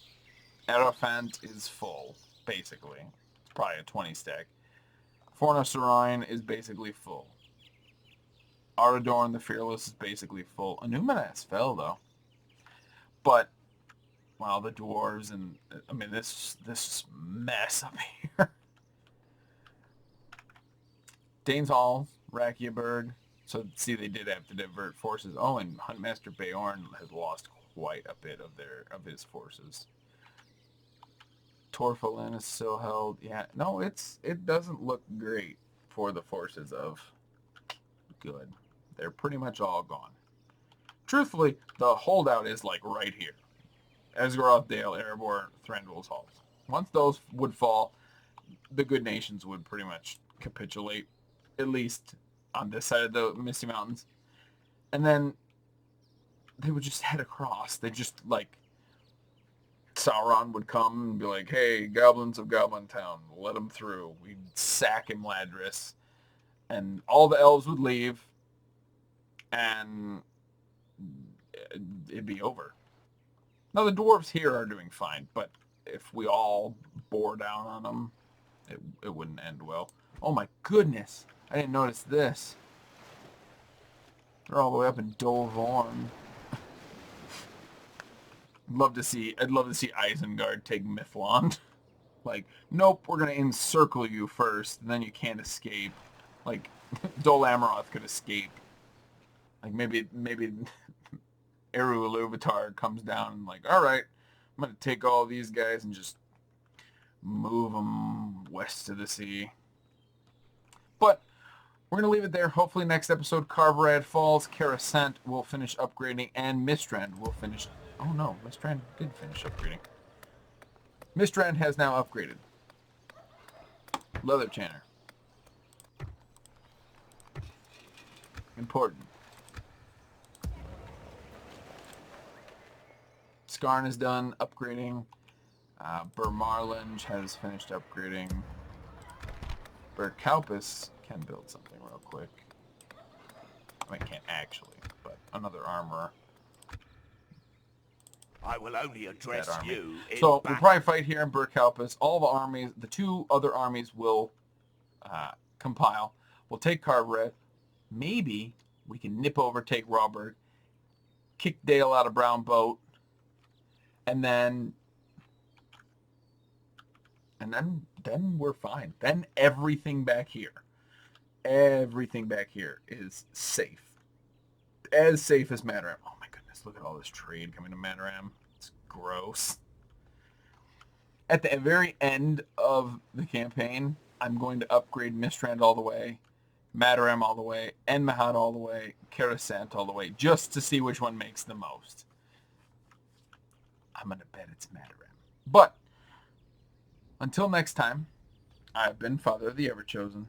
Aerophant is full, basically. It's probably a 20 stack. Fornacerine is basically full. Aradorn the Fearless is basically full. Anuminas fell, though. But, well, the dwarves and, I mean, this mess up here. Dane's Hall, Rakiaburg. So, see, they did have to divert forces. Oh, and Huntmaster Beorn has lost quite a bit of his forces. Torfalin is still held. Yeah, no, it doesn't look great for the forces of good. They're pretty much all gone. Truthfully, the holdout is like right here. Esgaroth, Dale, Erebor, Thranduil's Halls. Once those would fall, the good nations would pretty much capitulate, at least on this side of the Misty Mountains. And then they would just head across. They just, like, Sauron would come and be like, hey, goblins of Goblin Town, let them through. We'd sack Imladris. And all the elves would leave, and it'd be over. Now, the dwarves here are doing fine, but if we all bore down on them, it wouldn't end well. Oh my goodness! I didn't notice this. They're all the way up in Dorwinnion. I'd love to see Isengard take Mithlond. Like, nope, we're gonna encircle you first, and then you can't escape. Like, Dol Amroth could escape. Like, maybe Eru Iluvatar comes down and like, all right, I'm going to take all these guys and just move them west of the sea. But we're going to leave it there. Hopefully next episode, Carverad Falls, Kirikhgathol will finish upgrading, and Mistrand will finish... Oh no, Mistrand did finish upgrading. Mistrand has now upgraded. Leather Tanner. Important. Skarn is done upgrading. Burmarlinge has finished upgrading. Berkalpus can build something real quick. I mean, can't actually, but another armor. I will only address you in So we'll battle. probably fight here in Berkalpus. All the armies, the two other armies will compile. We'll take Carvered. Maybe we can nip over, take Rawburg, kick Dale out of Brown Boat, and then we're fine. Then everything back here is safe. As safe as Mataram. Oh my goodness, look at all this trade coming to Mataram. It's gross. At the very end of the campaign, I'm going to upgrade Mistrand all the way, Mataram all the way, Enmahad all the way, Kirikhgathol all the way, just to see which one makes the most. I'm going to bet it's Mataram. But, until next time, I've been Father of the Ever-Chosen.